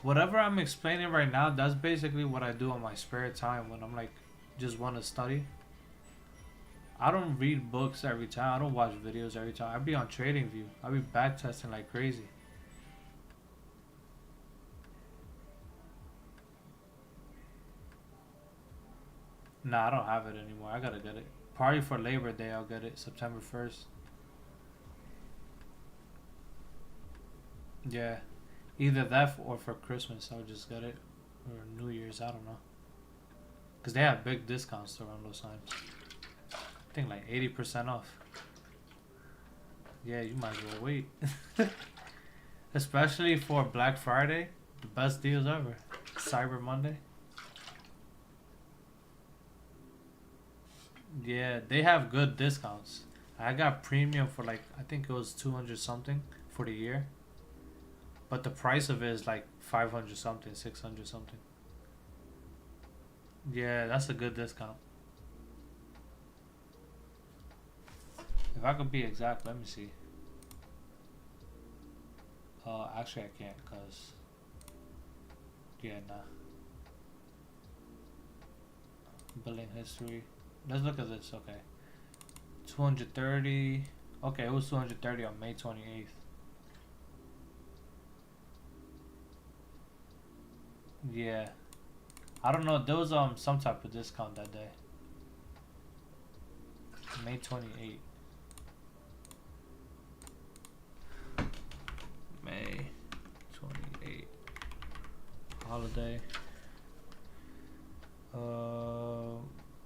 whatever I'm explaining right now, that's basically what I do on my spare time when I'm like, just want to study. I don't read books every time. I don't watch videos every time. I be on TradingView. I be back testing like crazy. Nah, I don't have it anymore. I gotta get it. Probably for Labor Day, I'll get it. September 1st. Yeah. Either that or for Christmas, I'll just get it. Or New Year's, I don't know. Because they have big discounts around those times. I think like 80% off. Yeah, you might as well wait. Especially for Black Friday. The best deals ever. Cyber Monday. Yeah, they have good discounts. I got premium for like, I think it was 200 something for the year. But the price of it is like 500 something, 600 something. Yeah, that's a good discount. If I could be exact, let me see. Actually I can't, cause yeah, nah. billing history. Let's look at this. Okay, 230. Okay, it was 230 on May 28th. Yeah, I don't know. There was some type of discount that day. May 28th. May 28th. Holiday.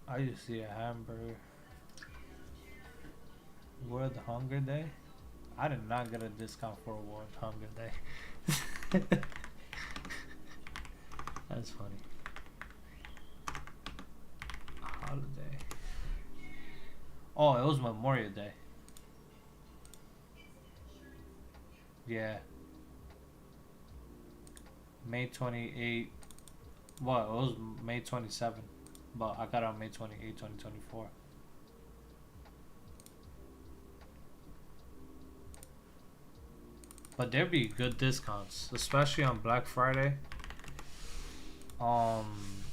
I just see a hamburger. World Hunger Day? I did not get a discount for World Hunger Day. That's funny. Holiday. Oh, it was Memorial Day. Yeah. May 28th. Well, it was May 27th. But I got it on May 28th, 2024. But there'd be good discounts, especially on Black Friday. Um,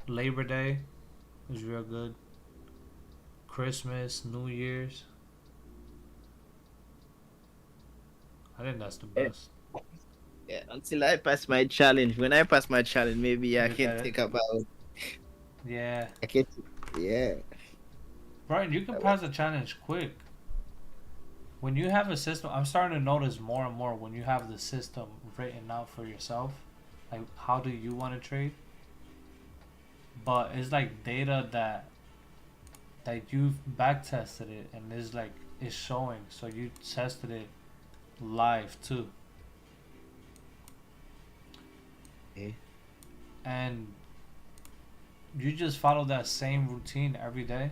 Labor Day was real good. Christmas, New Year's. I think that's the Yeah, best. yeah, until I pass my challenge. When I pass my challenge, maybe I You can get it? think about. Yeah. I can. Yeah. Brian, you can pass the challenge quick. When you have a system, I'm starting to notice more and more when you have the system written out for yourself. Like, how do you want to trade? But it's like data that you've back tested it and it's showing. So you tested it live too. Okay. And you just follow that same routine every day.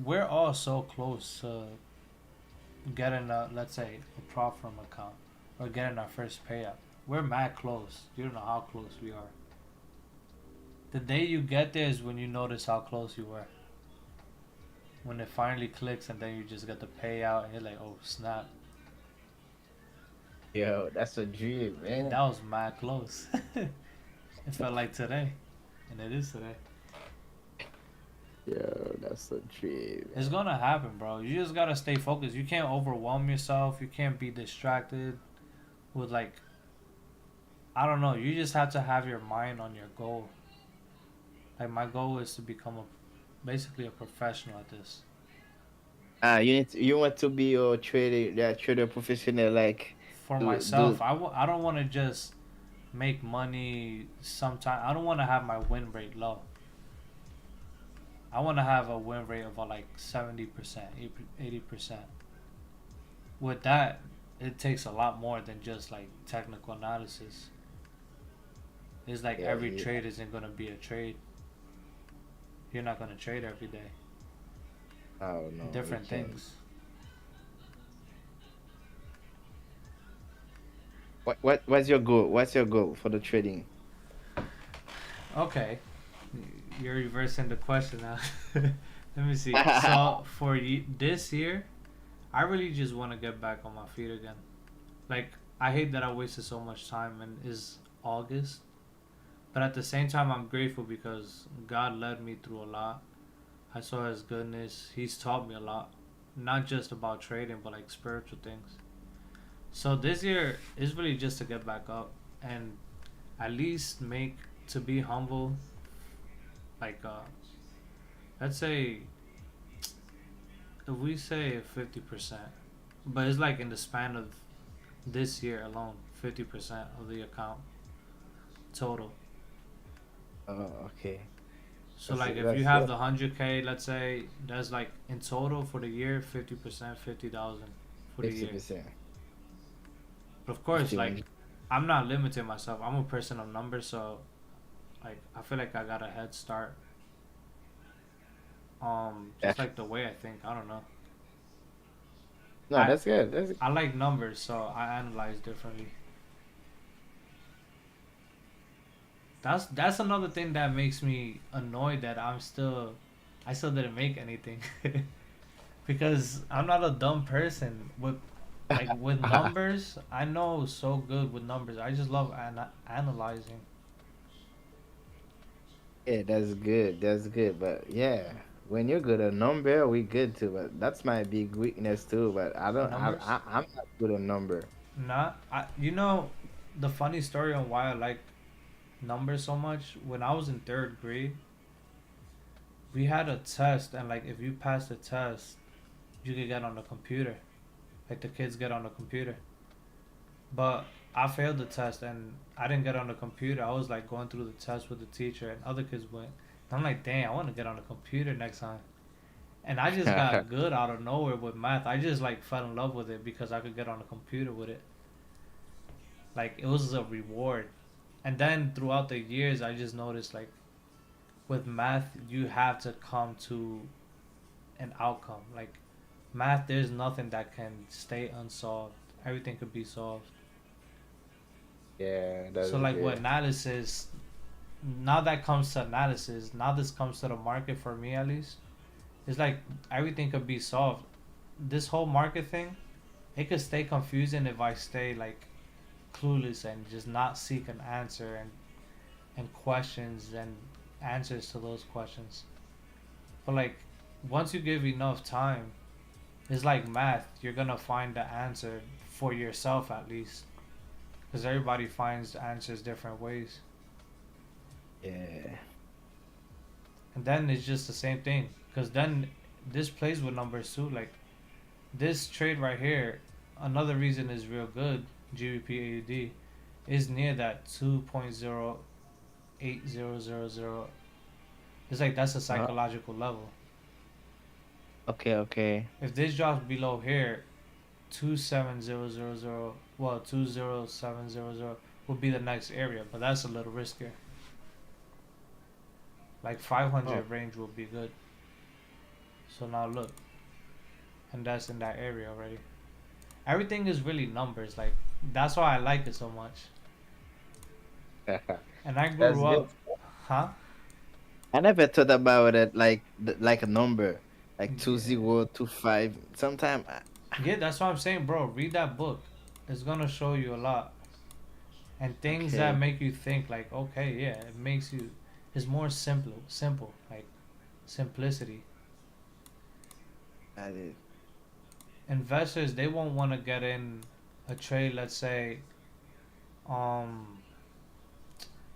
We're all so close to getting let's say a prop firm account or getting our first payout. We're mad close. You don't know how close we are. The day you get there is when you notice how close you were. When it finally clicks and then you just get the payout and you're like, oh snap, Yo, that's a dream, that man. was mad close. It felt like today, and it is today. Yo, that's a dream, It's man. gonna happen, bro. You just gotta stay focused. You can't overwhelm yourself. You can't be distracted with like, I don't know. You just have to have your mind on your goal. Like my goal is to become basically a professional at this. You want to be a trader, yeah, trader professional, like For do. myself, I don't want to just make money sometime. I don't want to have my win rate low. I want to have a win rate of like 70%, 80%. With that, it takes a lot more than just like technical analysis. It's like Yeah, every yeah. trade isn't going to be a trade. You're not going to trade every day. Oh no, we Different can. things. What's your goal? What's your goal for the trading? Okay, you're reversing the question now. Let me see. So for this year, I really just want to get back on my feet again. Like I hate that I wasted so much time and is August, but at the same time I'm grateful because God led me through a lot. I saw His goodness. He's taught me a lot, not just about trading, but like spiritual things. So this year is really just to get back up and at least make to be humble. Like let's say if we say 50%, but it's like in the span of this year alone, 50% of the account total. Oh, okay. So like if you That's have yeah. the 100K, let's say that's like in total for the year 50%, 50,000 for the Fifty year. percent. But of course, 51. like I'm not limiting myself. I'm a person of numbers, so like I feel like I got a head start. Yeah. Just like the way I think. I don't know. No, I that's good. That's I like numbers, so I analyze differently. That's another thing that makes me annoyed that I still didn't make anything because I'm not a dumb person with numbers. I know so good with numbers. I just love analyzing. Yeah, that's good. That's good. But yeah, when you're good at number, we good too. But that's my big weakness too. But I don't. Numbers? I'm not good at number. Not. You know, the funny story on why I like numbers so much. When I was in third grade, we had a test, and like if you passed the test, you could get on the computer. Like the kids get on the computer. But I failed the test, and I didn't get on the computer. I was like going through the test with the teacher, and other kids went. And I'm like, dang, I want to get on the computer next time. And I just got good out of nowhere with math. I just like fell in love with it because I could get on the computer with it. Like it was a reward. And then throughout the years, I just noticed like with math, you have to come to an outcome. Like math, there's nothing that can stay unsolved. Everything could be solved. Yeah, So that's like with good. analysis, now that comes to analysis, now this comes to the market for me at least. It's like everything could be solved. This whole market thing, it could stay confusing if I stay like clueless and just not seek an answer and questions and answers to those questions. But like once you give enough time, it's like math. You're gonna find the answer for yourself at least, because everybody finds answers different ways. Yeah. And then it's just the same thing. Because then this plays with numbers too. Like this trade right here, another reason is real good. GBP is near that 2.08000. It's like that's a Uh, psychological level. okay. Okay. If this drops below here, 27000, well 20700 would be the next area, but that's a little riskier. Like Oh. 500 range would be good. So now look, and that's in that area already. Everything is really numbers. Like that's why I like it so much. And I That's grew good. up, huh? I never thought about it like like a number, like two Yeah, zero two five. Sometimes, yeah. That's what I'm saying, bro. Read that book. It's gonna show you a lot and things that okay, make you think. Like, okay, yeah, it makes you. It's more simple. Like simplicity. I did. Investors they won't want to get in a trade. Um,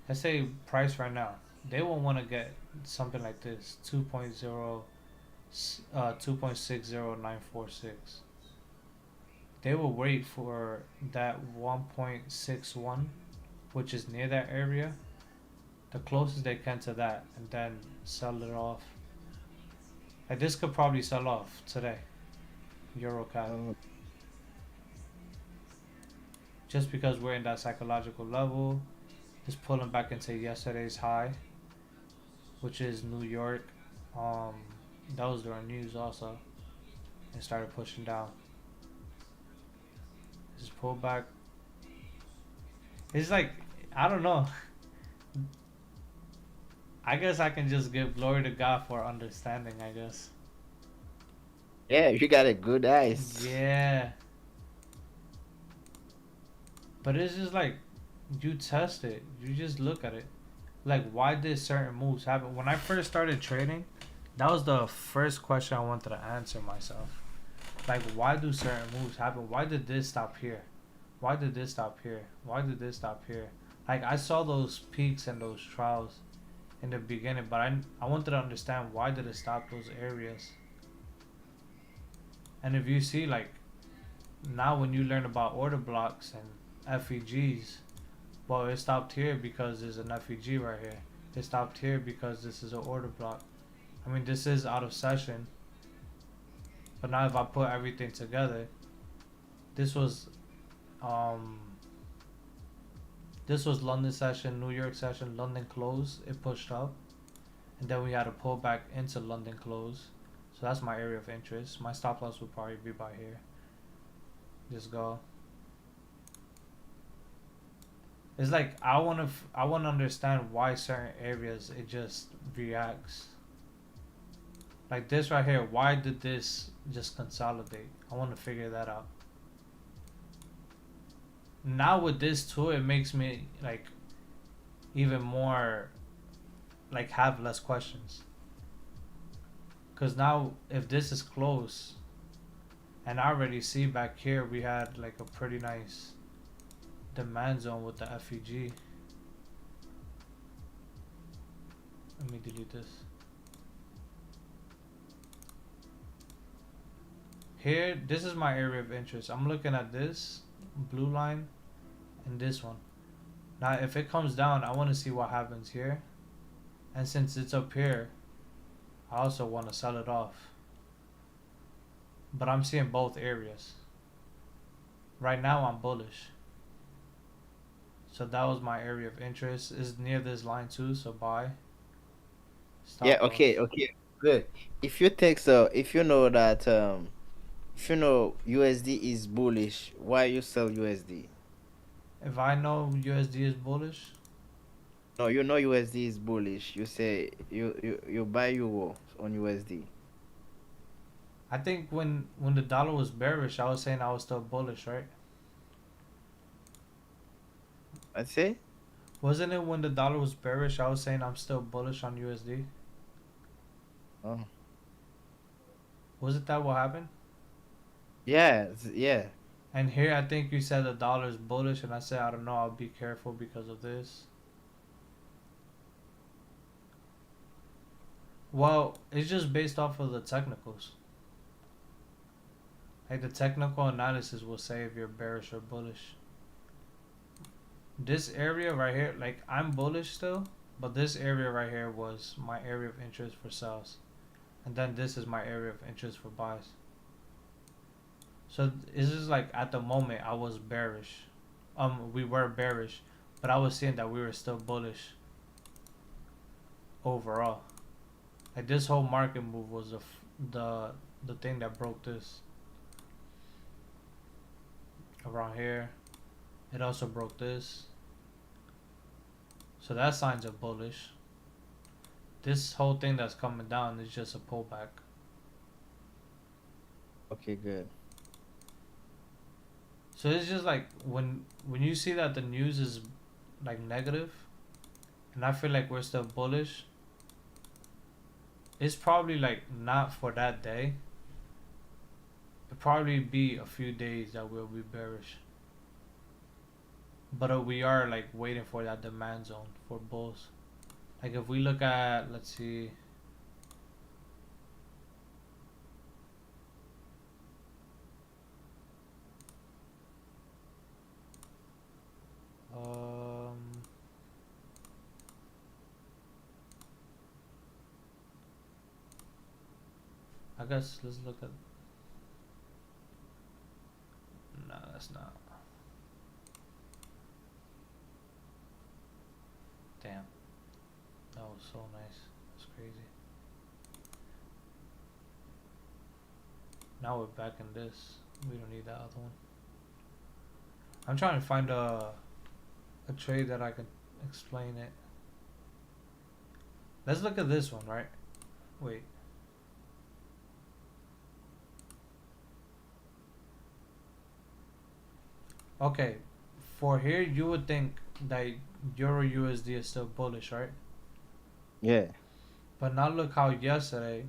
let's say price right now. They won't want to get something like this 2.60946. They will wait for that 1.61, which is near that area, the closest they can to that, and then sell it off. Like this could probably sell off today, EuroCAD, Oh, just because we're in that psychological level. It's pulling back into yesterday's high, which is New York. Um, that was during news also. It started pushing down. Just pull back. It's like I don't know. I guess I can just give glory to God for understanding. I guess. yeah, you got a good eyes. Yeah, but it's just like you test it. You just look at it. Like why did certain moves happen? When I first started trading, that was the first question I wanted to answer myself. Like why do certain moves happen? Why did this stop here? Why did this stop here? Why did this stop here? Like I saw those peaks and those trials in the beginning, but I wanted to understand why did it stop those areas. And if you see like now when you learn about order blocks and FEGs, well it stopped here because there's an FEG right here. It stopped here because this is an order block. I mean this is out of session, but now if I put everything together, this was um this was London session, New York session, London close, it pushed up, and then we had to pull back into London close. So that's my area of interest. My stop loss would probably be by here. Just go. It's like I want to understand why certain areas it just reacts. Like this right here, why did this just consolidate? I want to figure that out. Now with this tool, it makes me like even more like have less questions. Cause now if this is close, and I already see back here we had like a pretty nice demand zone with the FEG. Let me delete this. Here, this is my area of interest. I'm looking at this blue line and this one. Now, if it comes down, I want to see what happens here. And since it's up here, I also want to sell it off. But I'm seeing both areas. Right now, I'm bullish. So that was my area of interest. Is near this line too, so buy. Yeah, Stop okay, loss. okay, good. If you take so, if you know that if you know USD is bullish, why you sell USD? If I know USD is bullish, No, you know USD is bullish. You say you buy euro on USD. I think when the dollar was bearish, I was saying I was still bullish, right? I say, Wasn't it when the dollar was bearish, I was saying I'm still bullish on USD? oh, Was it that what happened? yeah, yeah. And here I think you said the dollar is bullish, and I said I don't know. I'll be careful because of this. Well, it's just based off of the technicals. Like the technical analysis will say if you're bearish or bullish. This area right here, like I'm bullish still, but this area right here was my area of interest for sales, and then this is my area of interest for buys. So it's just like at the moment I was bearish. We were bearish, but I was seeing that we were still bullish overall. Like this whole market move was the thing that broke this around here. It also broke this. So that signs are bullish. This whole thing that's coming down is just a pullback. Okay, good. So it's just like when you see that the news is like negative, and I feel like we're still bullish, it's probably like not for that day. It'll probably be a few days that we'll be bearish. But we are like waiting for that demand zone for bulls. Like if we look at, let's see, um, I guess let's look at. No, that's not. Damn, that was so nice. That's crazy. Now we're back in this. We don't need that other one. I'm trying to find a trade that I can explain it. Let's look at this one, right? Wait. Okay. For here, you would think that Euro USD is still bullish, right? Yeah. But now look how yesterday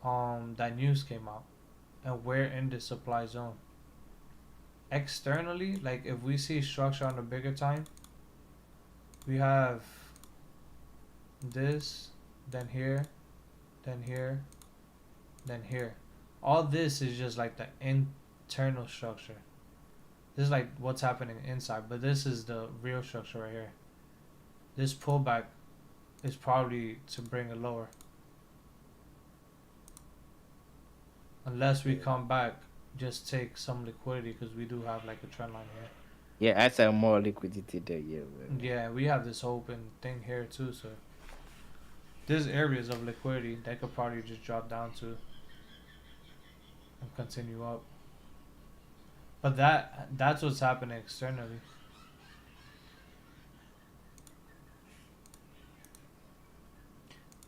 that news came out, and we're in the supply zone. Externally, like if we see structure on the bigger time, we have this, then here, then here, then here. All this is just like the internal structure. This is like what's happening inside, but this is the real structure right here. This pullback is probably to bring it lower. Unless we come back, just take some liquidity because we do have like a trend line here. Yeah, I saw more liquidity there. Yeah, Yeah, we have this open thing here too, so there's areas of liquidity that could probably just drop down to and continue up. But that's what's happening externally.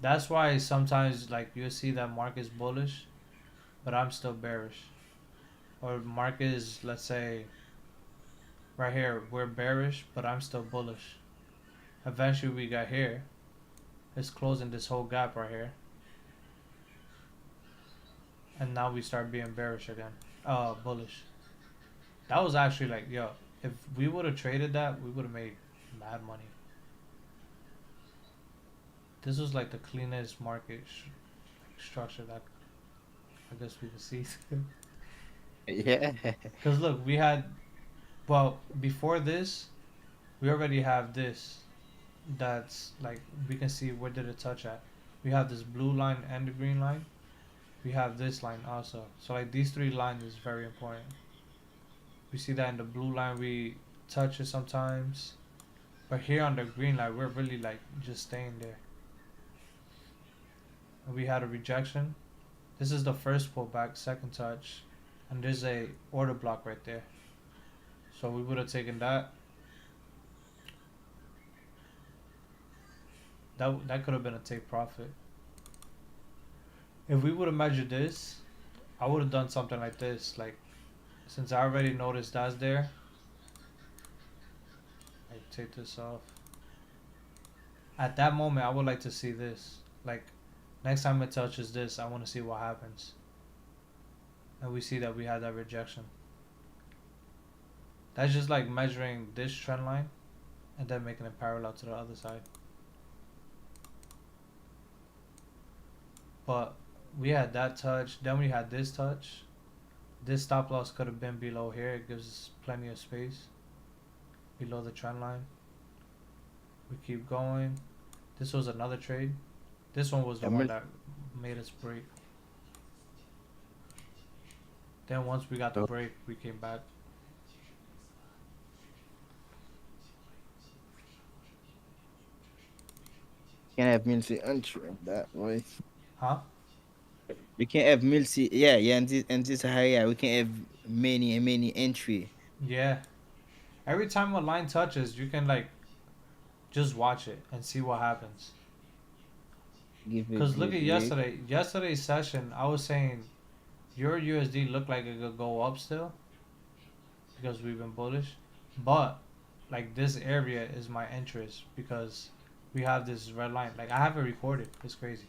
That's why sometimes like you see that market's bullish, but I'm still bearish. Or market is, let's say right here we're bearish, but I'm still bullish. Eventually we got here. It's closing this whole gap right here. And now we start being bearish again. Bullish. That was actually like, yo, if we would have traded that, we would have made mad money. This was like the cleanest market structure that I guess we could see. Yeah. Because look, we had, well, before this, we already have this. That's like, we can see where did it touch at. We have this blue line and the green line. We have this line also. So like these three lines is very important. We see that in the blue line we touch it sometimes. But here on the green line we're really like just staying there. And we had a rejection. This is the first pullback, second touch. And there's a order block right there. So we would have taken that. That could have been a take profit. If we would have measured this, I would have done something like this. Like, since I already noticed that's there, I take this off. At that moment, I would like to see this. Like, next time it touches this, I want to see what happens. And we see that we had that rejection. That's just like measuring this trend line and then making it parallel to the other side. But we had that touch, then we had this touch. This stop loss could have been below here. It gives us plenty of space below the trend line. We keep going. This was another trade. This one was the one that made us break. Then once we got the break, we came back. Can't have multi-entry that way. Huh? We can't have multi. Yeah, yeah. In this area, we can have many entry. Yeah. Every time a line touches, you can like just watch it and see what happens. Give it, Cause look at break. yesterday's session. I was saying your USD looked like it could go up still because we've been bullish, but like this area is my interest because we have this red line. Like I have it recorded. It's crazy.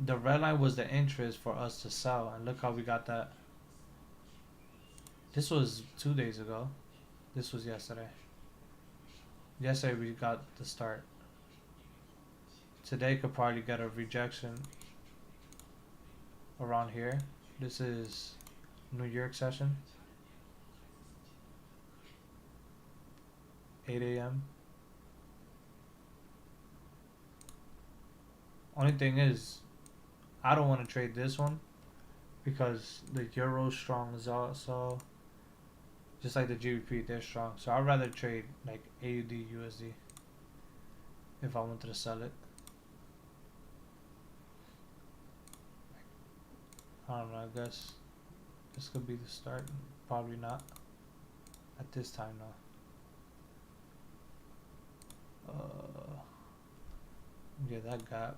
The red line was the interest for us to sell, and look how we got that. This was 2 days ago. This was yesterday. Yesterday we got the start. Today could probably get a rejection around here. This is New York session. 8 a.m. Only thing is, I don't want to trade this one because the euro's strong as also. Just like the GBP, they're strong. So I'd rather trade like AUD USD if I wanted to sell it. I don't know, I guess this could be the start. Probably not. At this time though. Yeah, that gap.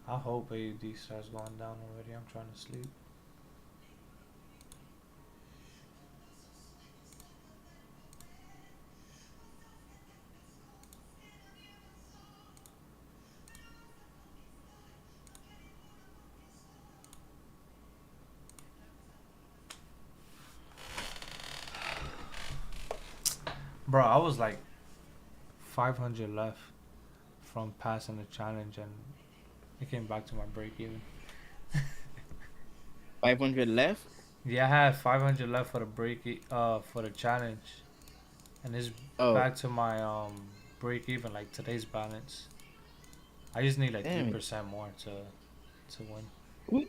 I hope AUD starts going down already. I'm trying to sleep. Bro, I was like 500 left from passing the challenge and it came back to my break even. 500 left. Yeah, I had 500 left for the for the challenge, and it's Oh, back to my break even like today's balance. I just need like three damn it. percent more to win. What?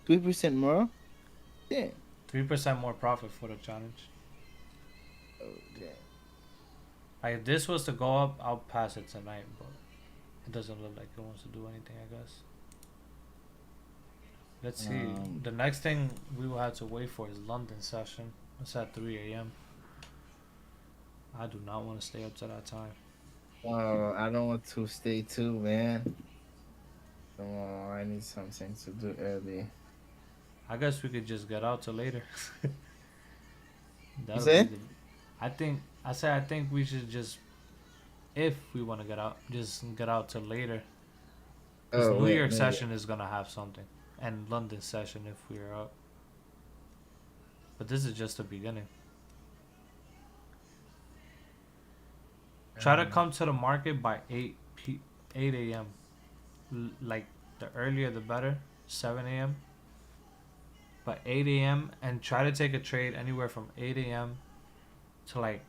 3% more. Damn. 3% more profit for the challenge. Oh, damn. Like if this was to go up, I'll pass it tonight, but it doesn't look like it wants to do anything. I guess. Let's see. The next thing we will have to wait for is London session. It's at 3 a.m. I do not want to stay up to that time. I don't want to stay too, man. Oh, I need something to do early. I guess we could just get out till later. You That'll be say? the. I think we should just, if we want to get out, just get out till later. Cause Oh New wait, York maybe. session is gonna have something, and London session if we're up. But this is just the beginning. Try to Um, come to the market by 8 a.m. Like the earlier the better. 7 a.m. But 8 a.m. and try to take a trade anywhere from 8 a.m. to like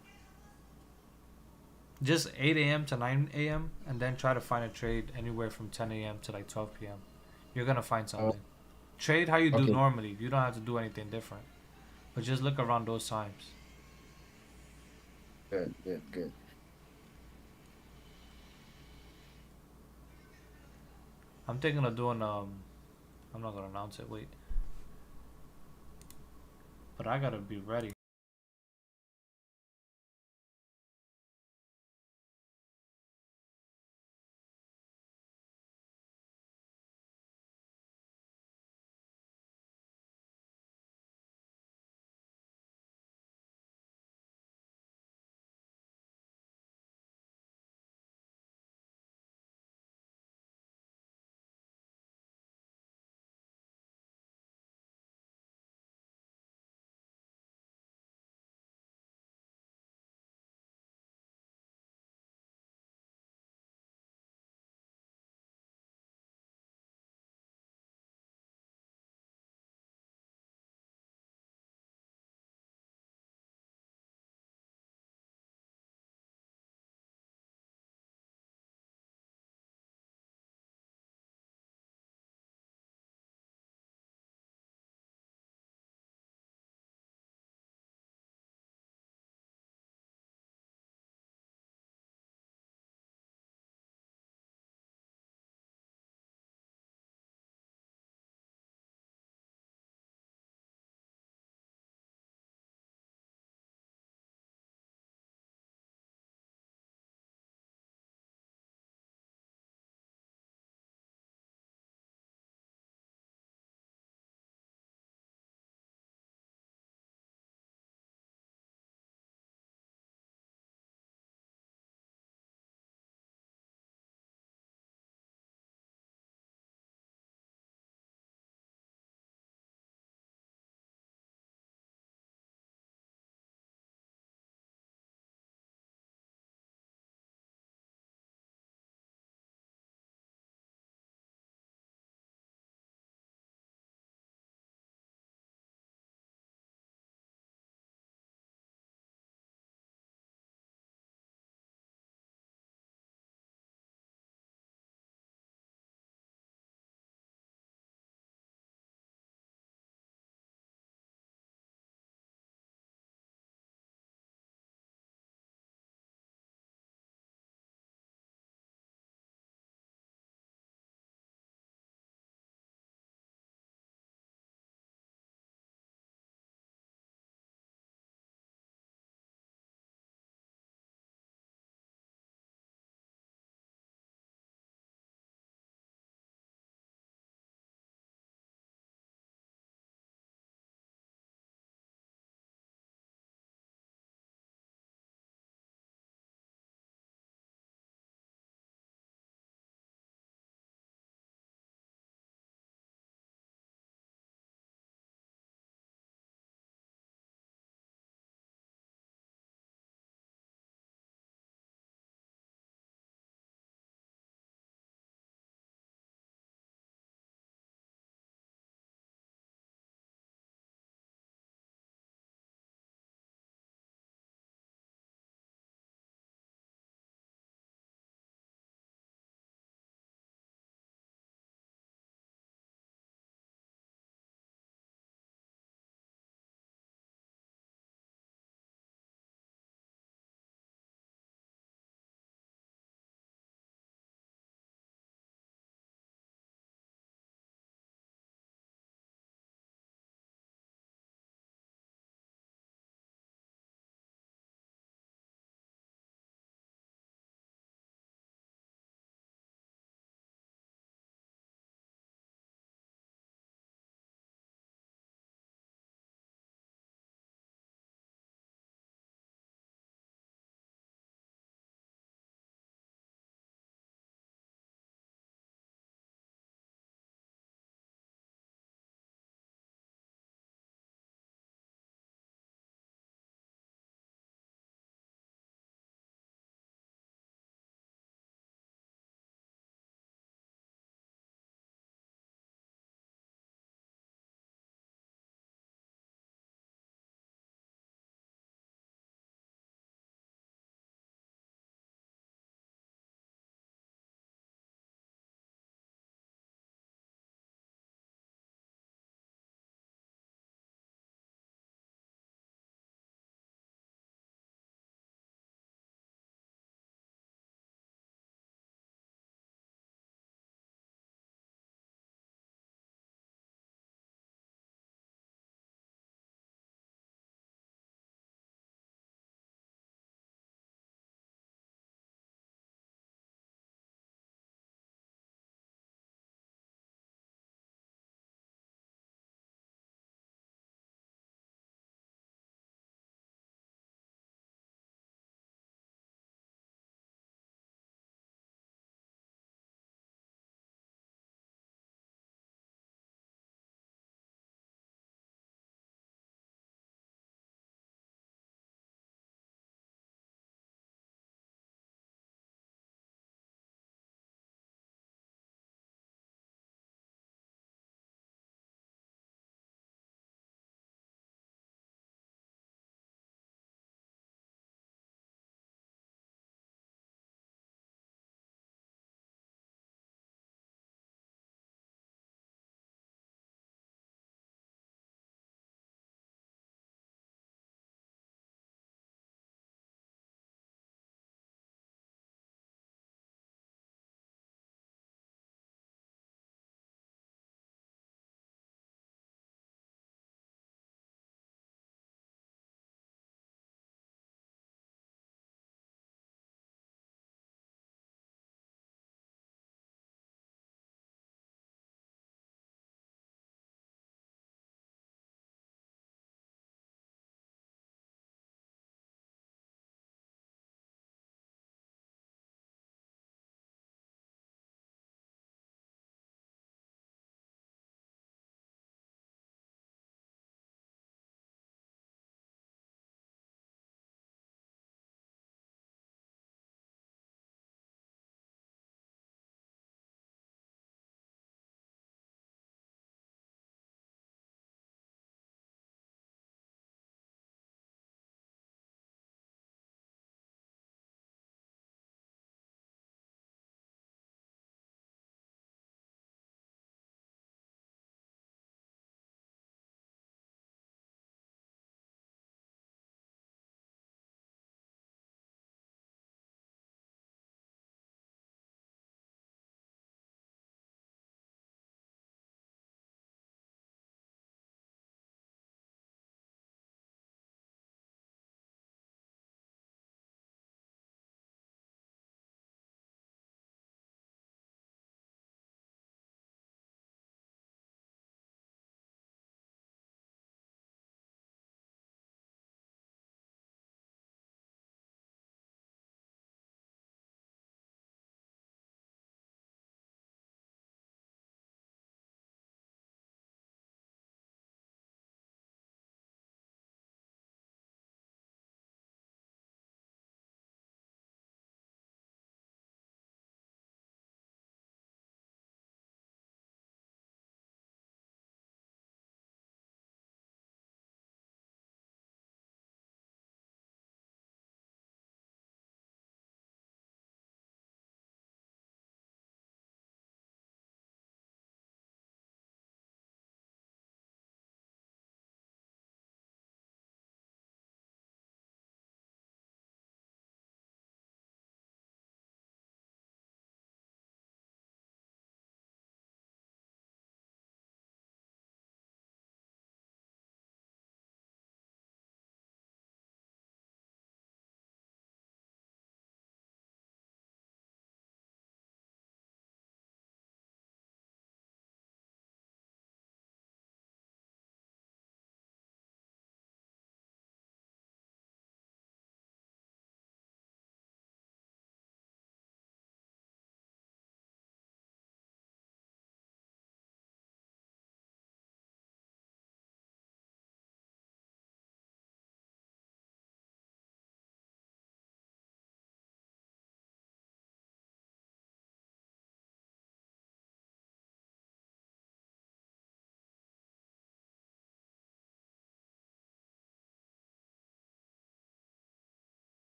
just 8 a.m. to 9 a.m. and then try to find a trade anywhere from 10 a.m. to like 12 p.m. You're gonna find oh, something. Trade how you do okay, normally. You don't have to do anything different. But just look around those times. good, good, good. I'm thinking of doing I'm not gonna announce it, wait. But I gotta be ready.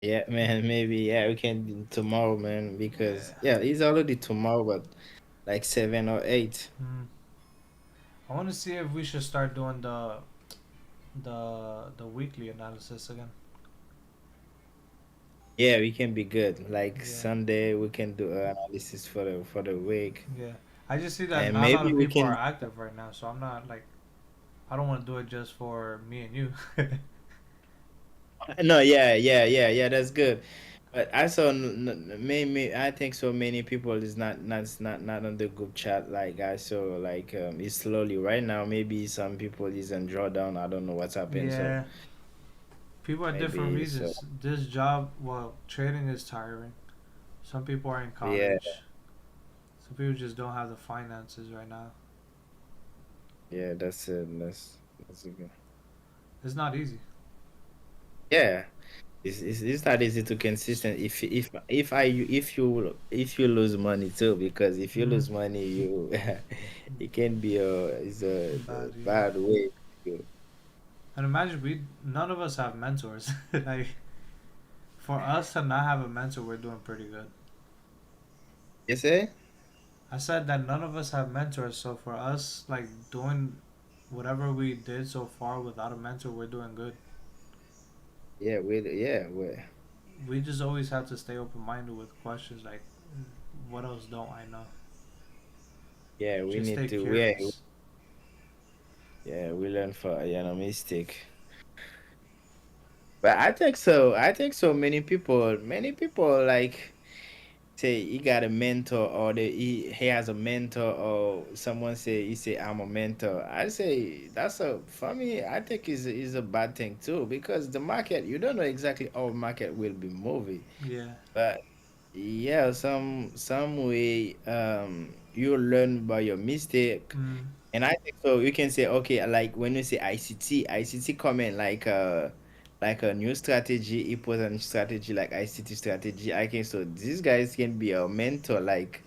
Yeah, man, maybe yeah, we can do tomorrow, man, because Yeah. yeah, it's already tomorrow, but like 7 or 8. Mm. I want to see if we should start doing the weekly analysis again. Yeah, we can be good. Like Yeah. Sunday, we can do analysis for the week, Yeah. I just see that and not a lot maybe of we people are can. active right now, so I'm not like I don't want to do it just for me and you. No, yeah, yeah, yeah, yeah. That's good. But I saw, maybe I think so many people is not on the group chat. Like I saw, like it's slowly right now. Maybe some people is in drawdown. I don't know what's happened. So Yeah. People have different maybe so. reasons. This job, well, trading is tiring. Some people are in Yeah, college. Some people just don't have the finances right now. yeah. That's it. That's a good. It's not easy. Yeah. It's not easy to consistent if you lose money too, because if you Mm. lose money you it can be a is a Bad, yeah. bad way. You And imagine we none of us have mentors. Like for us to not have a mentor, we're doing pretty good. you say? I said that none of us have mentors, so for us, like doing whatever we did so far without a mentor, we're doing good. Yeah, we We just always have to stay open minded with questions like, what else don't I know? yeah we Just need stay to curious. we learn for mistake. But I think so many people like say he got a mentor, or he has a mentor, or someone say he say I'm a mentor. I say that's a for me I think is a bad thing too, because the market, you don't know exactly how market will be moving. Yeah. But yeah, some way you learn by your mistake. Mm, And I think so you can say, okay, like when you say ICT comment like a new strategy, he put a new strategy like ICT strategy. I think so these guys can be a mentor, like,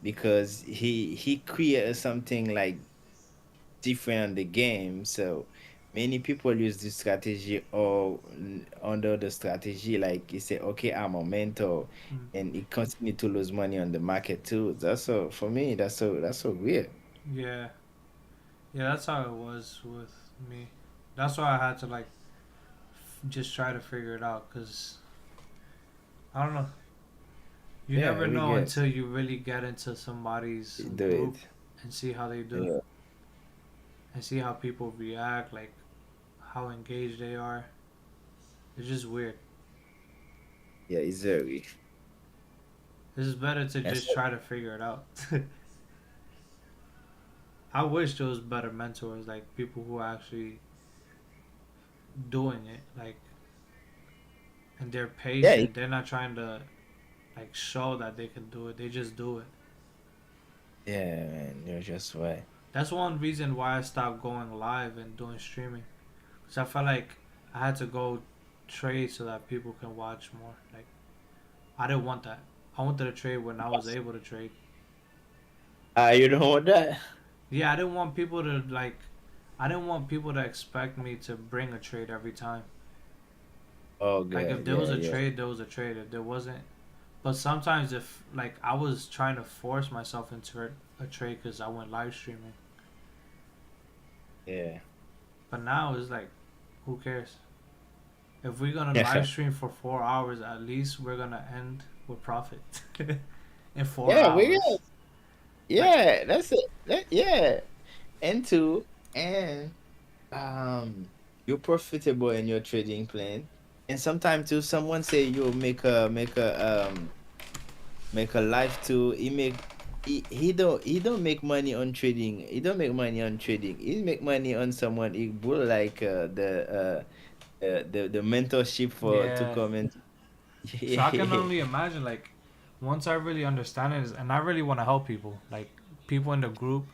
because he created something like different on the game. So many people use this strategy, or under the strategy, like he say, okay, I'm a mentor, mm. and he continue to lose money on the market too. That's so for me, that's so weird. Yeah. Yeah, that's how it was with me. That's why I had to like just try to figure it out because I don't know. You Yeah, never we know get until you really get into somebody's do group it. and see how they do Yeah, and see how people react, like how engaged they are. It's just weird. yeah, it's very. It's just better to That's just try to figure it out. I wish there was better mentors, like people who are actually doing it, like and they're yeah, patient. They're not trying to like show that they can do it. They just do it. yeah, man, you're just right. That's one reason why I stopped going live and doing streaming. Cause I felt like I had to go trade so that people can watch more. Like I didn't want that. I wanted to trade when I was able to trade. You don't want that? Yeah, I didn't want people to like. I didn't want people to expect me to bring a trade every time. Oh, Like if good. there was Yeah, a yeah, trade, there was a trade. If there wasn't, but sometimes if like I was trying to force myself into a trade because I went live streaming. yeah. But now it's like, who cares? If we're gonna live Yeah, stream for 4 hours, at least we're gonna end with profit in four yeah, we hours. got, Like, yeah, that's it. Yeah, and two, and you're profitable in your trading plan, and sometimes too, someone say you make a life too. He don't make money on trading. He don't make money on trading. He make money on someone. He will like the mentorship for to yeah. come and So I can yeah. only imagine like, once I really understand it, and I really want to help people, like people in the group.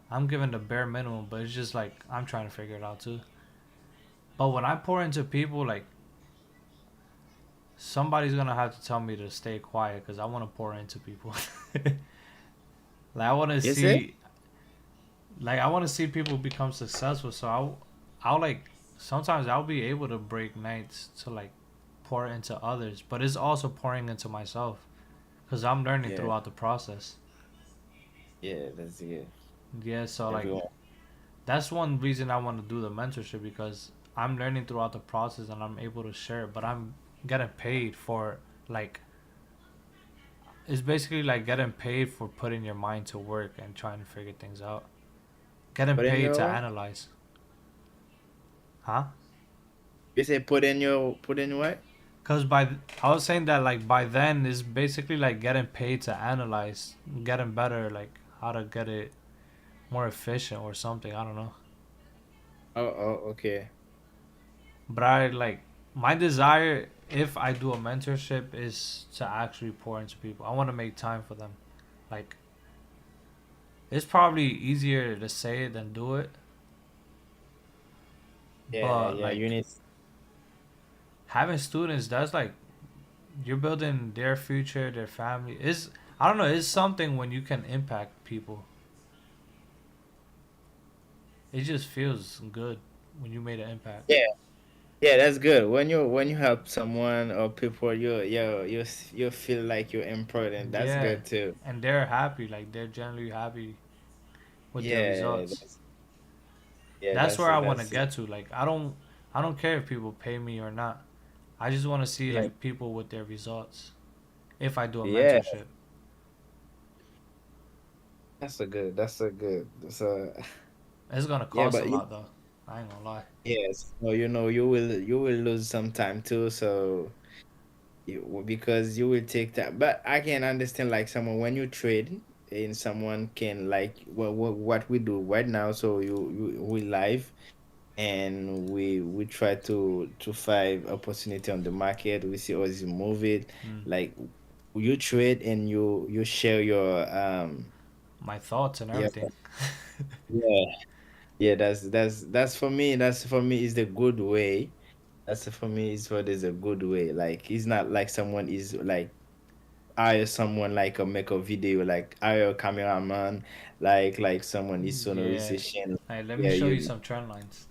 I'm giving the bare minimum, but it's just like I'm trying to figure it out too. But when I pour into people, like somebody's gonna have to tell me to stay quiet because I want to pour into people. Like I want to You say? see, like I want to see people become successful. So I'll like sometimes I'll be able to break nights to like pour into others, but it's also pouring into myself because I'm learning Yeah, throughout the process. yeah, that's it. Yeah, so like Everyone. that's one reason I want to do the mentorship because I'm learning throughout the process and I'm able to share, but I'm getting paid for like it's basically like getting paid for putting your mind to work and trying to figure things out. Getting Put in paid your to what? analyze. Huh? You say put in what? Cause I was saying that like by then is basically like getting paid to analyze, getting better, like how to get it more efficient or something. I don't know. Oh, oh, okay. But I like my desire if I do a mentorship is to actually pour into people. I want to make time for them. Like it's probably easier to say it than do it, Yeah, but yeah. You like need. having students that's like you're building their future, their family. Is I don't know, it's something when you can impact people. It just feels good when you made an impact. Yeah, yeah. That's good. When you help someone or people, you feel like you're important. That's Yeah. good too. And they're happy, like they're generally happy with their Yeah, results. yeah. That's That's where I want to that's it. get to. Like I don't care if people pay me or not. I just want to see Yeah, like people with their results if I do a yeah. mentorship. That's a good. That's a good. So It's going to yeah, cost a but lot though. I ain't going to lie. yes. So you will lose some time too. So because you will take that. But I can understand like someone when you trade and someone can like what we do right now. So we live and we try to find opportunity on the market. We see all this move it Mm. like you trade and you share your My thoughts and yeah everything. yeah yeah that's for me. That's for me is the good way. That's for me is what is a good way. Like it's not like someone is like hire someone like make a video like hire a cameraman like someone is Yeah. sonorization. Hey, let me Yeah, show you you some trend lines.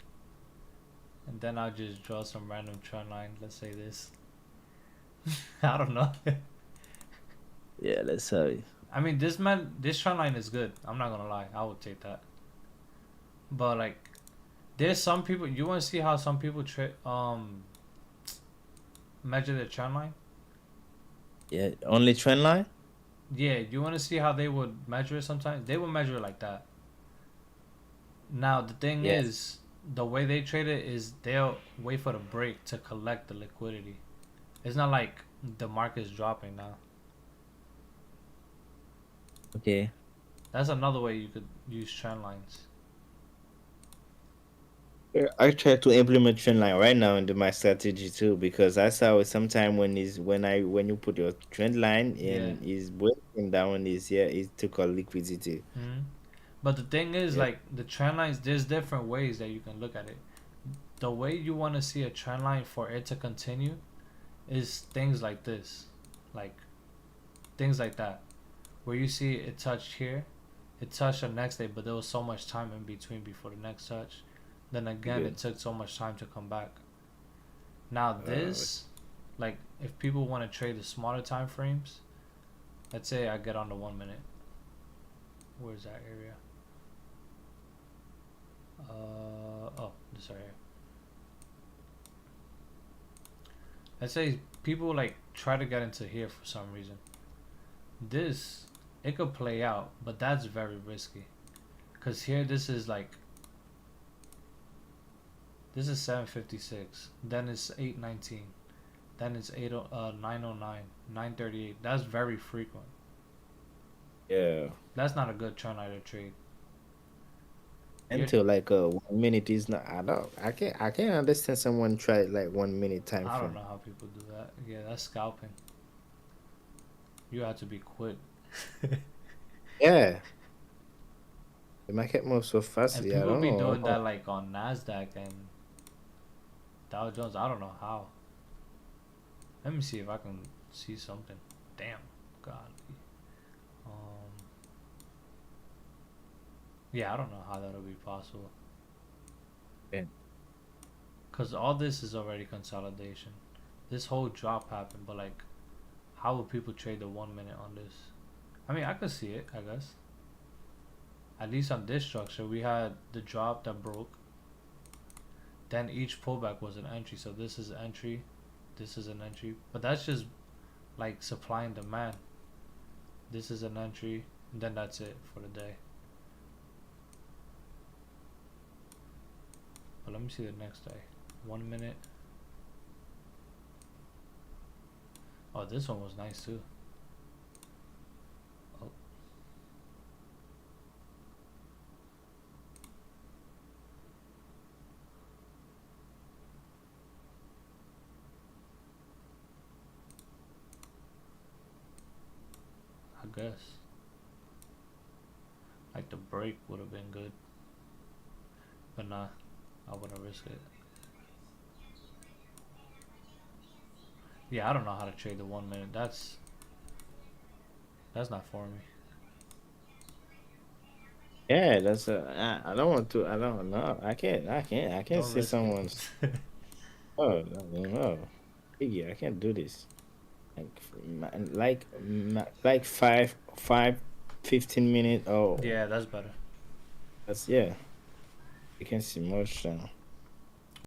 And then I'll just draw some random trend line. Let's say this. I don't know. yeah. Let's say I mean, this trend line is good. I'm not gonna lie. I would take that. But like, there's some people. You want to see how some people measure their trend line? yeah. Only trend line. Yeah, you want to see how they would measure it sometimes? They would measure it like that. Now, the thing Yes. is, the way they trade it is they'll wait for the break to collect the liquidity. It's not like the market's dropping now. Okay. That's another way you could use trend lines. Yeah, I try to implement trend line right now into my strategy too because I saw it sometime when you put your trend line Yeah. in is breaking down is yeah it took a liquidity. Hmm. But the thing is, Yeah. like, the trend lines, there's different ways that you can look at it. The way you want to see a trend line for it to continue is things like this. Like, things like that. Where you see it touched here, it touched the next day, but there was so much time in between before the next touch. Then again, it Good. took so much time to come back. Now Uh, this, like, if people want to trade the smaller time frames, let's say I get on the 1 minute. Where's that area? Oh, this right here. Let's say people like try to get into here for some reason. This, it could play out, but that's very risky. Cause here this is like this is 756. Then it's 819. Then it's 909, 938. That's very frequent. yeah. That's not a good trend line to trade. You're, Until like 1 minute is not. I can't understand someone try like 1 minute time I don't frame. know how people do that. Yeah, that's scalping. You have to be quick. Yeah, the market moves so And fastly. I people don't be know. doing that like on Nasdaq and Dow Jones. I don't know how. Let me see if I can see something. Damn, God. Um, yeah, I don't know how that'll be possible. Yeah. Cause all this is already consolidation. This whole drop happened, but like, how would people trade the 1 minute on this? I mean, I could see it, I guess. At least on this structure, we had the drop that broke. Then each pullback was an entry. So this is entry, this is an entry. But that's just like supply and demand. This is an entry, and then that's it for the day. But let me see the next day. 1 minute. Oh, this one was nice too. Oh, I guess. Like the break would have been good. But nah, I wouldn't risk it. Yeah, I don't know how to trade the 1 minute. That's not for me. Yeah, that's I don't want to. I don't know. I can't Don't see risk it. someone's. Oh no, no. Yeah, I can't do this. Like 15 minutes. Oh, Yeah, that's better. that's yeah. You can see much.